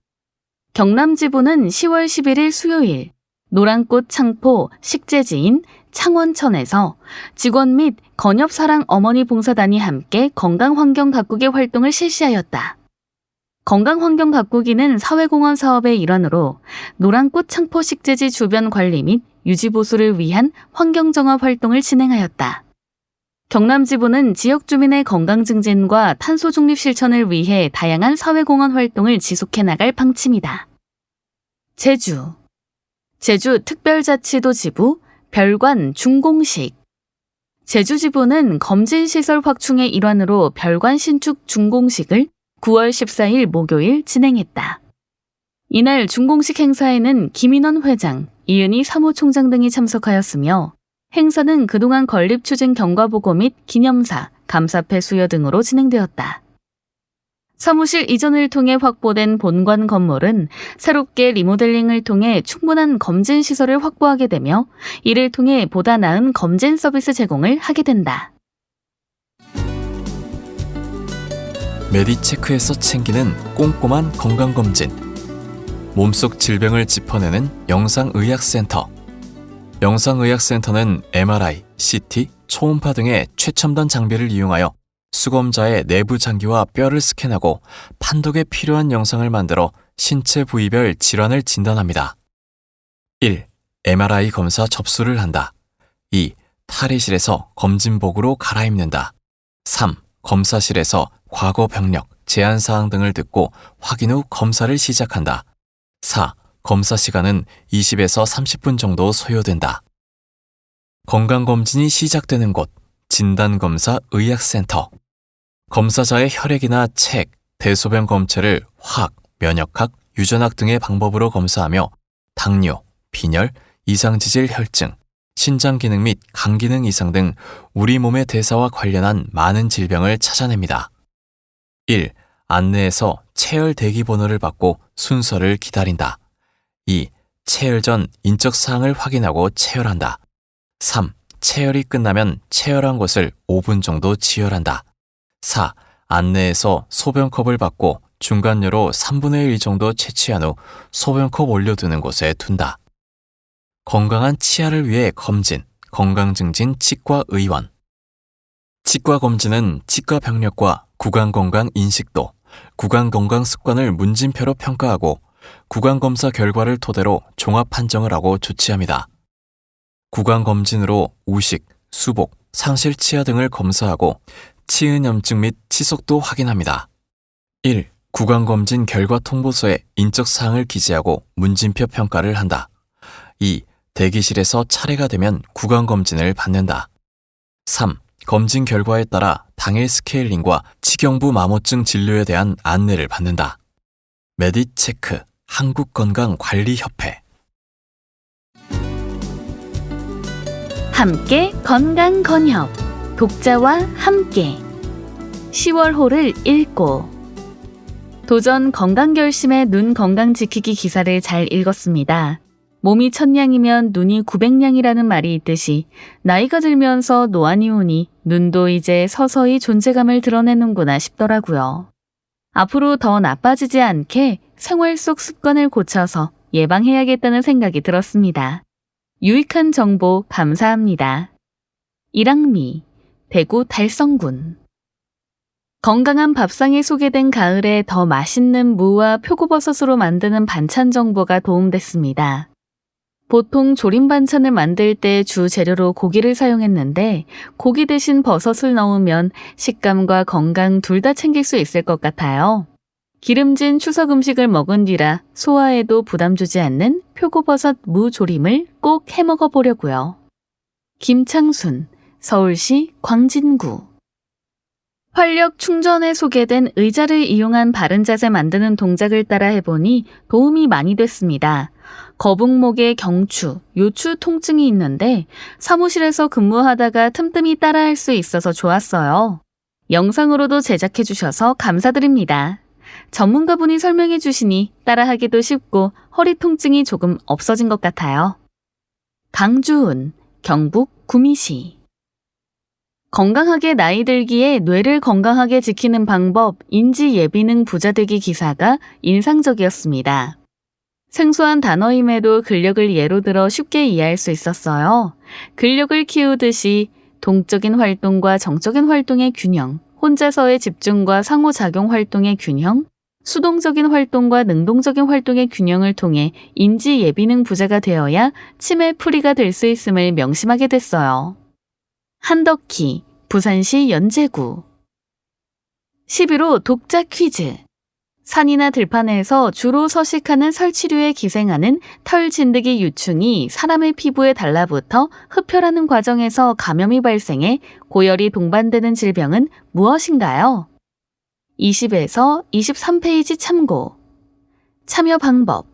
경남지부는 10월 11일 수요일 노란꽃 창포 식재지인 창원천에서 직원 및 건엽사랑 어머니 봉사단이 함께 건강환경 가꾸기 활동을 실시하였다. 건강환경 가꾸기는 사회공헌 사업의 일환으로 노란꽃 창포 식재지 주변 관리 및 유지보수를 위한 환경정화 활동을 진행하였다. 경남지부는 지역 주민의 건강 증진과 탄소 중립 실천을 위해 다양한 사회공헌 활동을 지속해 나갈 방침이다. 제주 특별자치도 지부 별관 준공식. 제주지부는 검진시설 확충의 일환으로 별관 신축 준공식을 9월 14일 목요일 진행했다. 이날 준공식 행사에는 김인원 회장, 이은희 사무총장 등이 참석하였으며 행사는 그동안 건립 추진 경과보고 및 기념사, 감사패 수여 등으로 진행되었다. 사무실 이전을 통해 확보된 본관 건물은 새롭게 리모델링을 통해 충분한 검진 시설을 확보하게 되며 이를 통해 보다 나은 검진 서비스 제공을 하게 된다. 메디체크에서 챙기는 꼼꼼한 건강검진. 몸속 질병을 짚어내는 영상의학센터. 영상의학센터는 MRI, CT, 초음파 등의 최첨단 장비를 이용하여 수검자의 내부 장기와 뼈를 스캔하고 판독에 필요한 영상을 만들어 신체 부위별 질환을 진단합니다. 1. MRI 검사 접수를 한다. 2. 탈의실에서 검진복으로 갈아입는다. 3. 검사실에서 과거 병력, 제한사항 등을 듣고 확인 후 검사를 시작한다. 4. 검사 시간은 20에서 30분 정도 소요된다. 건강검진이 시작되는 곳, 진단검사 의학센터. 검사자의 혈액이나 책, 대소변 검체를 화학, 면역학, 유전학 등의 방법으로 검사하며 당뇨, 빈혈, 이상지질 혈증, 신장 기능 및 간 기능 이상 등 우리 몸의 대사와 관련한 많은 질병을 찾아냅니다. 1. 안내에서 체열 대기 번호를 받고 순서를 기다린다. 2. 체열 전 인적 사항을 확인하고 체열한다. 3. 체열이 끝나면 체열한 곳을 5분 정도 지혈한다. 4. 안내에서 소변컵을 받고 중간료로 3분의 1 정도 채취한 후 소변컵 올려두는 곳에 둔다. 건강한 치아를 위해 검진, 건강증진 치과의원. 치과검진은 치과 병력과 구강건강 인식도, 구강건강 습관을 문진표로 평가하고 구강검사 결과를 토대로 종합 판정을 하고 조치합니다. 구강검진으로 우식, 수복, 상실치아 등을 검사하고 치은염증 및 치석도 확인합니다. 1. 구강검진 결과 통보서에 인적사항을 기재하고 문진표 평가를 한다. 2. 대기실에서 차례가 되면 구강검진을 받는다. 3. 검진 결과에 따라 당일 스케일링과 치경부 마모증 진료에 대한 안내를 받는다. 메디체크 한국건강관리협회. 함께 건강건협 독자와 함께 10월호를 읽고 도전 건강결심의 눈 건강 지키기 기사를 잘 읽었습니다. 몸이 1000냥이면 눈이 900냥이라는 말이 있듯이 나이가 들면서 노안이 오니 눈도 이제 서서히 존재감을 드러내는구나 싶더라고요. 앞으로 더 나빠지지 않게 생활 속 습관을 고쳐서 예방해야겠다는 생각이 들었습니다. 유익한 정보 감사합니다. 일항미, 대구 달성군. 건강한 밥상에 소개된 가을에 더 맛있는 무와 표고버섯으로 만드는 반찬 정보가 도움됐습니다. 보통 조림 반찬을 만들 때 주 재료로 고기를 사용했는데 고기 대신 버섯을 넣으면 식감과 건강 둘 다 챙길 수 있을 것 같아요. 기름진 추석 음식을 먹은 뒤라 소화에도 부담 주지 않는 표고버섯 무조림을 꼭 해먹어 보려고요. 김창순, 서울시 광진구. 활력 충전에 소개된 의자를 이용한 바른 자세 만드는 동작을 따라 해보니 도움이 많이 됐습니다. 거북목에 경추, 요추 통증이 있는데 사무실에서 근무하다가 틈틈이 따라할 수 있어서 좋았어요. 영상으로도 제작해 주셔서 감사드립니다. 전문가분이 설명해 주시니 따라하기도 쉽고 허리 통증이 조금 없어진 것 같아요. 강주은, 경북 구미시. 건강하게 나이 들기에 뇌를 건강하게 지키는 방법 인지 예비능 부자되기 기사가 인상적이었습니다. 생소한 단어임에도 근력을 예로 들어 쉽게 이해할 수 있었어요. 근력을 키우듯이 동적인 활동과 정적인 활동의 균형, 혼자서의 집중과 상호작용 활동의 균형, 수동적인 활동과 능동적인 활동의 균형을 통해 인지 예비능 부자가 되어야 치매 풀이가 될 수 있음을 명심하게 됐어요. 한덕희, 부산시 연제구. 11호 독자 퀴즈. 산이나 들판에서 주로 서식하는 설치류에 기생하는 털 진드기 유충이 사람의 피부에 달라붙어 흡혈하는 과정에서 감염이 발생해 고열이 동반되는 질병은 무엇인가요? 20에서 23페이지 참고. 참여 방법.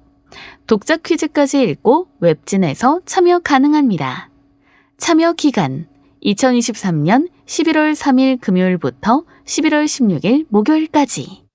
독자 퀴즈까지 읽고 웹진에서 참여 가능합니다. 참여 기간 2023년 11월 3일 금요일부터 11월 16일 목요일까지.